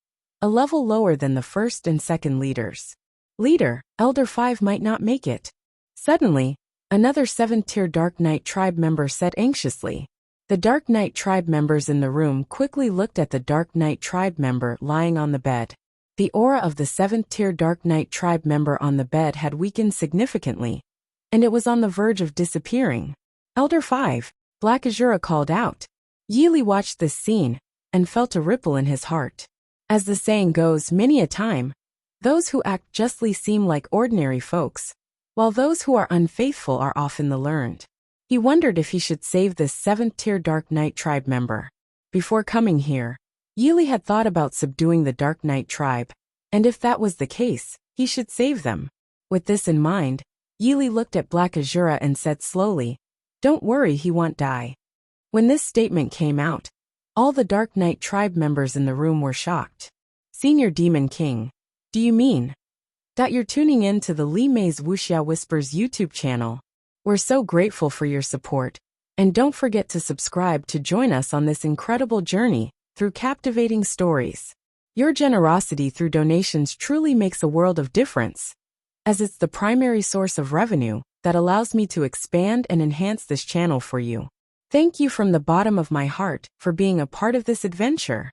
a level lower than the 1st and 2nd leaders. "Leader, Elder 5 might not make it." Suddenly, another 7th Tier Dark Knight tribe member said anxiously. The Dark Knight tribe members in the room quickly looked at the Dark Knight tribe member lying on the bed. The aura of the 7th Tier Dark Knight tribe member on the bed had weakened significantly, and it was on the verge of disappearing. "Elder 5, Black Azura called out. Yili watched this scene and felt a ripple in his heart. As the saying goes, many a time, those who act justly seem like ordinary folks, while those who are unfaithful are often the learned. He wondered if he should save this 7th Tier Dark Knight tribe member. Before coming here, Yili had thought about subduing the Dark Knight tribe, and if that was the case, he should save them. With this in mind, Yili looked at Black Azura and said slowly, "Don't worry, he won't die." When this statement came out, all the Dark Knight tribe members in the room were shocked. Senior Demon King, do you mean that you're tuning in to the Li Mei's Wuxia Whispers YouTube channel? We're so grateful for your support, and don't forget to subscribe to join us on this incredible journey through captivating stories. Your generosity through donations truly makes a world of difference, as it's the primary source of revenue that allows me to expand and enhance this channel for you. Thank you from the bottom of my heart for being a part of this adventure.